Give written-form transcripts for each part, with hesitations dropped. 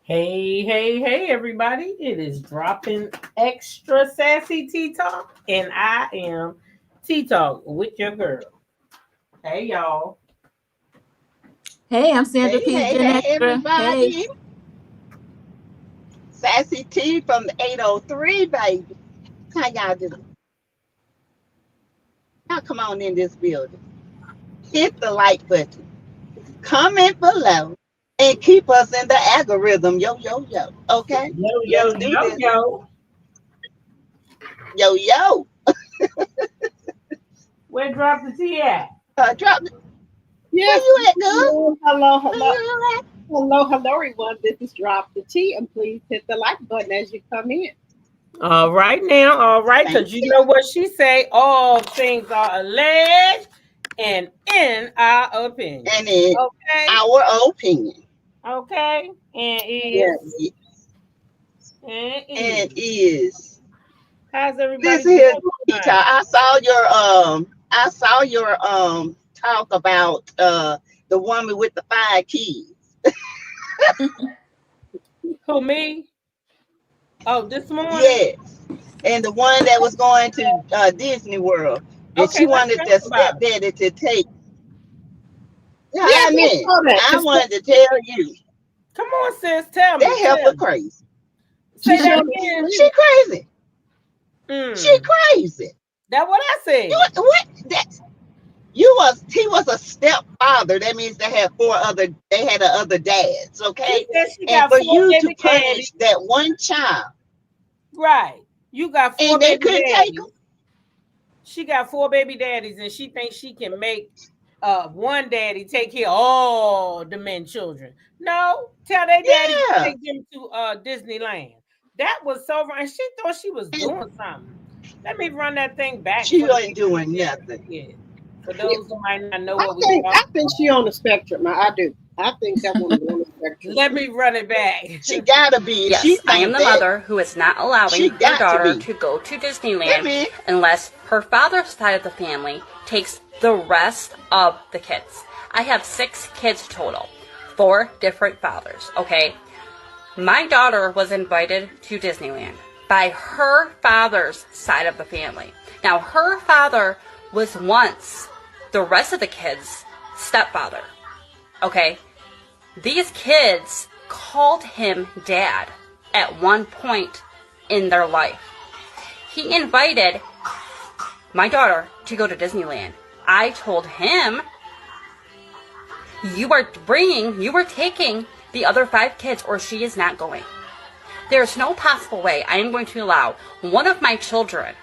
Hey, hey, hey, everybody. It is dropping extra sassy tea talk, and I am tea talk with your girl. Hey, y'all. Hey, I'm Sandra Hey, Peace hey, Gen hey, Extra. Hey. everybody. Sassy T from the 803, baby. How y'all doing? Y'all come on in this building. Hit the like button. Comment below. And keep us in the algorithm. Yo, yo, yo. Okay? Yo, yo, Let's do yo, this. yo. Yo, yo. Where drop the tea at? Drop it. Where Yes, you at, girl? hello, Where hello, you at? hello, everyone. This is Drop the T, and please hit the like button as you come in. All right now, all right, Thank because you you. know what she say. All things are alleged and in our opinion. And in Okay, our opinion, okay, and is, Yes. and and is. is. How's everybody Listen here, doing Tita. tonight? I saw your talk about the woman with the 5 kids. Who, me? Oh, this morning? Yes. And the one that was going to Disney World. And Okay, she let's wanted talk the about it. stepdaddy to take. Yeah, Yes, I I mean, saw that. I wanted to tell you Come on, sis. Tell me. that heifer Tell me. crazy. Say She that showed again. She crazy. She Mm. crazy. That what I You said. what that he was a stepfather. That means they had other dads, She okay? said she And got for four you to baby daddies. punish that one child Right. You got four and they baby couldn't take him. daddies. She got four baby daddies, and she thinks she can make one daddy take care of all the men children. No, tell their daddy to Yeah. take them to Disneyland. That was so wrong. And she thought she was And doing something. Let me run that thing back she for the wasn't people doing to nothing. hear it. For those who might not know I what we think talking I think she on the spectrum. I do. I think that woman is on the spectrum. let me run it back. She gotta be. If she Yes, I am think the that, mother who is not allowing she her got to daughter be. to go to Wait a Disneyland minute. unless her father's side of the family takes the rest of the kids. I have 6 kids total, 4 different fathers, okay? My daughter was invited to Disneyland by her father's side of the family. Now, her father was once the rest of the kids' stepfather, okay? These kids called him dad at one point in their life. He invited my daughter to go to Disneyland. I told him, you are taking the other 5 kids or she is not going. There's no possible way I am going to allow one of my children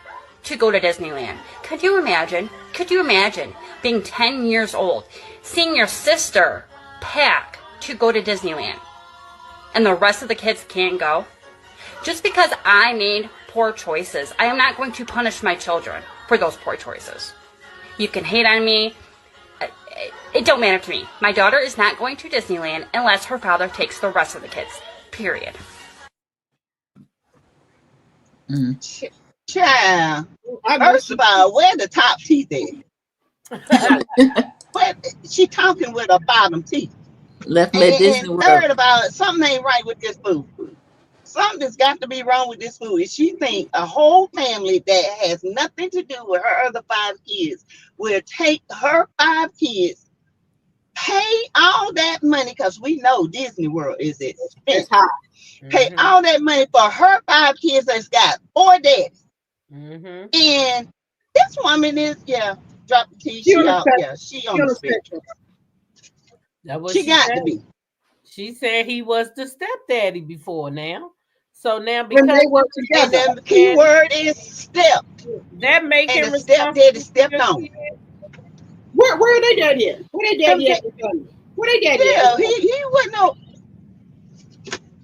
to go to Disneyland. Could you imagine? Could you imagine being 10 years old, seeing your sister pack to go to Disneyland and the rest of the kids can't go? Just because I made poor choices, I am not going to punish my children for those poor choices. You can hate on me. It don't matter to me. My daughter is not going to Disneyland unless her father takes the rest of the kids. Period. Child. I know First of all, where the top teeth at? Where, she talking with her bottom teeth. Left me And, at and, Disney and World. third of all, something ain't right with this food. Something's got to be wrong with this food. And she think a whole family that has nothing to do with her other 5 kids will take her 5 kids, pay all that money, because we know Disney World is it's expensive. hot. Pay Mm-hmm. all that money for her 5 kids that's got 4 daddies. Mm-hmm. And this woman is, yeah, drop the T. She on She the out, spectrum. yeah, she She on on the the spectrum. spectrum. That's what She she got to said. be. She said he was the stepdaddy before now. So now When because they work he's And together. then the the key stepdaddy, word is step. that make And him the stepdaddy responsible for stepped your on him. kid. Where are they daddy at? Where they Them daddy at da- in Uganda? Where they daddy at in Yeah, Uganda? he wasn't no,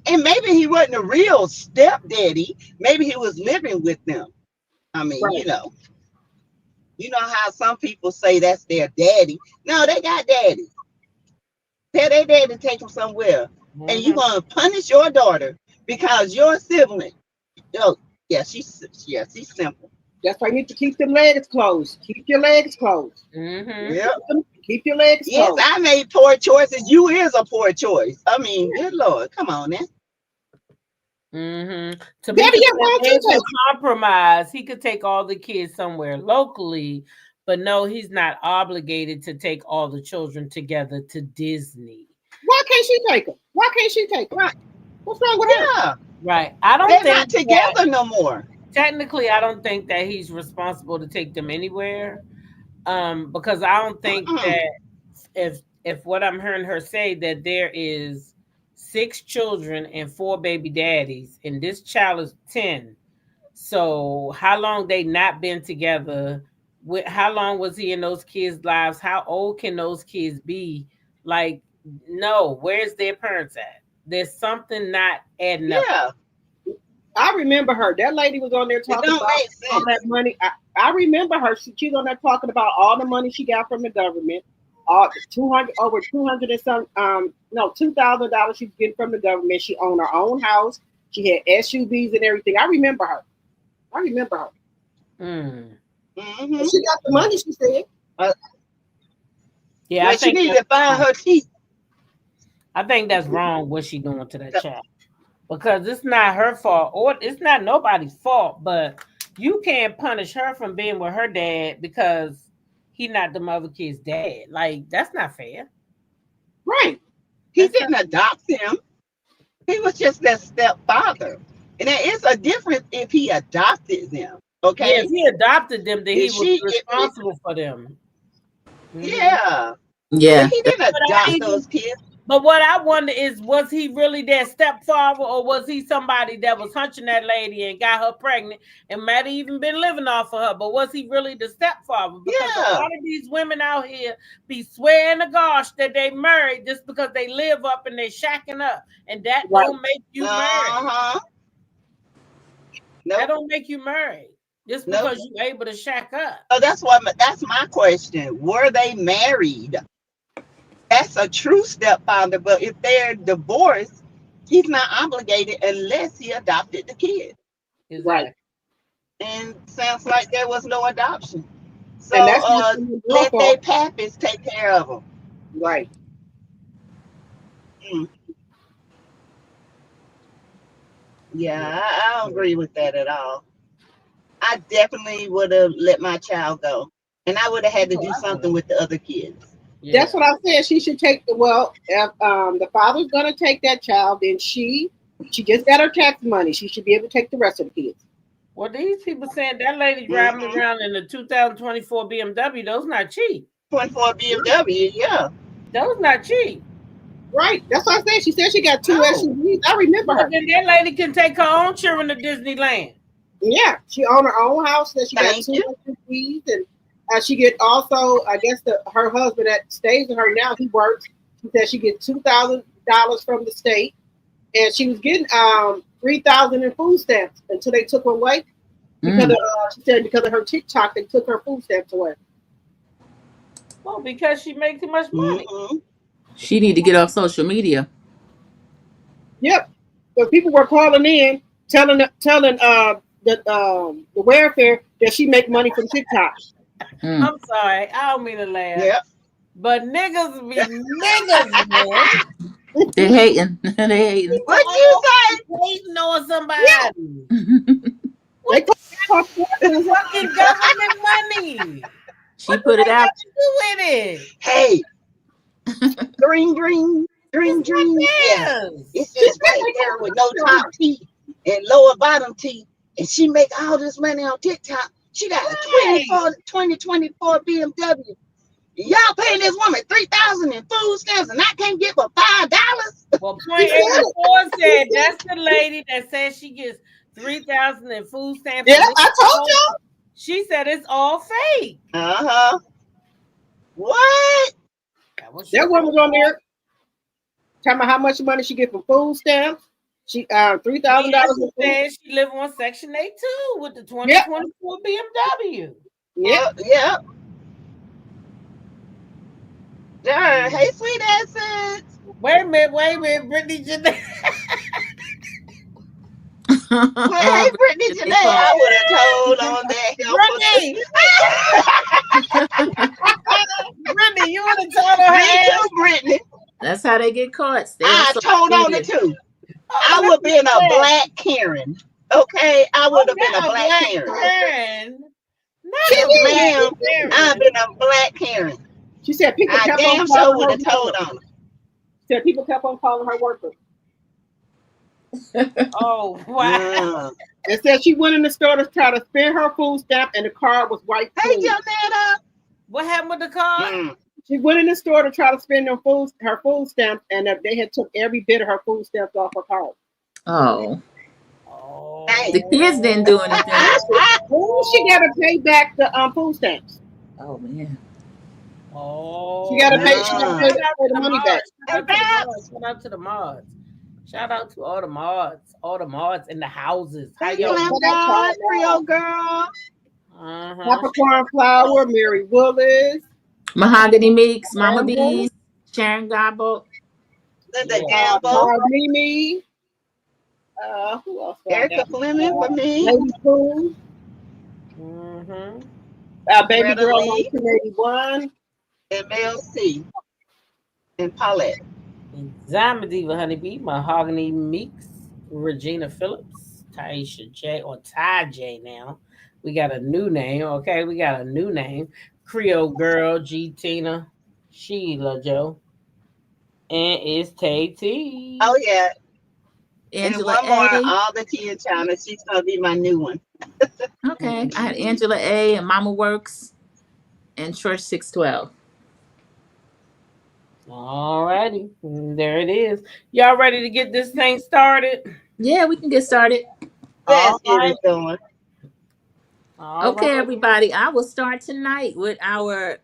and maybe he wasn't a real stepdaddy. Maybe he was living with them. I mean, Right. you know how some people say that's their daddy. No, they got daddies. Tell their daddy to take them somewhere, and you Mm-hmm. gonna punish your daughter because your sibling. Oh, she's simple. That's why you need to keep them legs closed. Keep your legs closed. Mm-hmm. Yep. Keep your legs Yes, closed. I made poor choices. You is a poor choice. I mean, good Lord, come on now. Mm-hmm. To be Daddy, yeah, why don't you a take compromise, he could take all the kids somewhere locally, but no, he's not obligated to take all the children together to Disney. Why can't she take them? Why can't she take them? Right. What's wrong with her? Yeah. Right. I don't They're think not together no more. technically I don't think that he's responsible to take them anywhere. Because I don't think that if what I'm hearing her say that there is 6 children and 4 baby daddies, and this child is 10. So how long they not been together? How long was he in those kids' lives? How old can those kids be? Like, no, where's their parents at? There's something not adding up. Yeah. I remember her. That lady was on there It talking don't about make all sense. that money. I remember her. She was on there talking about all the money she got from the government. All 200 over 200 and some no $2,000 she's getting from the government. She owned her own house. She had SUVs and everything. I remember her. Mm. Mm-hmm. She got the money, she said. Yeah, I She think need to find her teeth. I think that's wrong what she doing to that child, because it's not her fault or it's not nobody's fault. But you can't punish her from being with her dad because he not the mother kid's dad. Like, that's not fair. Right. He didn't adopt him. He was just their stepfather. And there is a difference if he adopted them. Okay. Yeah, if he adopted them, then he If was she- responsible for them. Mhm. Yeah. Yeah. But he didn't But I adopt even- those kids. But what I wonder is, was he really their stepfather, or was he somebody that was hunching that lady and got her pregnant and might have even been living off of her? But was he really the stepfather? Because a Yeah. lot of these women out here be swearing to gosh that they married just because they live up and they shacking up, and that Right. don't make you married. Uh-huh. That Nope. don't make you married just Nope. because you're able to shack up. So that's my question. Were they married? That's a true stepfather. But if they're divorced, he's not obligated unless he adopted the kid. Right. And sounds like there was no adoption. So And that's what she was let doing their for. pappies take care of them. Right. Yeah, I don't agree with that at all. I definitely would have let my child go. And I would have had to do something with the other kids. Yeah. That's what I said. She should take if the father's gonna take that child, then she just got her tax money. She should be able to take the rest of the kids. Well, these people saying that lady driving around in the 2024 BMW, those not cheap. 24 BMW, yeah. Those not cheap. Right. That's what I said. She said she got 2 No. SUVs. I remember But her. then that lady can take her own children to Disneyland. Yeah, she owned her own house. That she got Thank 2 you. SUVs, and she get also. I guess her husband that stays with her now. He works. She said she get $2,000 from the state, and she was getting $3,000 in food stamps until they took her away. Because she said because of her TikTok, they took her food stamps away. Well, because she makes too much money. Mm-hmm. She need to get off social media. Yep. So people were calling in, telling the welfare that she make money from TikTok. I'm sorry, I don't mean to laugh. Yeah. But niggas be niggas, man. They're hating. They're hating. What you say? Hating on somebody. They call Fucking government money. She put it out. What you do with it? Hey. Green. Yeah. It's just right there with no top teeth and lower bottom teeth. And she make all this money on TikTok. She got a 2024 BMW. Y'all paying this woman $3,000 in food stamps, and I can't get but $5. Well, point 84 said that's the lady that says she gets $3,000 in food stamps. Yeah, I told you. She said it's all fake. What? That woman was on there talking about how much money she get from food stamps. She $3,000. She said she live on Section 8 too with the 2024 BMW. Yep. Hey, sweet asses. Wait a minute, Brittany Janae. Hey, Brittany Janae, I would have told on that. Brittany, you would have told her. Me too, Brittany. That's how they get caught. I told on it too. I Oh, would that's have been a sad. black Karen. Okay, I would Oh, have been a not a black black Karen. Karen. She Not a Yes, did. black ma'am. I'd have Karen. been a black Karen. She said people I kept on damn sure calling would her have told worker. on her. She said people kept on calling her worker. Oh, wow. Mm. And said she went in the store to try to spend her food stamp and the card was wiped Hey, clean. Jonetta. What happened with the card? Mm. She went in the store to try to spend her food stamps, and they had took every bit of her food stamps off her card. Oh, Hey. the kids didn't Oh. do anything. She got to pay back the food stamps. Oh man. She got Oh, to that's pay. She got to right. Mm. pay Shout out the to the money back. mods. Shout And out to the perhaps, mods. Shout out to the mods. Shout out to all the mods. All the mods in the houses. How thank you, y'all Yes, Lamb what doing? up, God, y'all? Creole girl. Uh-huh. Capricorn Flower, Mary Willis, Mahogany Meeks, Mama Amber, Bees, Sharon Gobble. Linda Yeah. Gamble. Mars Mimi, who else do I Erica got? Fleming for me. Lady Pooh, Mm-hmm. Baby Greta Girl Lee. 1981. And Mel C. And Paulette. Zama Diva Honeybee, Mahogany Meeks, Regina Phillips, Taisha J, or Ty J now. We got a new name, okay? We got a new name. Creole Girl, G Tina, Sheila Joe, and it's Tay T. Oh, yeah. And Angela one more, A. all the tea in China. She's going to be my new one. Okay, I had Angela A. and Mama Works and Church 612. All righty, there it is. Y'all ready to get this thing started? Yeah, we can get started. All Let's get right, it going. all right. Okay, everybody, I will start tonight with our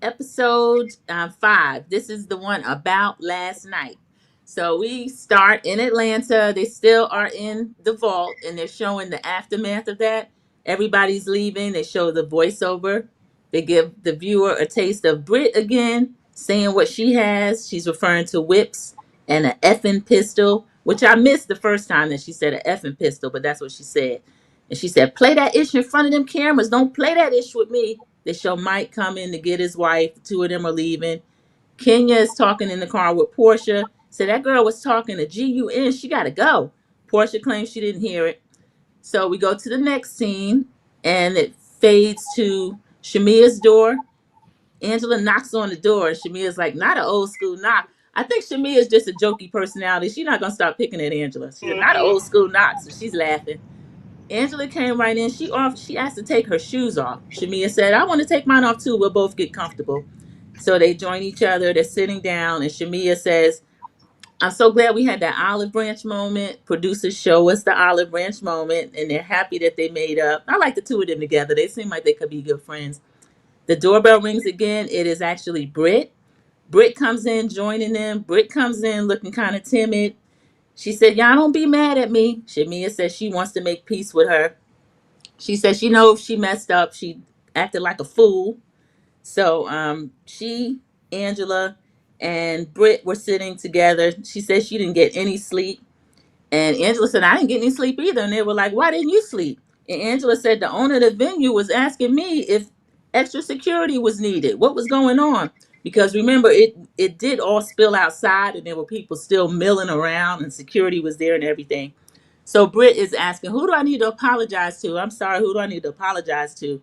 episode 5. This is the one about last night. So we start in Atlanta. They still are in the vault and they're showing the aftermath of that. Everybody's leaving. They show the voiceover. They give the viewer a taste of Brit again, saying what she has. She's referring to whips and an effing pistol, which I missed the first time that she said an effing pistol, but that's what she said. And she said, play that ish in front of them cameras. Don't play that ish with me. They show Mike coming to get his wife. The two of them are leaving. Kenya is talking in the car with Portia. So that girl was talking to GUN. She got to go. Portia claims she didn't hear it. So we go to the next scene and it fades to Shamia's door. Angela knocks on the door and Shamia's like, not an old school knock. I think Shamia's just a jokey personality. She's not going to stop picking at Angela. She's not an Mm-hmm. old school knock. So she's laughing. Angela came right in. She asked to take her shoes off. Shamia said, I want to take mine off too. We'll both get comfortable. So they join each other. They're sitting down, and Shamia says, I'm so glad we had that olive branch moment. Producers show us the olive branch moment, and they're happy that they made up. I like the two of them together. They seem like they could be good friends. The doorbell rings again. It is actually Britt. Britt comes in, joining them. Britt comes in looking kind of timid. She said, y'all don't be mad at me. Shamia says she wants to make peace with her. She said she knows she messed up. She acted like a fool. So she, Angela, and Britt were sitting together. She said she didn't get any sleep. And Angela said, I didn't get any sleep either. And they were like, why didn't you sleep? And Angela said the owner of the venue was asking me if extra security was needed. What was going on? Because remember, it did all spill outside and there were people still milling around and security was there and everything. So Britt is asking, who do I need to apologize to? I'm sorry, who do I need to apologize to?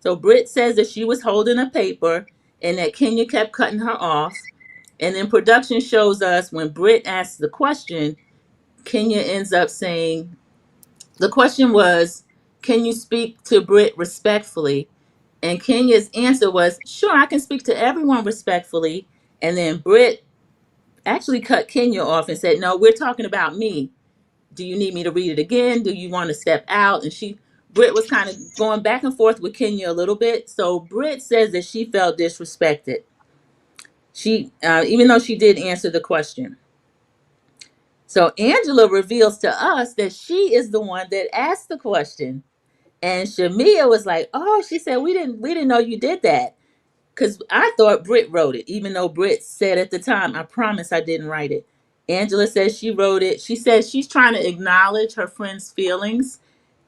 So Britt says that she was holding a paper and that Kenya kept cutting her off. And then production shows us when Britt asks the question, Kenya ends up saying, the question was, can you speak to Britt respectfully? And Kenya's answer was, sure, I can speak to everyone respectfully. And then Britt actually cut Kenya off and said, no, we're talking about me. Do you need me to read it again? Do you want to step out? And Britt was kind of going back and forth with Kenya a little bit. So Britt says that she felt disrespected. Even though she did answer the question. So Angela reveals to us that she is the one that asked the question. And Shamia was like, "Oh," she said, "we didn't know you did that." Because I thought Britt wrote it, even though Britt said at the time, "I promise I didn't write it." Angela says she wrote it. She says she's trying to acknowledge her friend's feelings.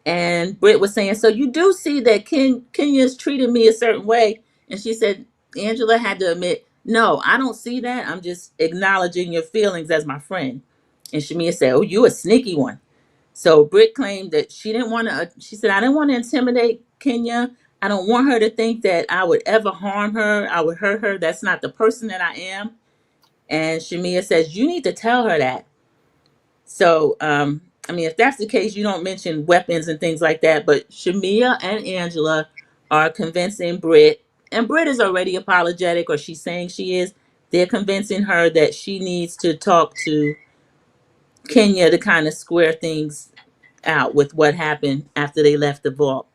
And Britt was saying, so you do see that Kenya's treated me a certain way. And she said, Angela had to admit, no, I don't see that. I'm just acknowledging your feelings as my friend. And Shamia said, "Oh, you a sneaky one." So Britt claimed that she didn't want to. She said, "I didn't want to intimidate Kenya. I don't want her to think that I would ever harm her. I would hurt her. That's not the person that I am." And Shamia says, "You need to tell her that." So, I mean, if that's the case, you don't mention weapons and things like that. But Shamia and Angela are convincing Britt, and Britt is already apologetic, or she's saying she is. They're convincing her that she needs to talk to Kenya to kind of square things out with what happened after they left the vault.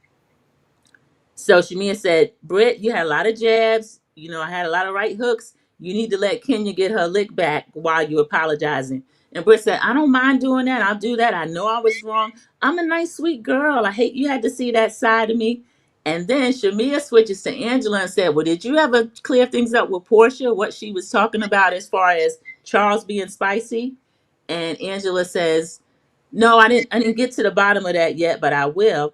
So Shamia said, "Britt, you had a lot of jabs. I had a lot of right hooks. You need to let Kenya get her lick back while you're apologizing." And Britt said, "I don't mind doing that. I'll do that. I know I was wrong. I'm a nice, sweet girl. I hate you had to see that side of me." And then Shamia switches to Angela and said, "Well, did you ever clear things up with Portia, what she was talking about as far as Charles being spicy?" And Angela says, "No, I didn't get to the bottom of that yet, but I will."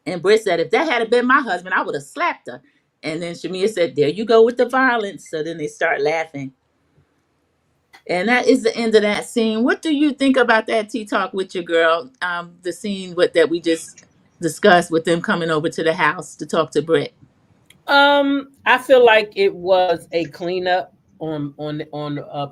And Britt said, "If that had been my husband, I would have slapped her." And then Shamia said, "There you go with the violence." So then they start laughing. And that is the end of that scene. What do you think about that tea talk with your girl? The scene that we just discussed with them coming over to the house to talk to Britt. I feel like it was a cleanup on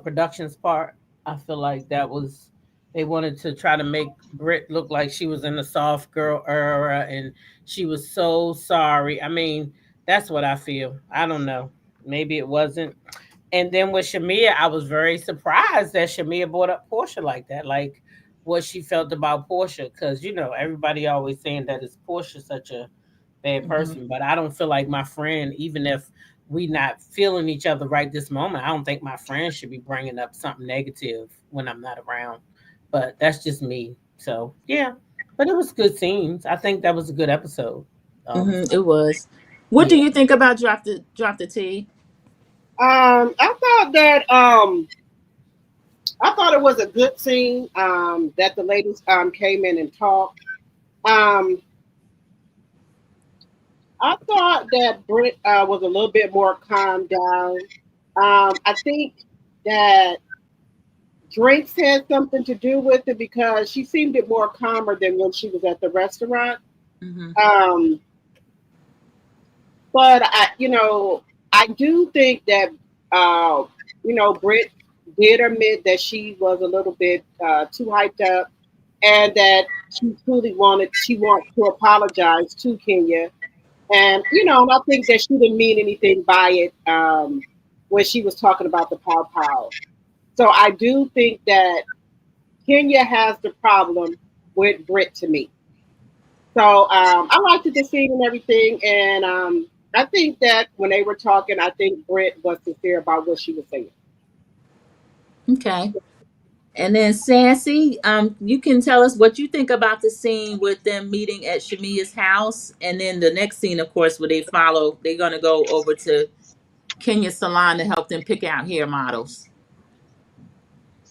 production's part. I feel like that was they wanted to try to make Brit look like she was in the soft girl era and she was so sorry. I mean, that's what I feel. I don't know. Maybe it wasn't. And then with Shamia, I was very surprised that Shamia brought up Portia like that, like what she felt about Portia, because everybody always saying that is Portia such a bad Mm-hmm. person, but I don't feel like my friend, even if we not feeling each other right this moment, I don't think my friend should be bringing up something negative when I'm not around. But that's just me. So yeah, but it was good scenes. I think that was a good episode. Mm-hmm. It was. What do Yeah. you think about drop the tea? I thought that I thought it was a good scene. That the ladies came in and talked. Um, I thought that Britt was a little bit more calmed down. I think that drinks had something to do with it because she seemed it more calmer than when she was at the restaurant. Mm-hmm. Um, but I do think that uh, Britt did admit that she was a little bit too hyped up, and that she wants to apologize to Kenya. And I think that she didn't mean anything by it when she was talking about the pow pow. So I do think that Kenya has the problem with Brit to me. So I liked the scene and everything, and I think that when they were talking, I think Brit was sincere about what she was saying. Okay. And then Sassy, you can tell us what you think about the scene with them meeting at Shamia's house, and then the next scene, of course, where they're gonna go over to Kenya's salon to help them pick out hair models.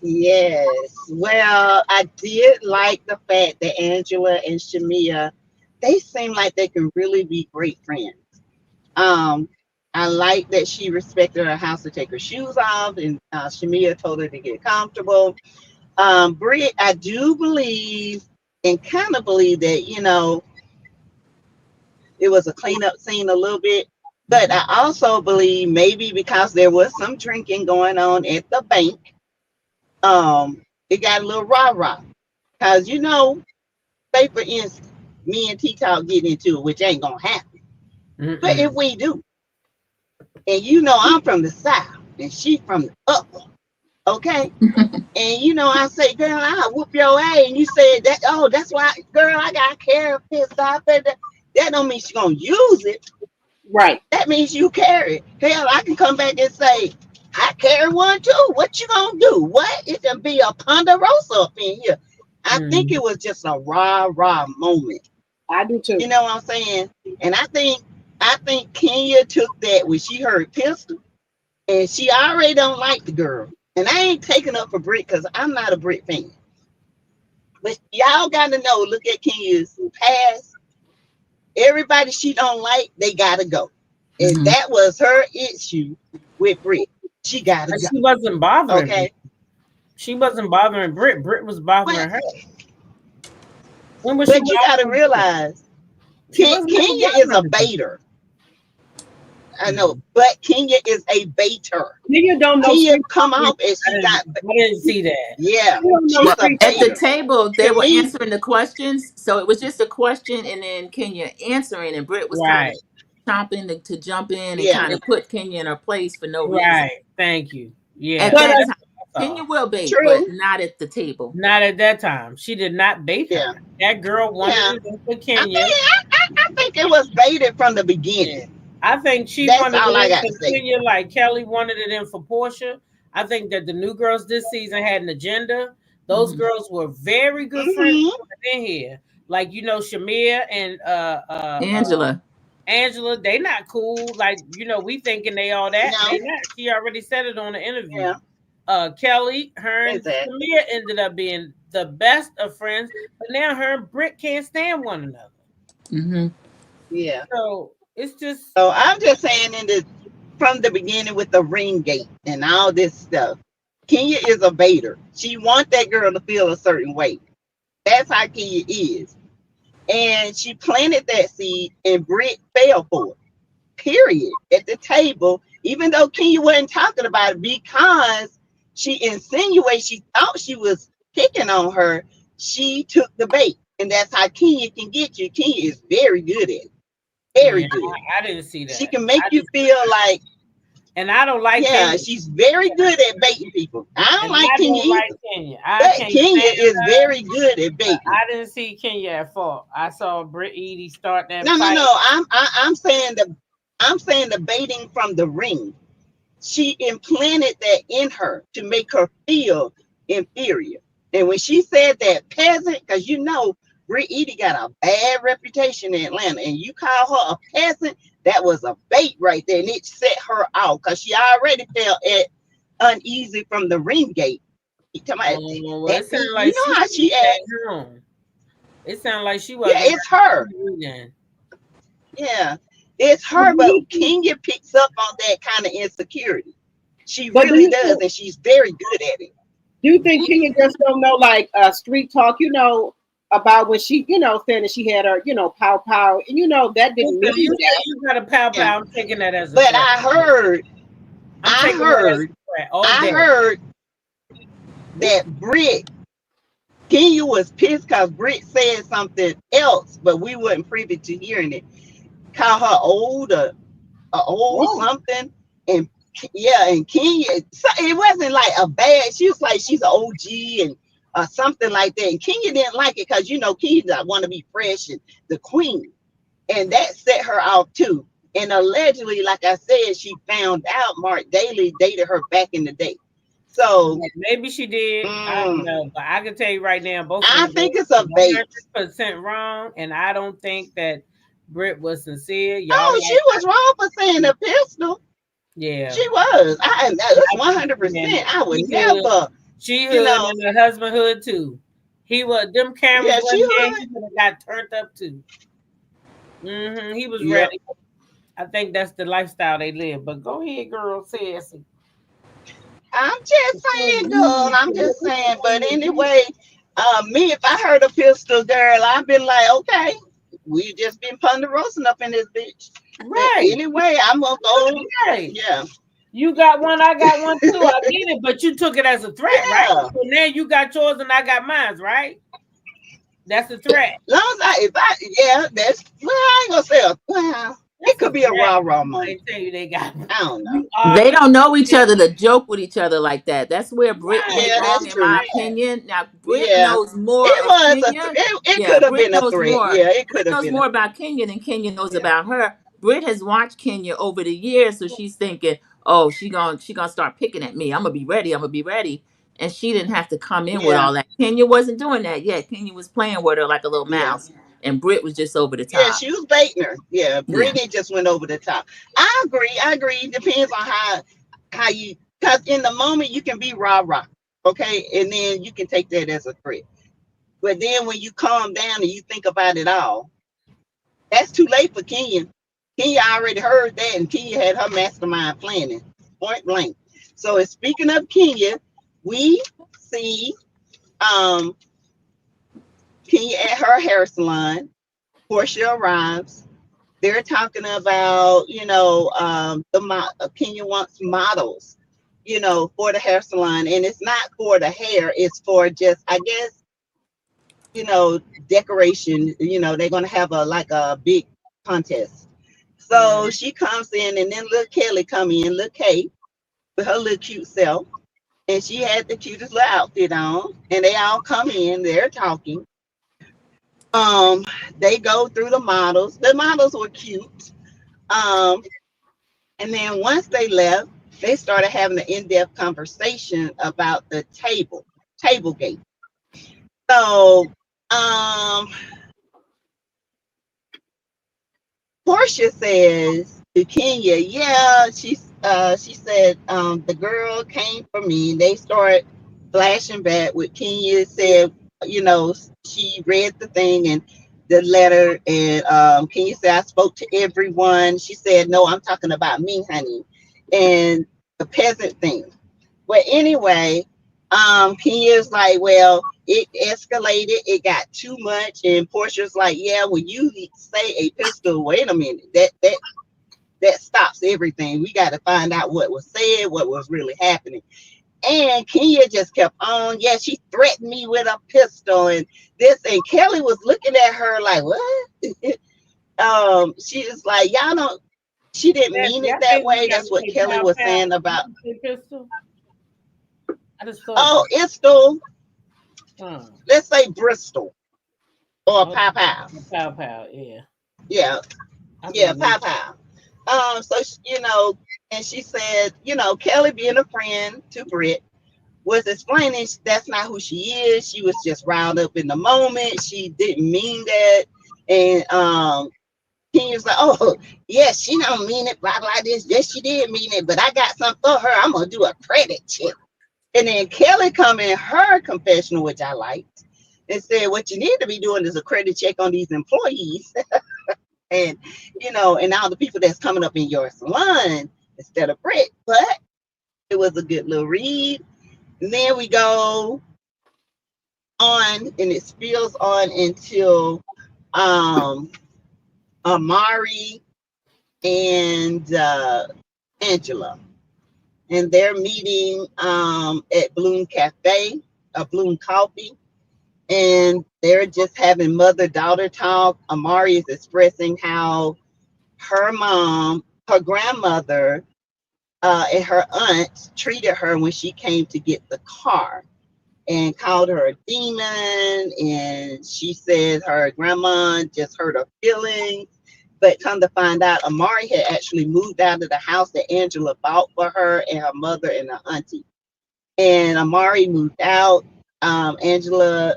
Yes. Well, I did like the fact that Angela and Shamia, they seem like they can really be great friends. Um, I like that she respected her house to take her shoes off, and Shamia told her to get comfortable. Brit, I do believe and kind of believe that, it was a cleanup scene a little bit. But I also believe maybe because there was some drinking going on at the bank, it got a little rah-rah. Because, say for instance, me and T-Talk get into it, which ain't going to happen. But if Mm-mm. we do, and I'm from the South, and she from the upper, okay? And I say, girl, I'll whoop your ass. And you said that, oh, that's why, girl, I got care pissed off. That don't mean she gonna use it. Right. That means you carry it. Hell, I can come back and say, I carry one too. What you gonna do? What? It can be a ponderosa up in here. I think it Mm. was just a rah-rah moment. I do too. You know what I'm saying? And I think Kenya took that when she heard pistol, and she already don't like the girl. And I ain't taking up for Brit because I'm not a Brit fan. But y'all got to know, look at Kenya's past. Everybody she don't like, they got to go. And Mm-hmm. that was her issue with Brit. She got to And go. she wasn't bothering me. Okay. She wasn't bothering Britt. Britt was But bothering her. When was she but you got to bothering Britt? realize, She wasn't never Kenya is a bothering her. baiter. I know, but Kenya is a baiter. You don't know Kenya street come talk. off and I didn't. I didn't see that. yeah, You don't know she's Well, a street at talk. the baiter. table, they To were me, answering the questions. So it was just a question and then Kenya answering. And Britt was kind of Right. chomping to jump in and yeah, kind of put Kenya in her place for no reason. Right. Thank you. At Yeah. But that That's time, what I Kenya saw. will bait, but true. not at the table. Not at that time. She did not bait Yeah, her. That girl wanted yeah. it in for I Kenya. think I think it was baited from the Yeah. beginning. I think she That's wanted all it I in got for to say. Kenya like Kelly wanted it in for Portia. I think that the new girls this season had an agenda. Those Hmm. girls were very good friends Hmm. in here. Like, Shamir and Angela. Angela, they not cool. Like, we thinking they all that. They No, not. She already said it on the interview. yeah, Kelly, her and exactly. Samir ended up being the best of friends, but now her and Britt can't stand one another. Hmm. Yeah. So it's just So I'm just saying, from the beginning with the ring gate and all this stuff, Kenya is a baiter. She wants that girl to feel a certain way. That's how Kenya is. And she planted that seed and Britt fell for it. Period. At the table, even though Kenya wasn't talking about it because she insinuated she thought she was picking on her, she took the bait. And that's how Kenya can get you. Kenya is very good at it. Very yeah. good. I didn't see She that. can make I you didn't see feel that. like, And I don't like yeah, Kenya. she's very good at baiting people. I don't And like I Kenya don't like either. Kenya. I But can't Kenya stand is her. very good at But baiting. I didn't see Kenya at fault. I saw Britt Edie start that No, no, fight. no. I'm saying the baiting from the ring. She implanted that in her to make her feel inferior. And when she said that peasant, because Britt Edie got a bad reputation in Atlanta, and you call her a peasant, that was a bait right there, and it set her off because she already felt uneasy from the ring gate. You talking about Well, it that sounded beat? You like know she how was she acts. at home. It sounded like she Yeah, wasn't it's her. ready. Yeah, it's her. But Kenya picks up on that kind of insecurity. She But really does, and she's very good at it. do you think Kenya just don't know like street talk? About when she saying that she had her pow pow, and that didn't If mean you say that. you got a pow Yeah. pow, I'm taking that as a But threat. I'm I taking that as heard, a threat all I day. heard that Kenya was pissed because Britt said something else, but we weren't privy to hearing it. Call her old or old Whoa. something, and yeah, and Kenya. So it wasn't like a bad. She was like she's an OG and something like that. And Kenya didn't like it because Kenya want to be fresh and the queen, and that set her off too. And allegedly, like I said, she found out Mark Daly dated her back in the day. So Maybe she did. I don't mm, know. But I can tell you right now, both of I them think girls it's a bait. 100% wrong. And I don't think that Britt was sincere. Y'all Oh, she like, was wrong for saying the pistol. yeah. She was. That's I think 100%. I would she hood. never, She you hood know. and her husband hood too. Them cameras Yeah, she wasn't there, would. he would have got turned up too. He was Yep. ready. I think that's the lifestyle they live. But go ahead, girl, Sassy. I'm just saying, girl. I'm just saying. But anyway, me, if I heard a pistol, girl, I'd been like, okay, we just been ponderosing up in this bitch. But Right. anyway, I'm gonna go. Right. Yeah, You got one, I got one too. I get it, but you took it as a threat, right? yeah. So now you got yours and I got mine, right? That's a threat. Long as yeah, that's well, I ain't gonna say well, That's it could be a rah-rah moment. I tell you they got I don't know. you They arguing. don't know each other to joke with each other like that. That's where Britt Right. went Yeah, That's wrong, a that's in my true. threat. opinion. Now, Britt Yeah, knows more it of was Kenya. it Yeah, could have Britt been a knows threat. more. Yeah, it could Britt have knows been more about Kenya than Kenya knows yeah, about her. Britt has watched Kenya over the years, so she's thinking, "Oh, she gonna start picking at me. I'm gonna be ready. I'm gonna be ready." And she didn't have to come in with yeah, all that. Kenya wasn't doing that yet. Kenya was playing with her like a little yeah. mouse, and Britt was just over the Yeah, top. she was baiting her. Yeah, Yeah. Brittany just went over the top. I agree. I agree. Depends on how you, because in the moment you can be rah rah, okay, and then you can take that as a threat. But then when you calm down and you think about it all, that's too late for Kenya. Kenya already heard that, and Kenya had her mastermind planning point blank. So, speaking of Kenya, we see um Kenya at her hair salon. Portia arrives. They're talking about, Kenya wants models, for the hair salon. And it's not for the hair, it's for just, I guess, decoration. They're going to have a big contest. So she comes in, and then little Kelly come in, little Kate, with her little cute self. And she had the cutest little outfit on. And they all come in, they're talking. Um, they go through the models. The models were cute. Um, and then once they left, they started having an in-depth conversation about the table game. So, um, Portia says to Kenya, yeah, she said the girl came for me. They start flashing back with Kenya said, she read the thing and the letter, and Kenya said I spoke to everyone. She said, no, I'm talking about me, honey, and the peasant thing. But anyway, Kenya's like, well, it escalated, it got too much, and Portia's like, yeah, when you say a pistol, wait a minute, that stops everything. We got to find out what was said, what was really happening. And Kenya just kept on. Yeah, she threatened me with a pistol and this. And Kelly was looking at her like, what? She was like, y'all don't. She didn't mean Y'all it that think we way. got to That's what say Kelly pow was pow? saying about. Pistol? I just thought Oh, that. it's still, Hmm. let's say Bristol or Okay. Pow Pow. Pow pow. Yeah. Yeah, I yeah, think we. Pow Pow. So and she said, Kelly being a friend to Britt was explaining that's not who she is. She was just riled up in the moment. She didn't mean that. And Kenya's like, oh, yes, she don't mean it, blah, blah, this. Yes, she did mean it, but I got something for her. I'm going to do a credit check. And then Kelly come in her confessional, which I liked, and said, what you need to be doing is a credit check on these employees and, and all the people that's coming up in your salon instead of Britt. But it was a good little read. And then we go on, and it spills on until um Amari and Angela, and they're meeting at Bloom Cafe, Bloom Coffee, and they're just having mother-daughter talk. Amari is expressing how her mom, her grandmother, and her aunt treated her when she came to get the car, and called her a demon. And she said her grandma just hurt her feelings. But come to find out, Amari had actually moved out of the house that Angela bought for her and her mother and her auntie. And Amari moved out. Angela,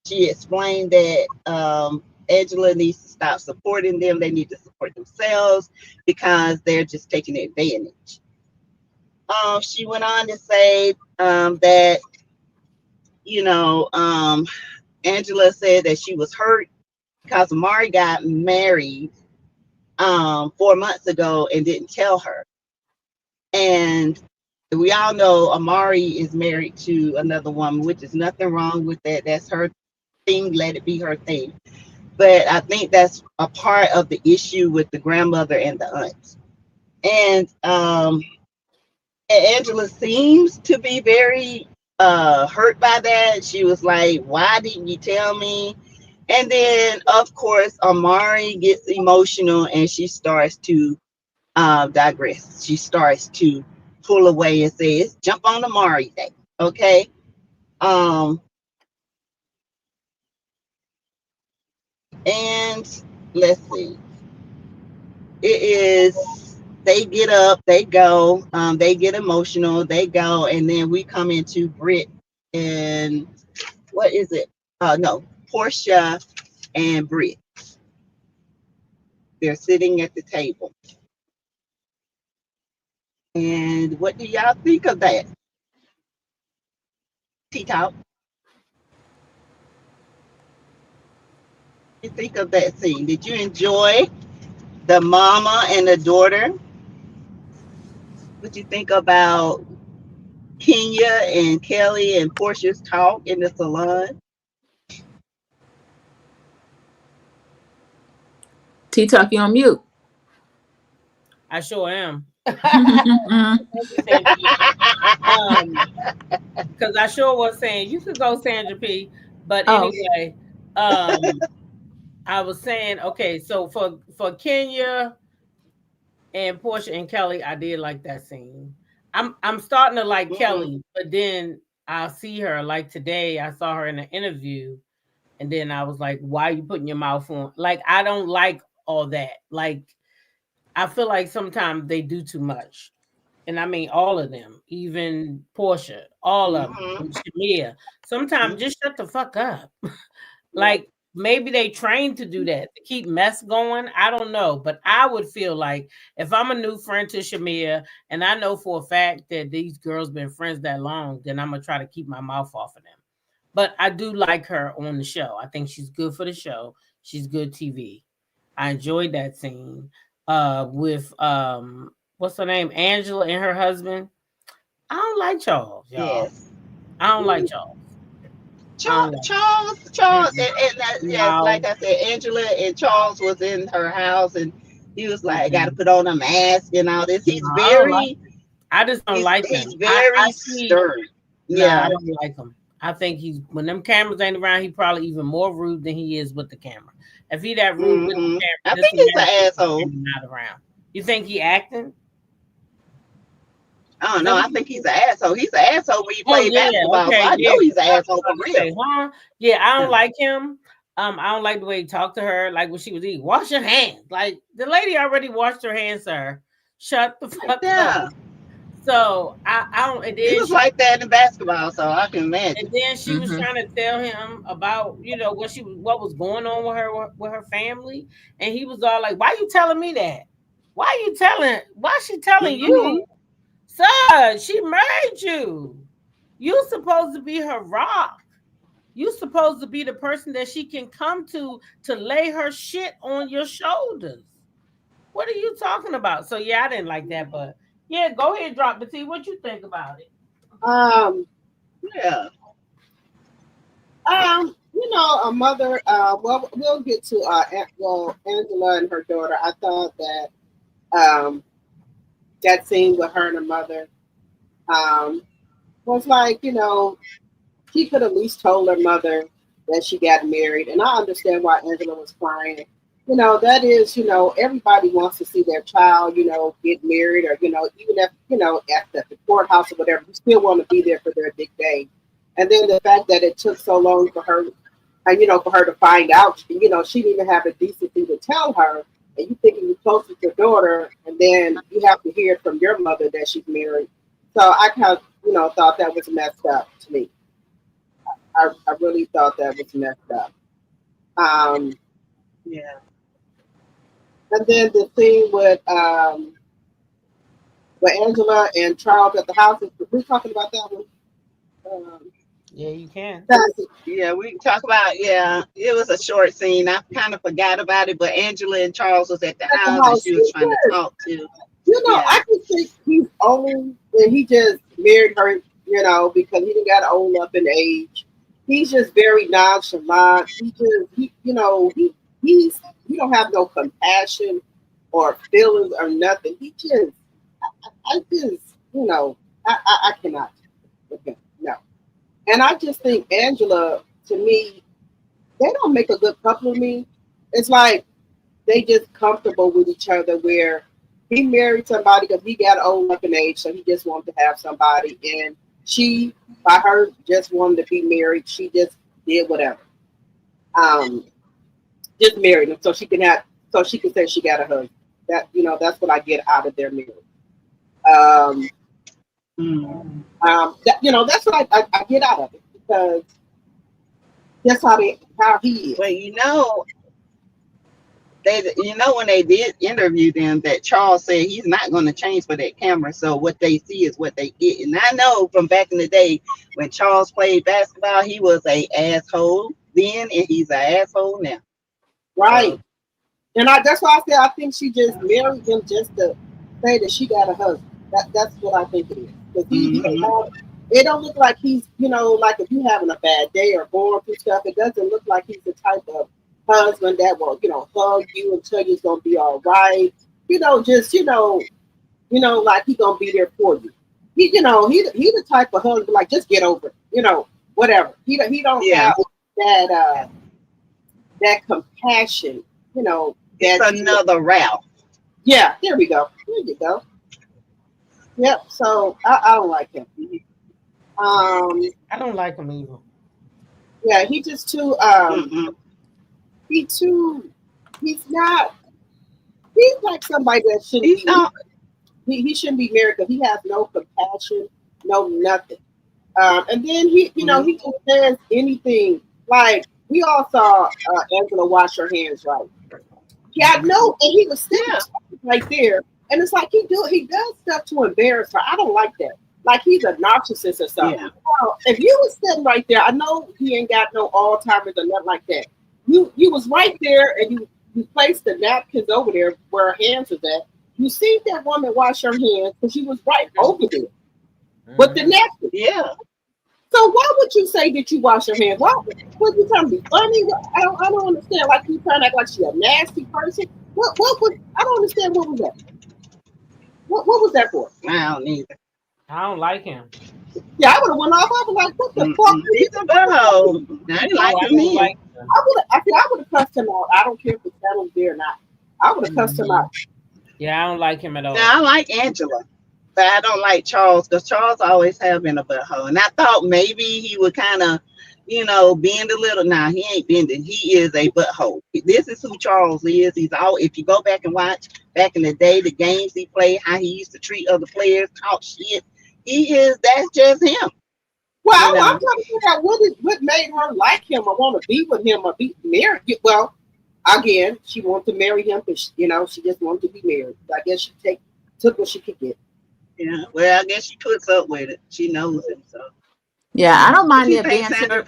she explained that Angela needs to stop supporting them. They need to support themselves because they're just taking advantage. She went on to say that you know, Angela said that she was hurt because Amari got married 4 months ago and didn't tell her. And we all know Amari is married to another woman, which is nothing wrong with that. That's her thing. Let it be her thing. But I think that's a part of the issue with the grandmother and the aunts. And Angela seems to be very hurt by that. She was like, why didn't you tell me? And then, of course, Amari gets emotional and she starts to digress. She starts to pull away and says, jump on Amari day. Okay. Um, and let's see. It is, they get up, they go, they get emotional, they go, and then we come into Britt and what is it? No, Portia and Britt. They're sitting at the table. And what do y'all think of that? Tea Talk. You think of that scene? Did you enjoy the mama and the daughter? What you think about Kenya and Kelly and Portia's talk in the salon? T Talk, you on mute. I sure am. Mm-hmm. Thank you, Sandra P. Um, because I sure was saying you could go Sandra P. But Oh. anyway, I was saying okay. So for Kenya and Portia and Kelly, I did like that scene. I'm starting to like Mm-hmm. Kelly, but then I'll see her like today. I saw her in an interview, and then I was like, "Why are you putting your mouth on?" Like I don't like all that. Like I feel like sometimes they do too much. And I mean all of them, even Portia, all of them, Mm-hmm. and Shamia. Sometimes Mm-hmm. just shut the fuck up. Yeah. Like maybe they trained to do that to keep mess going. I don't know, but I would feel like if I'm a new friend to Shamia and I know for a fact that these girls been friends that long, then I'm gonna try to keep my mouth off of them. But I do like her on the show. I think she's good for the show. She's good TV. I enjoyed that scene with what's her name? Angela and her husband. I don't like Charles, y'all. Yes. I don't like Charles. I don't like Charles, mm-mm. and that, yes, like No. I said, Angela and Charles was in her house, and he was like, "Got to Mm-mm. put on a mask and all this." No, I don't like him. I just don't like He's him. I very see. stern. Nah, I Yeah. don't like him. I think he's when them cameras ain't around, he probably even more rude than he is with the camera. If he that rude with the Hmm. camera, I just think he's an imagine when the asshole. camera not around. You think he acting? I don't know. Let I me think he's an asshole. He's an asshole when he Oh played yeah, basketball, so okay, I yeah. know he's an I was asshole for about to real. say, huh? Yeah, I don't Yeah. like him. I don't like the way he talked to her, like when she was eating. Wash your hands. Like the lady already washed her hands, sir. Shut the fuck up. Yeah. So I don't. He was like that in basketball, so I can And imagine. then she was Mm-hmm. trying to tell him about what was going on with her family, and he was all like, "Why you telling me that? Why you telling? Why she telling you, Hmm. sir? She married you. You supposed to be her rock. You supposed to be the person that she can come to lay her shit on your shoulders. What are you talking about?" So yeah, I didn't like that, but yeah, go ahead, drop the tea. What you think about it? Um, Yeah. a mother. Well, we'll get to Angela and her daughter. I thought that um, that scene with her and her mother um, was like, she could at least told her mother that she got married, and I understand why Angela was crying. That is, everybody wants to see their child, get married, or even if at the courthouse or whatever, you still want to be there for their big day. And then the fact that it took so long for her, and for her to find out, she didn't even have the decency to tell her. And you thinking you're close with your daughter, and then you have to hear it from your mother that she's married. So I kind of, thought that was messed up to me. I really thought that was messed up. Um, Yeah. and then the scene with Angela and Charles at the house. We're talking about that one. Um, Yeah, you can. that's Yeah, we can talk about, yeah, it was a short scene. I kind of forgot about it, but Angela and Charles was at the at the house and house. she was trying to talk to, yeah. I just think he's only when he just married her, because he didn't got old up in age. He's just very nonchalant. He's he don't have no compassion or feelings or nothing. I just, I cannot. Okay, no. And I just think Angela, to me, they don't make a good couple of me. It's like they just comfortable with each other where he married somebody because he got old up in age, so he just wanted to have somebody. And she, by her, just wanted to be married. She just did whatever. Um, just married him so she can say she got a husband. That's what I get out of their marriage. Um, Mm. that's what I get out of it because that's how he is. But when they did interview them, that Charles said he's not going to change for that camera. So what they see is what they get. And I know from back in the day when Charles played basketball, he was a asshole then, and he's an asshole now. Right. So And that's why I said I think she just married him just to say that she got a husband. That's what I think it is. Because hmm it don't look like he's, like if you having a bad day or going through stuff, it doesn't look like he's the type of husband that will, hug you and tell you it's gonna be all right. Just like he gonna be there for you. He the type of husband like just get over it. Whatever. He don't have that compassion. It's another route. Yeah, there we go. There you go. Yep. So I don't like him. I don't like him either. Yeah, he just too. He's not. He's like somebody that shouldn't. He's not. He shouldn't be married because he has no compassion, no nothing. And then he just says anything. Like we all saw Angela wash her hands, right? Yeah, no, and he was sitting right there, and it's like he does stuff to embarrass her. I don't like that. Like he's a narcissist or something. Yeah. Well, if you was sitting right there, I know he ain't got no Alzheimer's or nothing like that. You was right there, and you placed the napkins over there where her hands was at. You seen that woman wash her hands because she was right over there with the napkin. Yeah. So why would you say that you wash your hands? Why was you trying to be funny? I don't understand. Like you trying to act like she a nasty person. What was? I don't understand. What was that? What was that for? I don't either. I don't like him. Yeah, I would have went off. I was like, what the fuck? He's a butthole. I like him. I would have cussed him out. I don't care if it's settled there or not. I would have cussed him out. Yeah, I don't like him at all. Now I like Angela, but I don't like Charles because Charles always have been a butthole. And I thought maybe he would kind of, bend a little. Nah, he ain't bending. He is a butthole. This is who Charles is. He's all. If you go back and watch back in the day, the games he played, how he used to treat other players, talk shit. That's just him. Well, I'm trying to figure out what made her like him or want to be with him or be married. Well, again, she wanted to marry him because she just wanted to be married. I guess she took what she could get. Yeah. Well, I guess she puts up with it. She knows him, so. Yeah, I don't mind their banter.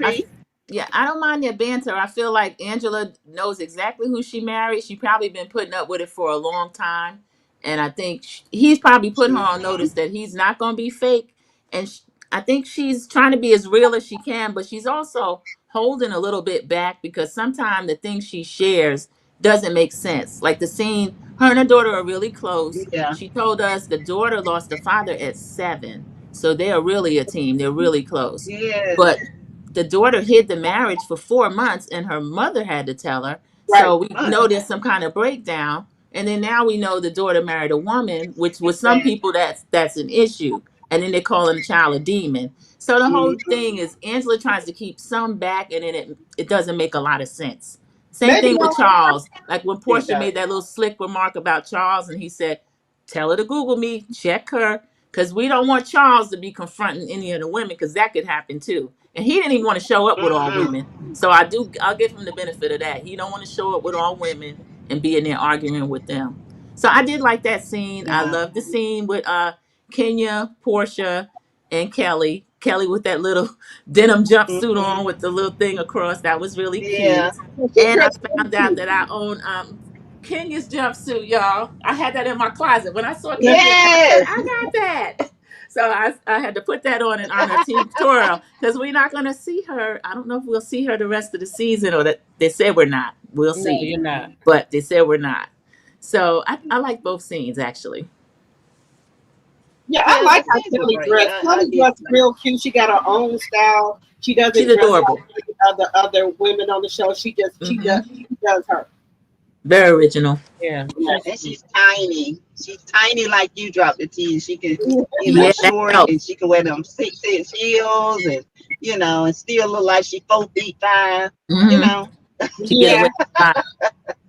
I don't mind their banter. I feel like Angela knows exactly who she married. She probably been putting up with it for a long time, and I think he's probably putting her on notice that he's not going to be fake. And I think she's trying to be as real as she can, but she's also holding a little bit back because sometimes the things she shares doesn't make sense. Like the scene, her and her daughter are really close. Yeah. She told us the daughter lost the father at 7. So they are really a team. They're really close. Yeah. But the daughter hid the marriage for 4 months and her mother had to tell her. Right. So we know there's some kind of breakdown. And then now we know the daughter married a woman, which with some people that's an issue. And then they're calling the child a demon. So the whole thing is Angela tries to keep some back and then it doesn't make a lot of sense. Same thing with Charles. Like when Portia made that little slick remark about Charles and he said, tell her to Google me, check her. Because we don't want Charles to be confronting any of the women because that could happen too. And he didn't even want to show up with all women. So I'll give him the benefit of that. He don't want to show up with all women and be in there arguing with them. So I did like that scene. Yeah. I love the scene with Kenya, Portia, and Kelly. Kelly with that little denim jumpsuit on with the little thing across. That was really cute. And I found out that I own Kenya's jumpsuit, y'all. I had that in my closet. When I saw Kenya, I got that. So I had to put that on in honor of Team Toro because we're not going to see her. I don't know if we'll see her the rest of the season or that they said we're not. We'll see. No, you're not. But they said we're not. So I like both scenes, actually. Yeah, I like how Kelly dressed. Kelly dressed real cute. She got her own style. She's adorable. Like other women on the show. She does her. Very original. Yeah. And she's tiny. She's tiny like you drop the T. She can short and she can wear them 6-inch heels and and still look like she's 4 feet 5. Yeah.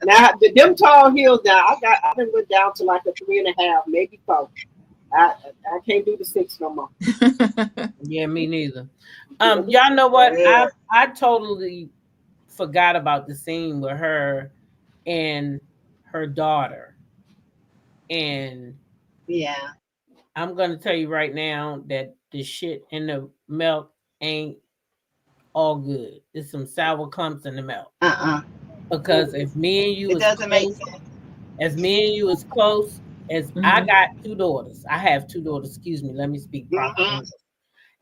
Now them tall heels now, I done went down to like a 3.5, maybe 4. I can't do the 6 no more. Yeah, me neither. Y'all know what? I totally forgot about the scene with her and her daughter. And I'm gonna tell you right now that the shit in the milk ain't all good. There's some sour clumps in the milk. Because if me and you is close as I got 2 daughters. I have 2 daughters. Excuse me. Let me speak properly.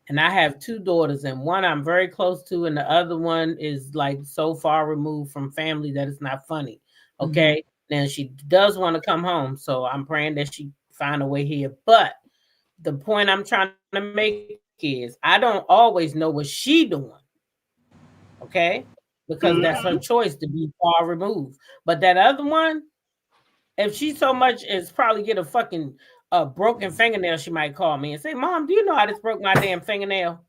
and I have two daughters, and one I'm very close to, and the other one is like so far removed from family that it's not funny. Mm-hmm. Okay. Now she does want to come home, so I'm praying that she find a way here. But the point I'm trying to make is I don't always know what she doing, okay? Because that's her Mm-hmm. choice to be far removed. But that other one, if she so much as probably get a fucking broken fingernail, she might call me and say, "Mom, do you know I just broke my damn fingernail?"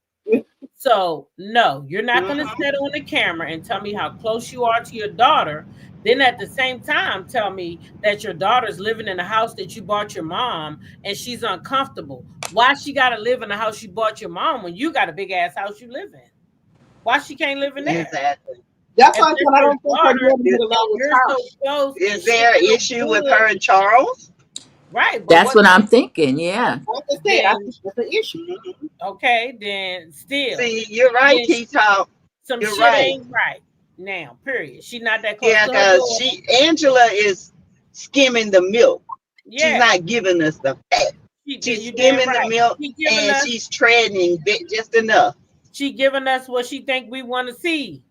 So no, you're not going to Mm-hmm. sit on the camera and tell me how close you are to your daughter. Then at the same time, tell me that your daughter's living in a house that you bought your mom and she's uncomfortable. Why she got to live in the house you bought your mom when you got a big ass house you live in? Why she can't live in there? Exactly. That's If why I said that's I your don't think her daughter daughter Is, get along and with you're so Charles. close and is shit there an so issue with good, her and Charles? right? But That's what what I'm thinking. Yeah. Like I said, I then? think that's an issue. Mhm. Okay, then still, See, you're right, then T Talk. some You're shit right. ain't right now. Period. She not that close Yeah, to her because daughter. Angela is skimming the milk. She's Yeah, not giving us the fact. she did. She's You damn skimming the right. milk She giving and us. she's treading just enough. She giving us what she think we want to see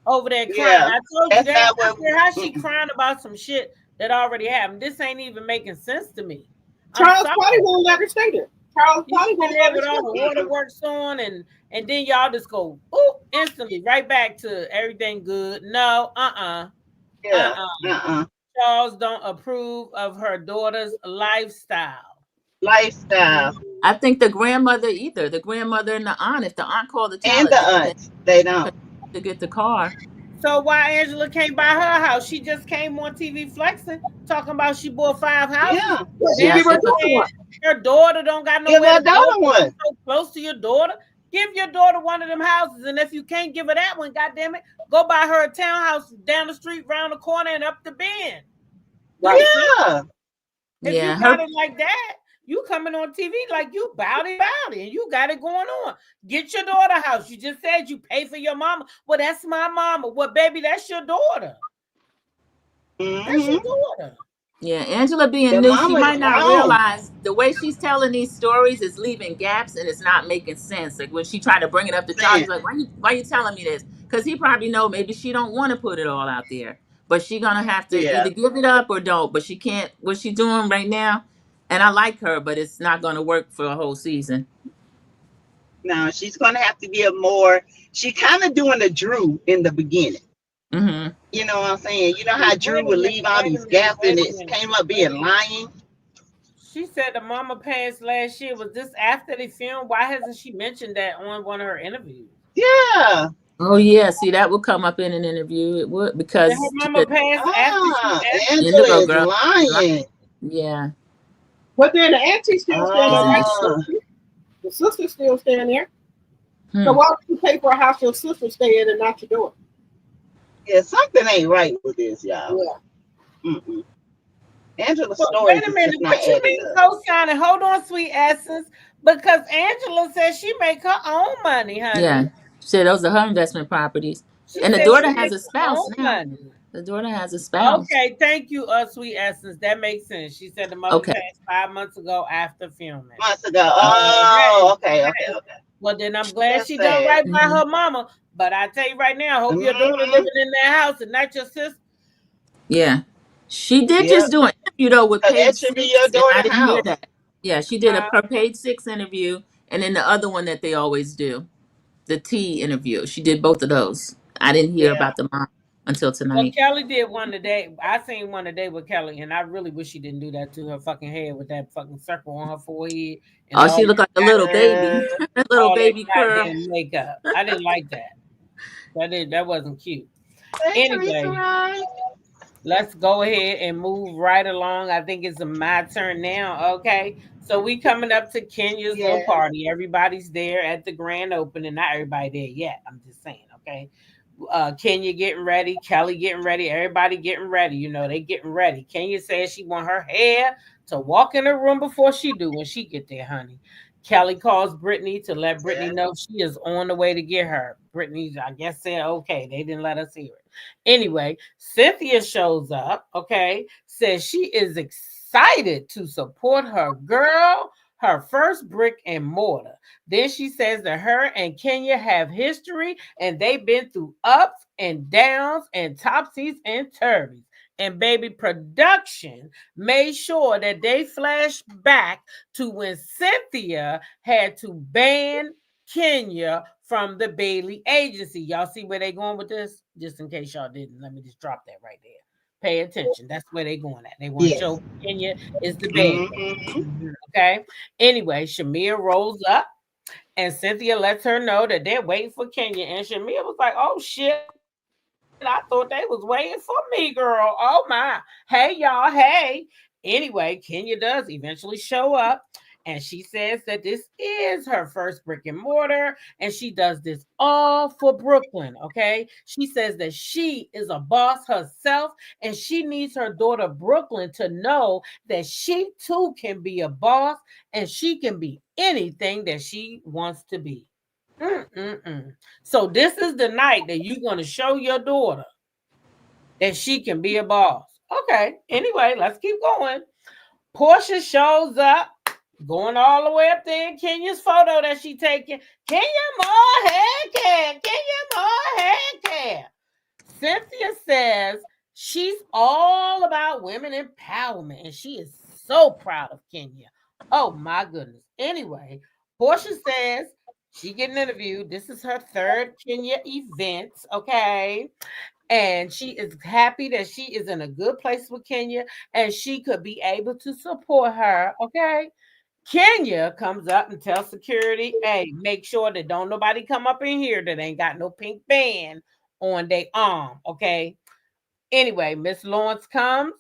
over there crying. Yeah, I told you that's that. not I what. said how she Mm-mm. crying about some shit that already happened. This ain't even making sense to me. I'm Charles probably sorry. won't let her stay there. Charles You probably sitting won't there let her with stay all the there. Mm-mm. waterworks on, and then y'all just go ooh instantly right back to everything good. No, Yeah. uh. Uh-uh. Charles don't approve of her daughter's lifestyle. Lifestyle I think the grandmother either. The grandmother and the aunt. If the aunt called the child and the attention aunts, they don't. to get the car. So why Angela can't buy her house? She just came on TV flexing, talking about she bought 5 houses. Yeah. Well, then Then Yeah. give she her That's what, daughter said one. her daughter don't got Give nowhere her to go daughter because you one. so close to your daughter. Give your daughter one of them houses, and if you can't give her that one, goddamn it, go buy her a townhouse down the street, round the corner, and up the bend. Right. That's it. Yeah. If you yeah. got Her it like that, you coming on TV like you bout it, and you got it going on. Get your daughter a house. You just said you pay for your mama. Well, that's my mama. Well, baby, that's your daughter. That's Hmm. your daughter. Yeah, Angela being The new, she mama is might not wrong. realize the way she's telling these stories is leaving gaps and it's not making sense. Like when she tried to bring it up to Charles, Man. he's like, why you telling me this? Because he probably know maybe she don't want to put it all out there. But she gonna have to Yeah. either give it up or don't. But she can't what she doing right now. And I like her, but it's not gonna work for a whole season. No, she's gonna have to give more. She kind of doing a Drew in the beginning. Mm-hmm. You know what I'm saying? You know how Drew Wait a would minute. leave all Wait a these minute. gaps and Wait a it minute. came up Wait being a minute. lying. She said the mama passed last year. Was this after they filmed? Why hasn't she mentioned that on one of her interviews? Yeah. Oh yeah, see that would come up in an interview. It would Did her because she mama said pass after she Ah, after Angela Indigo is girl. lying. Yeah. But then the auntie's still staying there, Isn't right? it? Ah, The sister's still staying there. So Hmm. why would you pay for a house your sister stay in and not your daughter? yeah, something ain't right with this, y'all. Yeah. Mm-mm. Angela's But stories wait a is minute. just not What you adding mean up. co-signing? Hold on, sweet essence. Because Angela says she make her own money, Yeah. honey. Shit, those are her investment properties. She And the said she daughter has makes a her spouse own now. money. The daughter has a spouse. Okay, thank you, sweet essence. That makes sense. She said the mother Okay. passed 5 months ago after filming. Months ago. Hey, Oh, okay, okay, hey. okay. Well, then I'm glad That's she done sad. right by Hmm. her mama. But I tell you right now, I hope your daughter Mm-hmm. living in that house and not your sister. Yeah. She did Yep. just do an interview though with Because that page should be your six, and I daughter's didn't hear house. that. Yeah, she did a Huh? her page six interview and then the other one that they always do, the T interview. She did both of those. I didn't hear Yeah. about the mom until Well, tonight. Kelly did one today. I seen one today with Kelly, and I really wish she didn't do that to her fucking head with that fucking circle on her forehead and Oh, she looked like a little baby. Uh, A little all that baby curl. goddamn makeup. I didn't like that. That wasn't cute. hey, Teresa, Anyway, right? let's go ahead and move right along. I think it's my turn now. Okay. So we coming up to Kenya's little Yes. party. Everybody's there at the grand opening. Not everybody there yet. I'm just saying, okay. Kenya getting ready, Kelly getting ready, everybody getting ready. You know, they getting ready. Kenya says she want her hair to walk in the room before she do when she get there, honey. Kelly calls Brittany to let Brittany Yes. know she is on the way to get her. Brittany, I guess, said okay. They didn't let us hear it. Anyway, Cynthia shows up, okay, says she is excited to support her girl, her first brick and mortar. Then she says that her and Kenya have history and they've been through ups and downs and topsies and turvies. And baby, production made sure that they flash back to when Cynthia had to ban Kenya from the Bailey agency. Y'all see where they going with this? Just in case y'all didn't, let me just drop that right there. Pay attention. That's where they going at. They want to Yes. show Kenya is the bad Mm-hmm. girl. Okay. Anyway, Shamia rolls up and Cynthia lets her know that they're waiting for Kenya. And Shamia was like, oh shit, I thought they was waiting for me, girl. Oh my. Hey, y'all. Hey. Anyway, Kenya does eventually show up. And she says that this is her first brick and mortar. And she does this all for Brooklyn. Okay. She says that she is a boss herself. And she needs her daughter Brooklyn to know that she too can be a boss and she can be anything that she wants to be. Mm-mm-mm. So this is the night that you're going to show your daughter that she can be a boss. Okay. Anyway, let's keep going. Portia shows up, going all the way up there in Kenya's photo that she taking. Kenya more head care. Kenya more head care. Cynthia says she's all about women empowerment and she is so proud of Kenya. Oh my goodness. Anyway, Portia says she getting interviewed. This is her third Kenya event. Okay. And she is happy that she is in a good place with Kenya and she could be able to support her. Okay. Kenya comes up and tells security, hey, make sure that don't nobody come up in here that ain't got no pink band on their arm. Okay. Anyway, Miss Lawrence comes,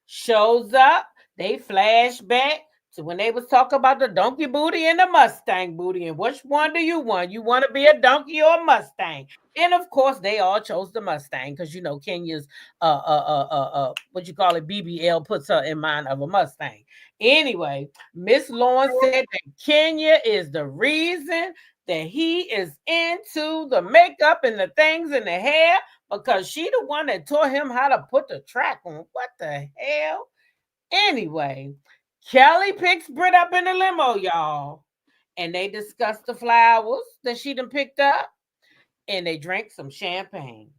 shows up. They flash back to when they was talking about the donkey booty and the Mustang booty. And which one do you want? You want to be a donkey or a Mustang? And of course, they all chose the Mustang because you know Kenya's what you call it, BBL puts her in mind of a Mustang. Anyway, Miss Lawrence said that Kenya is the reason that he is into the makeup and the things in the hair because she the one that taught him how to put the track on. What the hell? Anyway, Kelly picks Britt up in the limo, y'all. And they discuss the flowers that she done picked up. And they drank some champagne.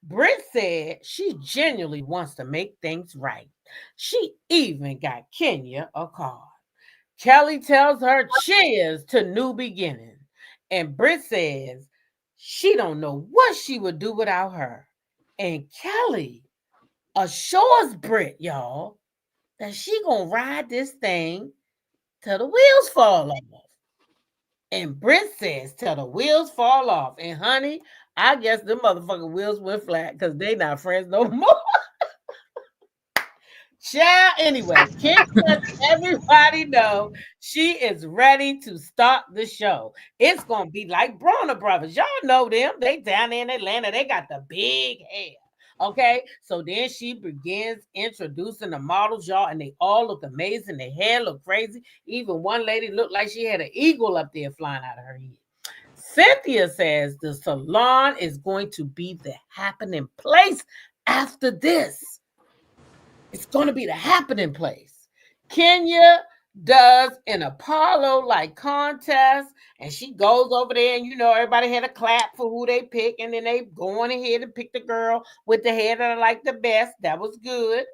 Britt said she genuinely wants to make things right. She even got Kenya a card. Kelly tells her cheers to new beginning. And Britt says she don't know what she would do without her. And Kelly assures Britt, y'all, that she gonna ride this thing till the wheels fall off. And Britt says till the wheels fall off. And honey, I guess the motherfucking wheels went flat because they not friends no more. Child, anyway, Kim lets everybody know she is ready to start the show. It's gonna be like Bronner Brothers. Y'all know them. They down there in Atlanta. They got the big hair. Okay, so then she begins introducing the models, y'all, and they all look amazing. Their hair look crazy. Even one lady looked like she had an eagle up there flying out of her head. Cynthia says the salon is going to be the happening place after this. It's going to be the happening place. Kenya does an Apollo like contest, and she goes over there, and you know, everybody had a clap for who they pick, and then they go on ahead and pick the girl with the hair that I like the best. That was good.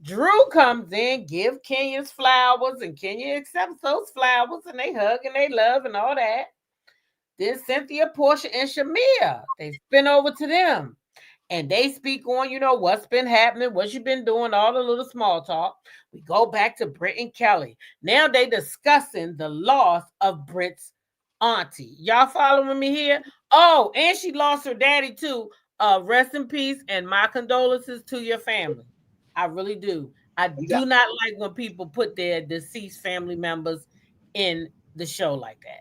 Drew comes in, give Kenya's flowers, and Kenya accepts those flowers, and they hug and they love and all that. Then Cynthia, Portia, and Shamia, they spin over to them and they speak on, you know, what's been happening, what you've been doing, all the little small talk. We go back to Britt and Kelly. Now they discussing the loss of Britt's auntie. Y'all following me here? Oh, and she lost her daddy too. Rest in peace and my condolences to your family. I really do. I Yeah. do not like when people put their deceased family members in the show like that.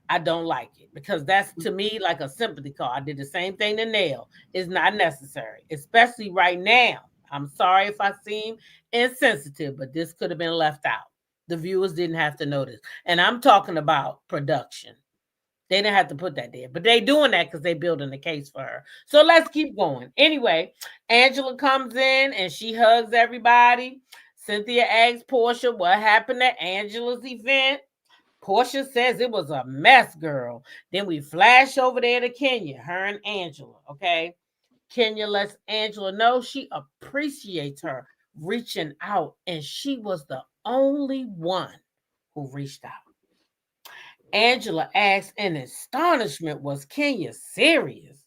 I don't like it because that's to me like a sympathy call. I did the same thing to Nail. It's not necessary, especially right now. I'm sorry if I seem insensitive, but this could have been left out. The viewers didn't have to know this. And I'm talking about production. They didn't have to put that there, but they doing that because they building the case for her. So let's keep going. Anyway, Angela comes in and she hugs everybody. Cynthia asks Portia what happened at Angela's event. Portia says it was a mess, girl. Then we flash over there to Kenya, her and Angela, okay? Kenya lets Angela know she appreciates her reaching out, and she was the only one who reached out. Angela asks in astonishment, was Kenya serious?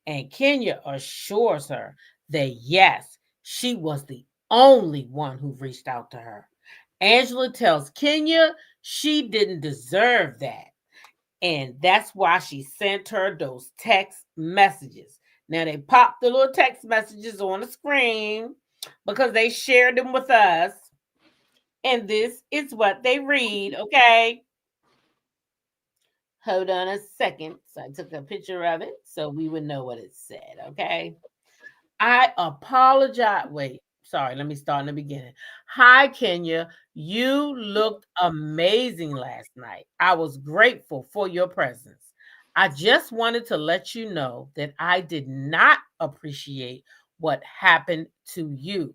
And Kenya assures her that yes, she was the only one who reached out to her. Angela tells Kenya she didn't deserve that. And that's why she sent her those text messages. Now they popped the little text messages on the screen because they shared them with us. And this is what they read, okay? Hold on a second. So I took a picture of it so we would know what it said, okay? I apologize. Wait, sorry, let me start in the beginning. Hi, Kenya. You looked amazing last night. I was grateful for your presence. I just wanted to let you know that I did not appreciate what happened to you.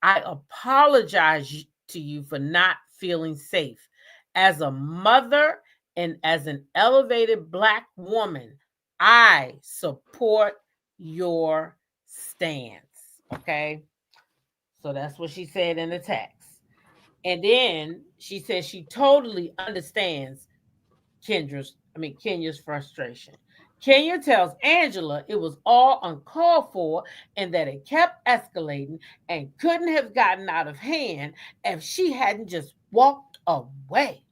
I apologize to you for not feeling safe. As a mother and as an elevated Black woman, I support your stance. Okay. So that's what she said in the text. And then she says she totally understands Kenya's frustration. Kenya tells Angela it was all uncalled for and that it kept escalating and couldn't have gotten out of hand if she hadn't just walked away.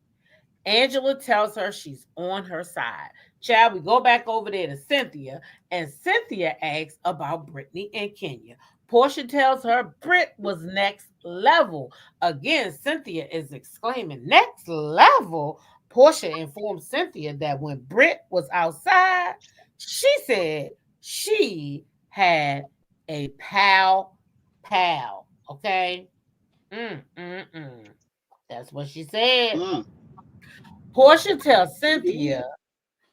Angela tells her she's on her side. Child, we go back over there to Cynthia, and Cynthia asks about Brittany and Kenya. Portia tells her Britt was next level. Again, Cynthia is exclaiming, next level? Portia informed Cynthia that when Britt was outside, she said she had a pal. Okay? Mm. That's what she said. Mm, Portia tells she did. Cynthia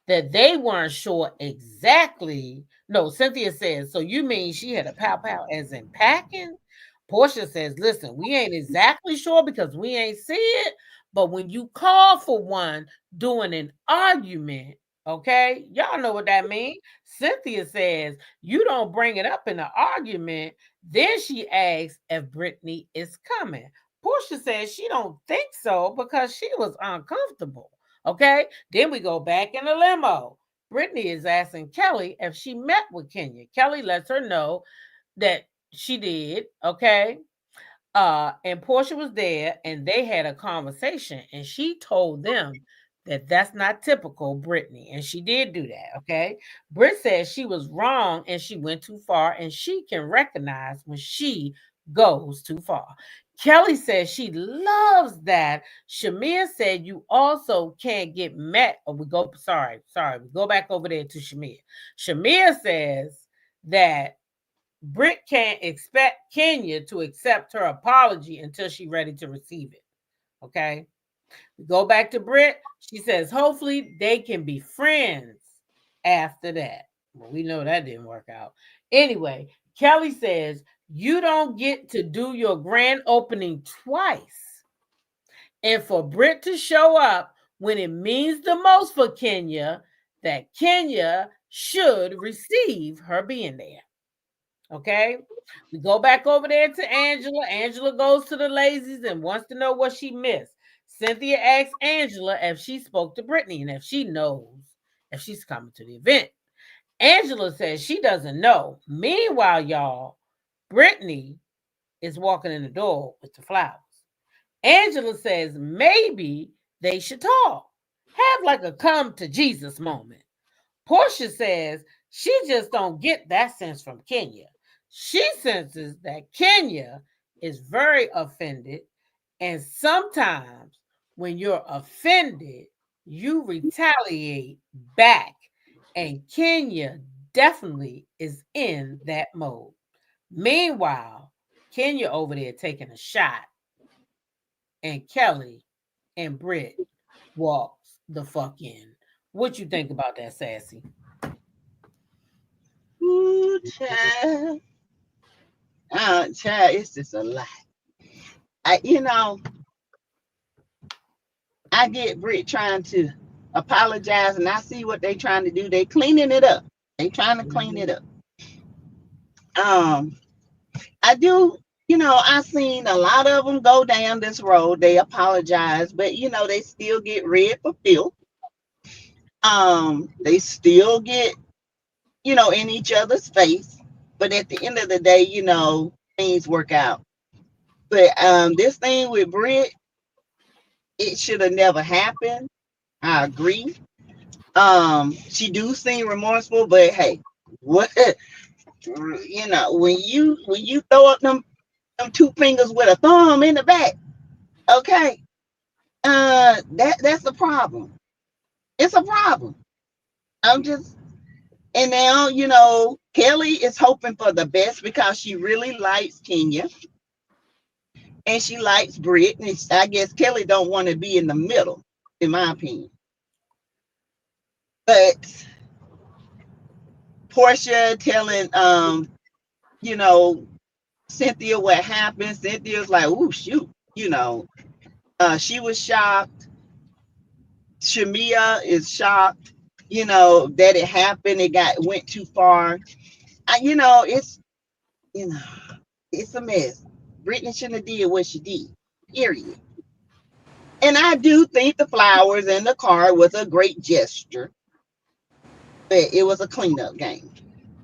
that they weren't sure exactly. No, Cynthia says, so you mean she had a pow as in packing? Portia says, listen, we ain't exactly sure because we ain't see it, but when you call for one during an argument, okay, y'all know what that means. Cynthia says, you don't bring it up in an argument. Then she asks if Brittany is coming. Portia says she don't think so because she was uncomfortable. Okay, then we go back in the limo. Brittany is asking Kelly if she met with Kenya. Kelly lets her know that she did. Okay. And Portia was there and they had a conversation and she told them that that's not typical Brittany. And she did do that. Okay. Britt says she was wrong and she went too far and she can recognize when she goes too far. Kelly says she loves that. Shamir said you also can't get met. Or we go back over there to Shamir. Shamir says that Britt can't expect Kenya to accept her apology until she's ready to receive it. Okay. We go back to Britt. She says, hopefully they can be friends after that. Well, we know that didn't work out. Anyway, Kelly says, you don't get to do your grand opening twice. And for Britt to show up when it means the most for Kenya, that Kenya should receive her being there. Okay. We go back over there to Angela. Angela goes to the Lazies and wants to know what she missed. Cynthia asks Angela if she spoke to Brittany and if she knows if she's coming to the event. Angela says she doesn't know. Meanwhile, y'all, Brittany is walking in the door with the flowers. Angela says maybe they should talk. Have like a come to Jesus moment. Portia says she just don't get that sense from Kenya. She senses that Kenya is very offended, and sometimes when you're offended, you retaliate back. And Kenya definitely is in that mode. Meanwhile, Kenya over there taking a shot, and Kelly and Britt walks the fuck in. What you think about that, Sassy? Ooh, child. Child, it's just a lot. I, you know, I get Britt trying to apologize, and I see what they trying to do. They cleaning it up. They trying to clean it Mhm. up. Um, I do. I seen a lot of them go down this road. They apologize, but they still get red for filth. They still get in each other's face. But at the end of the day, things work out. But this thing with Britt, it should have never happened. I agree. She do seem remorseful, but hey, what when you throw up them two fingers with a thumb in the back, okay, that's a problem. It's a problem. I'm just and now Kelly is hoping for the best because she really likes Kenya and she likes Britt, and I guess Kelly don't want to be in the middle, in my opinion. But Portia telling you know Cynthia what happened. Cynthia's like, oh shoot, she was shocked. Shamia is shocked, that it happened. Went too far. It's you know, it's a mess. Brittany shouldn't have did what she did. Period. And I do think the flowers and the card was a great gesture, but it was a cleanup game.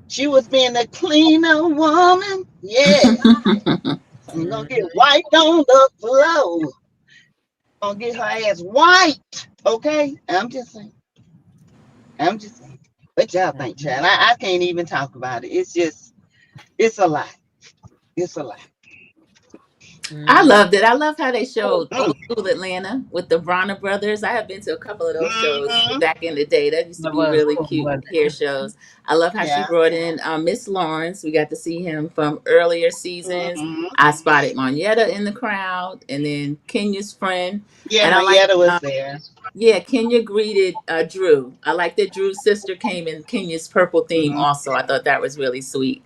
She was being a cleaner woman. Yeah. I'm gonna get Mhm. wiped on the floor. Gonna get her ass wiped. Okay? I'm just saying. What y'all think, Chad? Mhm. I can't even talk about it. It's a lot. It's a lot. I Mhm. loved it. I love how they showed Mm, old school Atlanta with the Bronner brothers. I have been to a couple of those shows mm-hmm. back in the day. That used to That be was really cool, cute wasn't hair it? shows. I love how she Yeah. brought in Miss Lawrence. We got to see him from earlier seasons. Mm-hmm. I spotted Moneta in the crowd, and then Kenya's friend. Yeah, And I like, Mayetta was there. yeah, Kenya greeted Drew. I like that Drew's sister came in Kenya's purple theme Mm-hmm. also. I thought that was really sweet.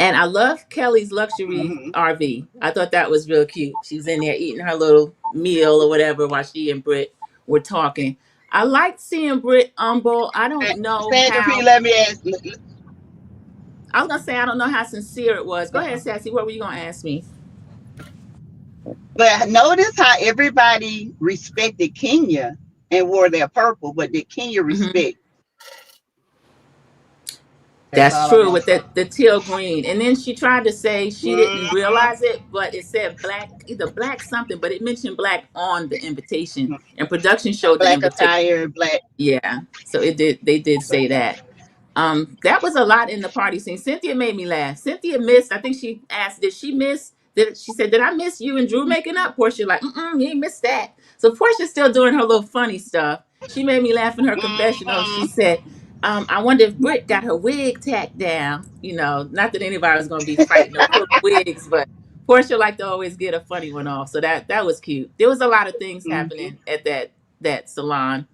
And I love Kelly's luxury Mm-hmm. RV. I thought that was real cute. She was in there eating her little meal or whatever while she and Britt were talking. I liked seeing Britt humble. I don't know Sandra P, how. let me ask. I was gonna say I don't know how sincere it was. Go ahead, Sassy. What were you gonna ask me? But notice how everybody respected Kenya and wore their purple, but did Kenya Hmm. respect? That's That's all I'm true with asking. the teal green. And then she tried to say she didn't Mm-hmm. realize it, but it said black, either black something, but it mentioned black on the invitation. And production showed the Black invitation. attire, black. Yeah. So it did they did say Okay. that. That was a lot in the party scene. Cynthia made me laugh. Cynthia missed. I think she asked, "Did she miss?" Did she said, "Did I miss you and Drew making up?" Portia like, "You ain't missed that." So Portia's still doing her little funny stuff. She made me laugh in her confessional. She Mm-hmm. said, "I wonder if Britt got her wig tacked down." Not that anybody was going to be fighting or pulling wigs, but Portia liked to always get a funny one off. So that was cute. There was a lot of things Mm-hmm. happening at that salon.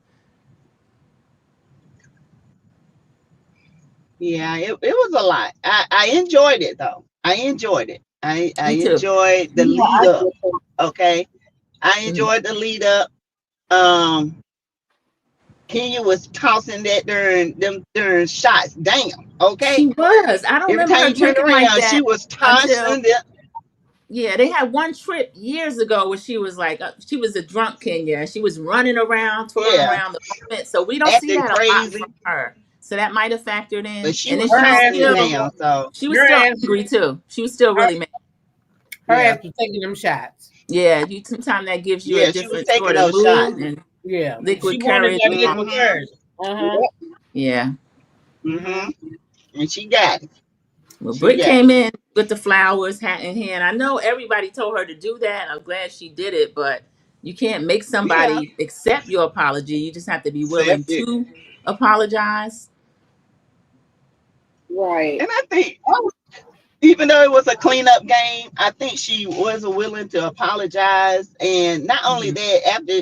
Yeah, it was a lot. I enjoyed it though. I enjoyed it. I Me too. enjoyed the Yeah, lead I up. get that. Okay. I Mhm. enjoyed the lead up. Um Kenya was tossing during shots down. She Okay. was. I don't Every remember time her you turned drinking like around, she that was until, tossing them. yeah, they had one trip years ago where she was like, she was a drunk Kenya. She was running around, twirling Yeah, around the moment. So we don't see acting that a lot crazy. from her. So that might have factored But in. she And then was Her ass tossing it was down. So she was her still ass angry too. She was still her, really mad. her yeah. ass was taking them shots. Yeah, you sometimes that gives you a Yeah, she was different taking sort of those shots. mood, and Yeah, she liquid wanted courage that and all. liquid Mm-hmm. courage. Uh huh. Yep. Yeah. Mm-hmm. And she got it. Well, She Britt got came it. in with the flowers, hat in hand. I know everybody told her to do that. I'm glad she did it, but you can't make Yeah. somebody accept your apology. You just have to be willing Accept it. to apologize. Right. And I think even though it was a cleanup game, I think she was willing to apologize. And not only Hmm. that, after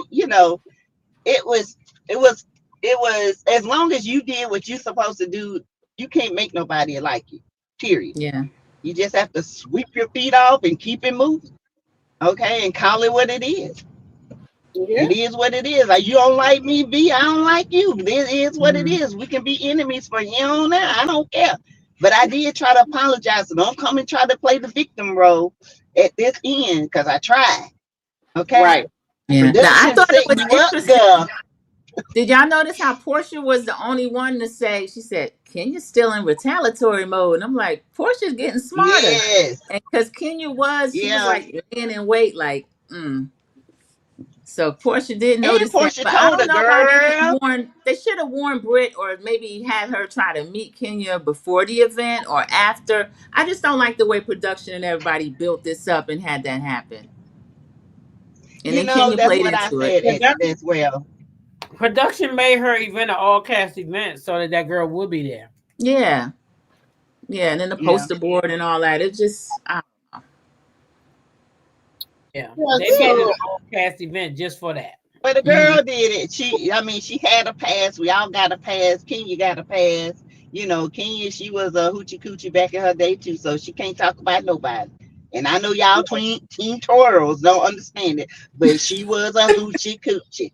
it was it was it was as long as you did what you're supposed to do, you can't make nobody like you. Period. Yeah. You just have to sweep your feet off and keep it moving. Okay, and call it what it is. Yeah. It is what it is. Like, you don't like me, B, I don't like you. This is what it Mhm. is. We can be enemies for here on out. I don't care. But I did try to apologize. So don't come and try to play the victim role at this end, because I tried. Okay? Right. Yeah. Now I Production thought it set was you up, interesting. girl. Did y'all notice how Portia was the only one to say? She said, "Kenya's still in retaliatory mode," and I'm like, Portia's getting smarter, Yes. and because Kenya was, she was Yeah. like laying in wait, like. So Portia did And notice that, Portia but I told don't her, know why they didn't girl. warn. They should have warned Britt, or maybe had her try to meet Kenya before the event or after. I just don't like the way production and everybody built this up and had that happen. And You then know, Kenya that's played what I into it. said as well. Production made her event an all cast event so that that girl would be there. Yeah, yeah, and then the Yeah. poster board and all that. It just, Yeah, Yeah. they made it So an all cast event just for that. But the mhm. girl did it. She had a pass. We all got a pass. Kenya got a pass. You know, Kenya, she was a hoochie coochie back in her day too, so she can't talk about nobody. And I know y'all teen Toros don't understand it, but she was a hoochie coochie.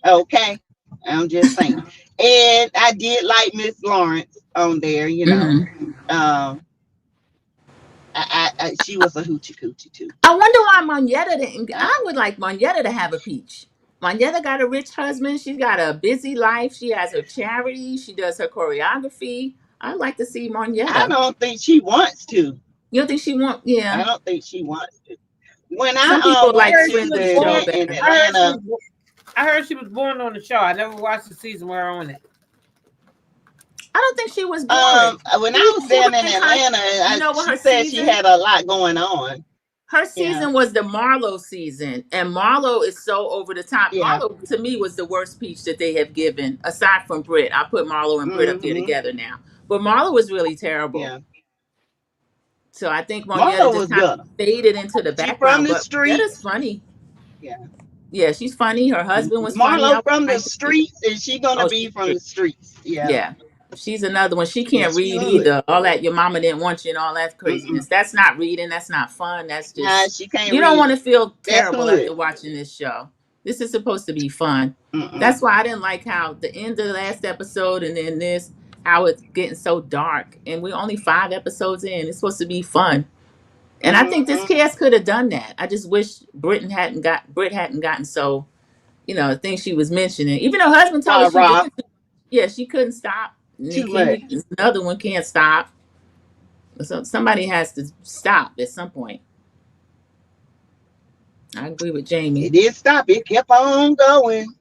Okay, I'm just saying. And I did like Miss Lawrence on there. You know, Mhm. um, she was a hoochie coochie too. I wonder why Moneta didn't. I would like Moneta to have a peach. Moneta got a rich husband. She's got a busy life. She has her charity. She does her choreography. I'd like to see I Moneta. don't think she wants to. You don't think she want? Yeah. I don't think she wants to. When Some I people I like went heard she to friends of was the the show born. event in better. I heard she Atlanta, was. I heard she was born on the show. I never watched the season where on it. I don't think she was born. when She, I was she was down in in her. Atlanta, You know what she her said she season? had a lot going on. Her Yeah, season was the Marlo season, and Marlo is so over the top. yeah. Marlo to me was the worst peach that they have given, aside from Britt. I put Marlo and Britt up there Hmm. together now, but Marlo was really terrible. Yeah. So I think Monietta Marlo just was kind of good. faded into the She from background. the But Monietta's streets. funny. Yeah. Yeah, she's funny. Her husband was funny. I Marlo would from the like to see. streets, and she gonna Oh, be she's from true. the streets. Yeah. Yeah. She's another one. She Yeah, can't she read hood. either. All that your mama didn't want you and all that Mm-mm. craziness. That's not reading. That's not fun. That's Nah, just, she can't you don't want read. to feel That's terrible hood. after watching this show. This is supposed to be fun. Mm-mm. That's why I didn't like how the end of the last episode and then this, how it's getting so dark. And we're only 5 episodes in. It's supposed to be fun. And I think this Mm-hmm. cast could have done that. I just wish Britt hadn't gotten so, the thing she was mentioning. Even her husband told her Rah she doing rah. yeah, she couldn't stop. And then Too much. Kenya, another one can't stop. So somebody has to stop at some point. I agree with It Jamie. did stop. It kept on going.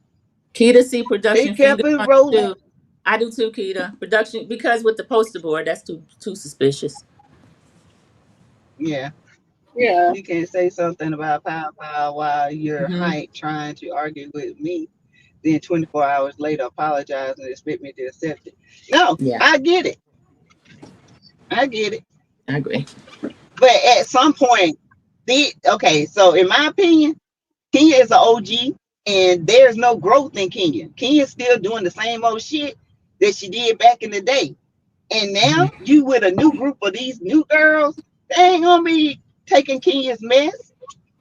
Keita C It production kept finger it punch rolling. too. I do too, Keita. Production because with the poster board, that's too suspicious. Yeah. yeah. You can't say something about pow pow while you're Hmm. hype trying to argue with me. Then 24 hours later, apologize and expect me to accept it. No, Yeah, I get it. I get it. I agree. But at some point, okay, so in my opinion, Kenya is an OG and there's no growth in Kenya. Kenya's still doing the same old shit that she did back in the day. And now Mhm. you with a new group of these new girls, they ain't gonna be taking Kenya's mess.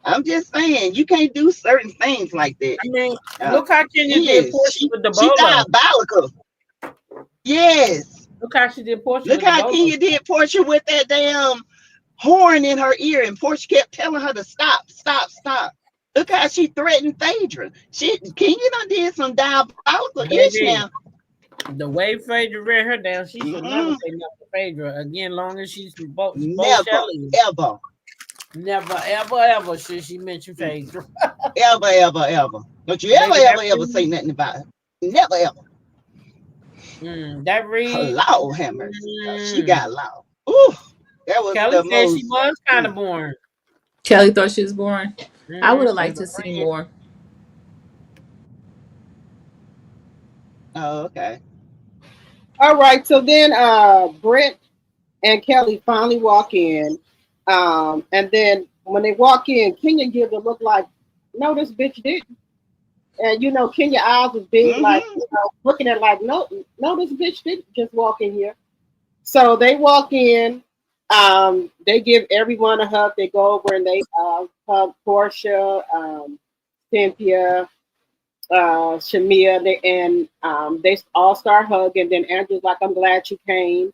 I'm just saying, you can't do certain things like that. I mean, Uh, look how Kenya did Kenya, Portia with the she bolo. diabolical. Yes. Look how she did Portia Look with the how bolo. Kenya did Portia with that damn horn in her ear, and Portia kept telling her to stop, stop, stop. Look how she threatened Phaedra. Kenya done did some diabolical ish Baby, now. the way Phaedra read her down, she should never Mm-mm. say nothing to Phaedra again. Long as she's both Never, Shelly, ever, never, ever, ever should she mention Phaedra. ever, ever, ever. Don't you ever, Baby, ever, ever say nothing about her. Never, ever. that read. Lord have mercy. She Mm, got loud. Ooh, that was Kelly the said she most. was kind of boring. Kelly thought she was boring. I would have As liked a to see friend. more. Oh, okay. All right. So then Brent and Kelly finally walk in. And then when they walk in, Kenya gives a look like, no, this bitch didn't. And Kenya eyes was big, like, Mm-hmm. looking at like, no, no, this bitch didn't just walk in here. So they walk in. They give everyone a hug. They go over and they hug Portia, Cynthia, Shamia, they all start hugging. Then Andrew's like, "I'm glad you came."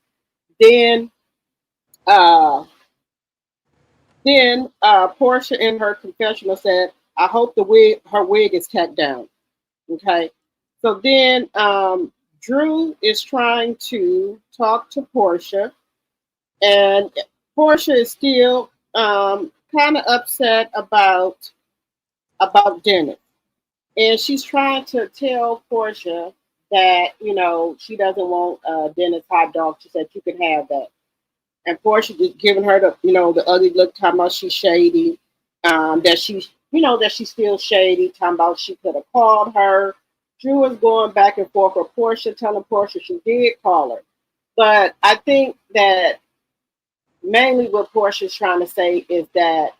Then, uh, Portia in her confessional said, "I hope her wig is tacked down." Okay, so then Drew is trying to talk to Portia, and Portia is still kind of upset about Dennis. And she's trying to tell Portia that, she doesn't want Dennis hot dog. She said, "You can have that." And Portia just giving her the ugly look, talking about she's shady, that she's still shady, talking about she could have called her. Drew is going back and forth with Portia, telling Portia she did call her. But I think that mainly what Portia's trying to say is that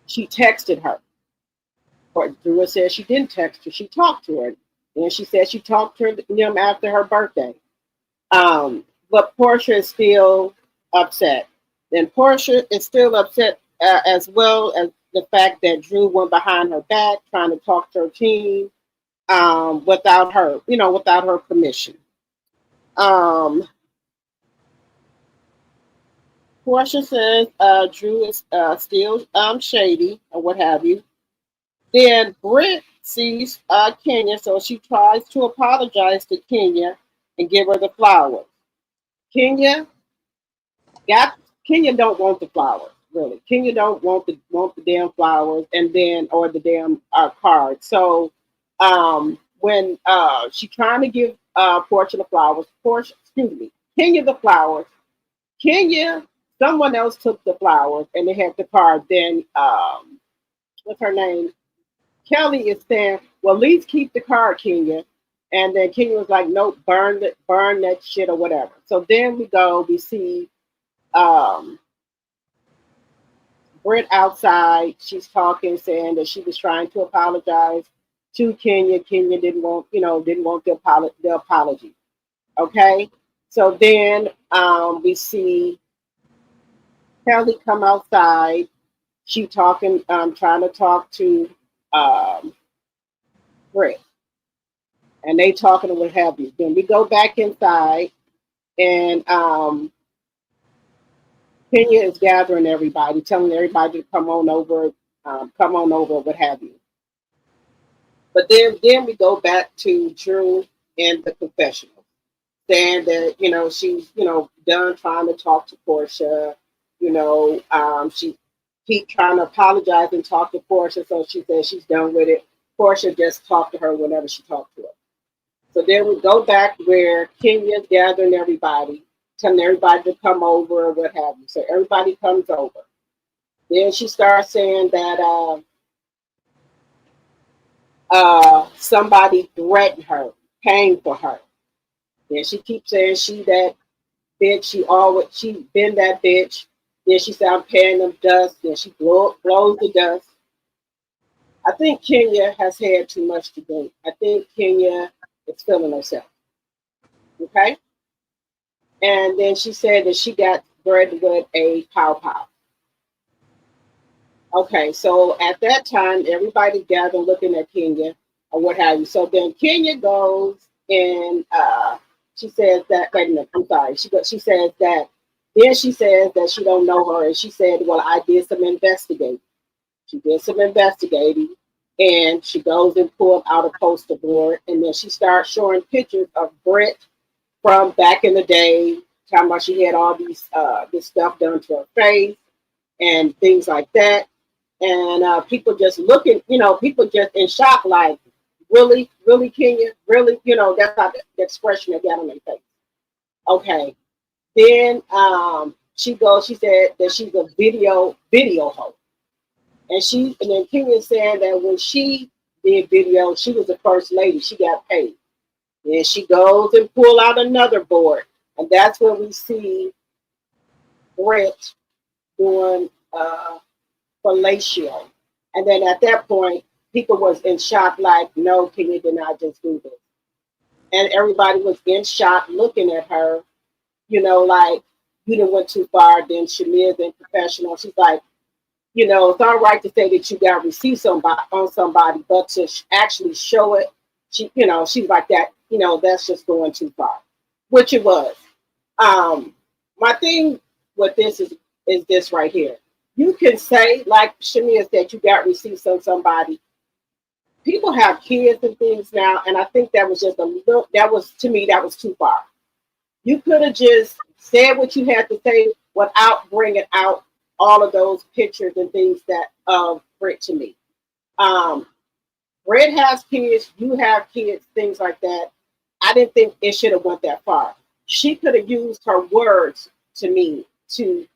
she texted her. But Drew said she didn't text her, she talked to her. And she said she talked to them after her birthday. But Portia is still upset. And Portia is still upset as well as the fact that Drew went behind her back trying to talk to her team without her permission. Portia says Drew is still shady or what have you. Then Britt sees Kenya, so she tries to apologize to Kenya and give her the flowers. Kenya Kenya don't want the flowers, really. Kenya don't want the damn flowers or the damn card. So when she trying to give Portia the flowers, Kenya the flowers. Kenya, someone else took the flowers and they had the card. Then what's her name? Kelly is saying, "Well, at least keep the card, Kenya." And then Kenya was like, "Nope, burn that shit or whatever." So then we see Britt outside. She's talking, saying that she was trying to apologize to Kenya. Kenya didn't want the apology. Okay. So then we see Kelly come outside. She talking, trying to talk to Britt. And they talking and what have you. Then we go back inside and Kenya is gathering everybody, telling everybody to come on over, what have you. But then we go back to Drew and the confessional, saying that, she's, done trying to talk to Portia. She keep trying to apologize and talk to Portia, so she says she's done with it. Portia just talked to her whenever she talked to her. So then we go back where Kenya's gathering everybody, telling everybody to come over or what have you. So everybody comes over. Then she starts saying that somebody threatened her, paying for her. Then she keeps saying she that bitch. She been that bitch. Then she said, "I'm paying them dust." Then she blows the dust. I think Kenya has had too much to drink. I think Kenya is feeling herself. Okay? And then she said that she got bread with a pow pow. Okay, so at that time, everybody gathered looking at Kenya or what have you. So then Kenya goes and she says that, wait a minute, I'm sorry. She says that, then she says that she don't know her. And she said, "Well, I did some investigating." She did some investigating. And she goes and pulled out a poster board. And then she starts showing pictures of Britt from back in the day, talking about she had all this stuff done to her face and things like that. And people just looking, people just in shock, like, really, Kenya, really, that's how the expression they got on their face. Okay. Then she said that she's a video host. And then Kenya said that when she did video, she was the first lady. She got paid. Then she goes and pull out another board. And that's when we see Britt doing fellatio. And then at that point, people was in shock, like, "No, Kenya did not just do this." And everybody was in shock looking at her, like, you done went too far. Then Shamir, then professional. She's like, it's all right to say that you got receipts on somebody, but to actually show it, she's like that. That's just going too far, which it was. My thing with this is this right here. You can say, like Shamir said, you got receipts on somebody. People have kids and things now, and I think that was just a little. That was, to me, that was too far. You could have just said what you had to say without bringing out all of those pictures and things that of Britt to me. Britt has kids, you have kids, things like that. I didn't think it should have went that far. She could have used her words to me to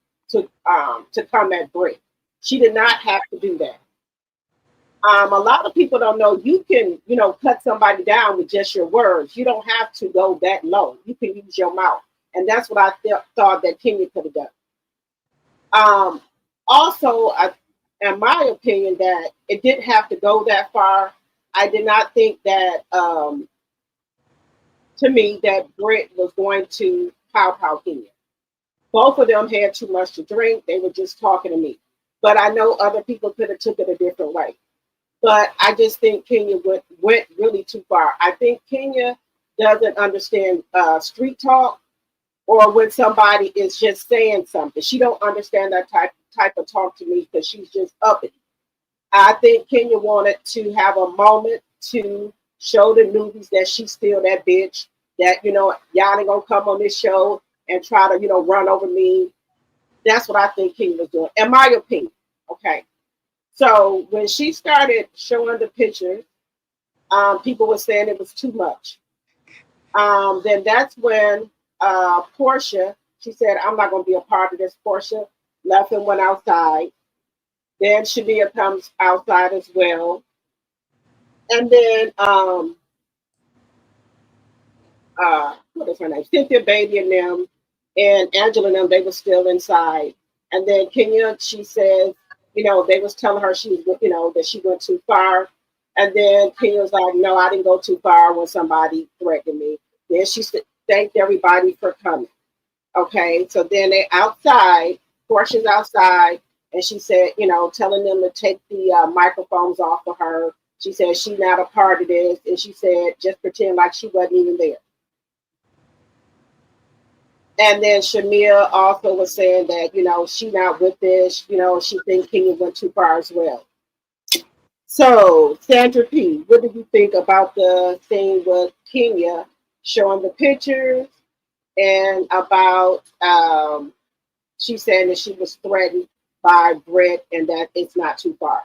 come at Britt. She did not have to do that. A lot of people don't know you can, cut somebody down with just your words. You don't have to go that low. You can use your mouth. And that's what I thought that Kenya could have done. Also, in my opinion, that it didn't have to go that far. I did not think that, to me, that Britt was going to pow Kenya. Both of them had too much to drink. They were just talking to me. But I know other people could have took it a different way. But I just think Kenya went really too far. I think Kenya doesn't understand street talk, or when somebody is just saying something. She don't understand that type of talk to me because she's just uppity. I think Kenya wanted to have a moment to show the newbies that she's still that bitch, that, y'all ain't gonna come on this show and try to, run over me. That's what I think Kenya was doing, in my opinion. Okay. So when she started showing the pictures, people were saying it was too much. Then that's when Portia, she said, I'm not going to be a part of this. Portia left and went outside. Then Shamia comes outside as well. And then, what is her name? Cynthia Baby and them, and Angela and them, they were still inside. And then Kenya, she says, they was telling her she was, that she went too far. And then Kenya was like, no, I didn't go too far when somebody threatened me. Then she thanked everybody for coming. Okay, so then they outside, Portia's outside, and she said, telling them to take the microphones off of her. She said she's not a part of this, and she said just pretend like she wasn't even there. And then Shamia also was saying that, she not with this, she thinks Kenya went too far as well. So, Sandra P., what did you think about the thing with Kenya showing the pictures and about she saying that she was threatened by Britt and that it's not too far?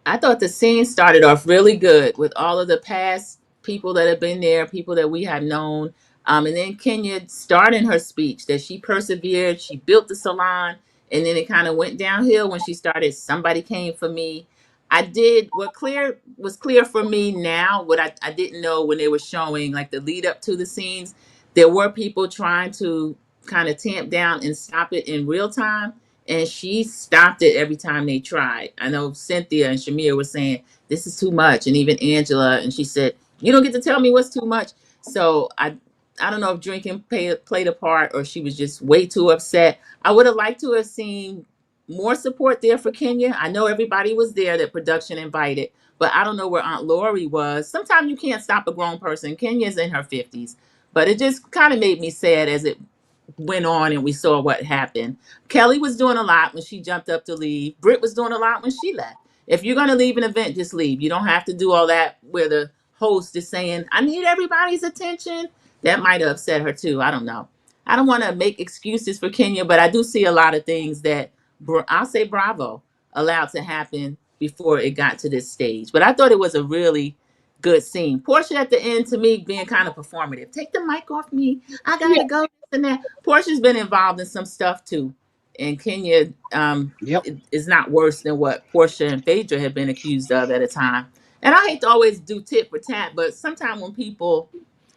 I thought the scene started off really good with all of the past people that have been there, people that we have known. And then Kenya started her speech that she persevered, she built the salon, and then it kind of went downhill when she started, somebody came for me. I did what was clear for me now, what I didn't know when they were showing like the lead up to the scenes. There were people trying to kind of tamp down and stop it in real time. And she stopped it every time they tried. I know Cynthia and Shamir were saying, this is too much. And even Angela, and she said, you don't get to tell me what's too much. So I don't know if drinking played a part or she was just way too upset. I would have liked to have seen more support there for Kenya. I know everybody was there that production invited, but I don't know where Aunt Lori was. Sometimes you can't stop a grown person. Kenya's in her 50s. But it just kind of made me sad as it went on and we saw what happened. Kelly was doing a lot when she jumped up to leave. Britt was doing a lot when she left. If you're going to leave an event, just leave. You don't have to do all that where the host is saying, I need everybody's attention. That might have upset her too. I don't know. I don't want to make excuses for Kenya, but I do see a lot of things that I'll say bravo allowed to happen before it got to this stage. But I thought it was a really good scene. Portia at the end, to me, being kind of performative. Take the mic off me. I gotta go. And that Portia's been involved in some stuff too. And Kenya is not worse than what Portia and Phaedra had been accused of at a time. And I hate to always do tit for tat, but sometimes when people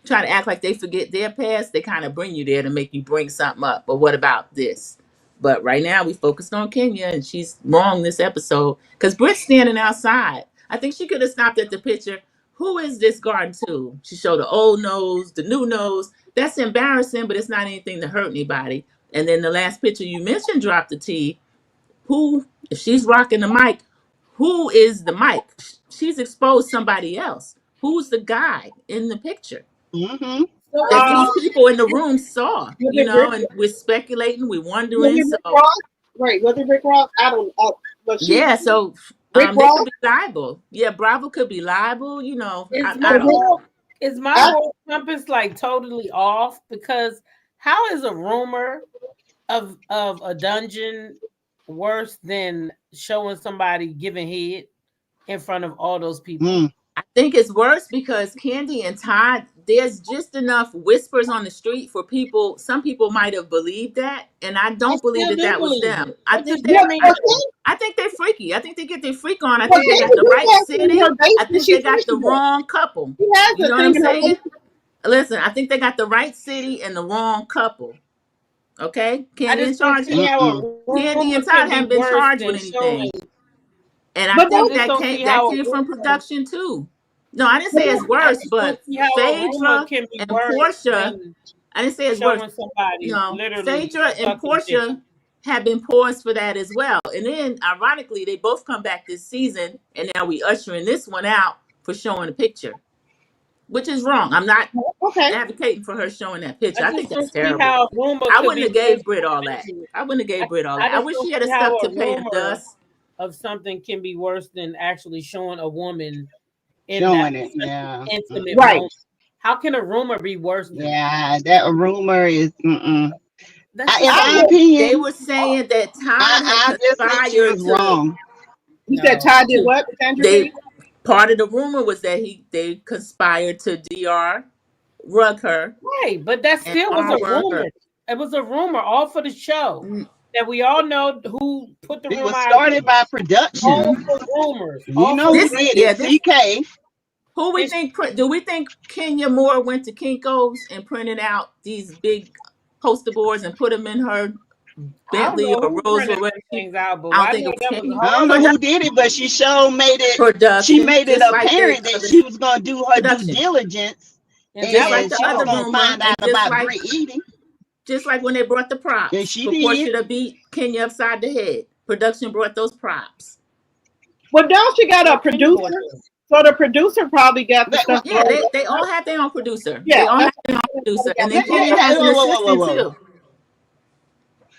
try to act like they forget their past, they kind of bring you there to make you bring something up. But what about this? But right now we focused on Kenya, and she's wrong this episode because Britt's standing outside. I think she could have stopped at the picture. Who is this garden to? She showed the old nose, the new nose. That's embarrassing, but it's not anything to hurt anybody. And then the last picture you mentioned, Drop the T. Who, if she's rocking the mic, who is the mic? She's exposed somebody else. Who's the guy in the picture Mm-hmm. So, that these people in the room saw? was You it know, Rick? and we're speculating, we're Was wondering. it Rick So Ross? Right. Was it Rick Ross? I don't know. But she, yeah, so Rick they could Ross. be liable. Yeah, Bravo could be liable. You know, Is I my don't know. is my I, moral compass like totally off? Because how is a rumor of a dungeon worse than showing somebody giving head in front of all those people? Mm. I think it's worse because Candy and Todd, there's just enough whispers on the street for people. Some people might have believed that, and I I don't believe still that do that was believe them. it. I What think does they, that what, mean? I think they're freaky. I think they get their freak on. I what think they got Candy the do right has in city. her I basement, think she's they got the fishing. wrong couple. She has You a know what thing I'm in her saying? basement. Listen, I think they got the right city and the wrong couple. Okay, I Candy just and don't charge. see how Mm-mm. a rumor Candy and can Todd be haven't been worse charged than with showing. anything, and I But I think just that's, don't see that how a came from rumor. production too. No, I didn't but say it's I worse, just don't but see how a rumor Phaedra can be and worse Portia, than I didn't say it's worse. showing somebody No, literally Phaedra and sucking dick. Portia have been poised for that as well. And then, ironically, they both come back this season, and now we ushering this one out for showing a picture, which is wrong. I'm not okay. advocating for her showing that I picture. I think just don't that's see terrible. how a rumor I could wouldn't be have worse gave Britt than all that. actually. I wouldn't have I, gave Britt all I that. I just wish don't she had see a how stuck a to pay the rumor dust. of something can be worse than actually showing a woman in that Showing it. such Yeah. an intimate Mm-mm. Right. moment. How can a rumor be worse than that? Yeah. That rumor is. Mm-mm. That's In just I my would. They opinion, were saying that Todd had I just think she conspired was wrong. You said no. Ty did what? Sandra they B? part of the rumor was that they conspired to rug her Right, but that and still was a armor her. rumor. It was a rumor all for the show Mm, that we all know who put the It rumor was out there. started by production. All mhm. for rumors, You all for know who This, did rumors. yeah, it? this. CK. Who we And think? Do we think Kenya Moore went to Kinko's and printed out these big poster boards and put them in her I don't Bentley know or who Rolls printed Royce? them things out, but I don't I think know it was that was Kenya. I don't know hard. who did it, but she sure made it. She Production, made it just like the apparent that other she was gonna do her due production, diligence, And just that was like and the she was other hard. gonna rumor, find and out about Brit eating, just like when they brought the and props she for did. Portia to beat Kenya upside the head. Production brought those props. Well, don't she got a What Kenya producer? bought them. So the producer probably got the Wait, stuff Yeah, rolled they up. all have their own producer. Yeah, They all have that's their own what producer, got and the then Kenya has an whoa, whoa, whoa, whoa, assistant whoa. too.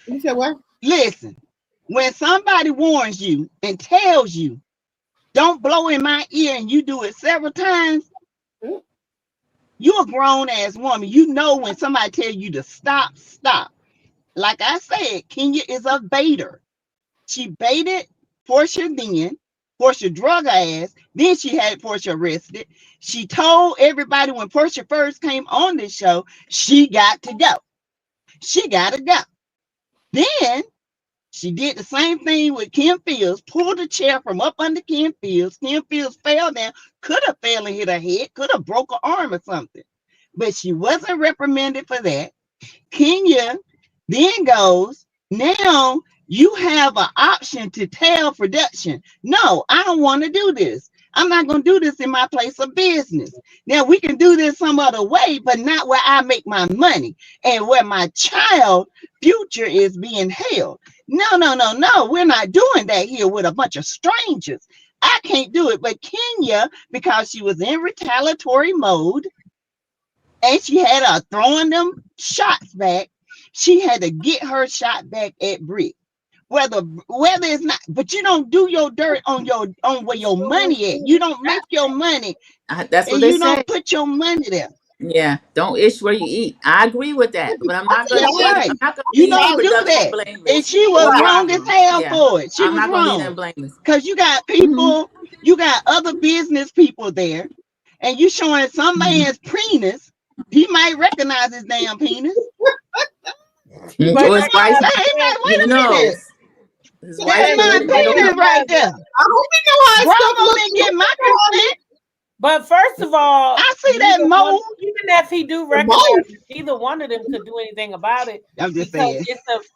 You said what? Listen, when somebody warns you and tells you, "Don't blow in my ear," and you do it several times, Mm. you're a grown ass woman. You know when somebody tell you to stop, stop. Like I said, Kenya is a baiter. She baited Portia then. Portia drug her ass. Then she had Portia arrested. She told everybody when Portia first came on this show, she got to go. She got to go. Then she did the same thing with Kim Fields, pulled a chair from up under Kim Fields. Kim Fields fell down, could have fell and hit her head, could have broke her arm or something. But she wasn't reprimanded for that. Kenya then goes, now you have an option to tell production, no, I don't want to do this. I'm not going to do this in my place of business. Now we can do this some other way, but not where I make my money and where my child future is being held. No, no, no, no. We're not doing that here with a bunch of strangers. I can't do it. But Kenya, because she was in retaliatory mode, and she had throwing them shots back. She had to get her shot back at Britt. Whether it's not, but you don't do your dirt on where your money at. You don't make your money That's and what they you say. don't put your money there. Yeah, don't ish where you eat. I agree with that, but I'm not gonna That's leave. right. I'm not gonna You leave don't do production that. And blameless. she was Or wrong as Bravo. hell Yeah, for it. She I'm was not gonna leave wrong. them blameless. Because you got Hmm. people, you got other business people there, and you showing some man's penis. He might recognize his damn penis. He But Or might his You know what wife, I'm recognize saying? He the might, damn who wait a penis. minute. knows? His He wife That's may could my have been penis okay. right recognize there. it. I hope we know how his stuff Bravo looks. didn't get my consent. But first of all, I see that mold. even if he do The recognize most. it, neither one of them could do anything about it I'm just because saying.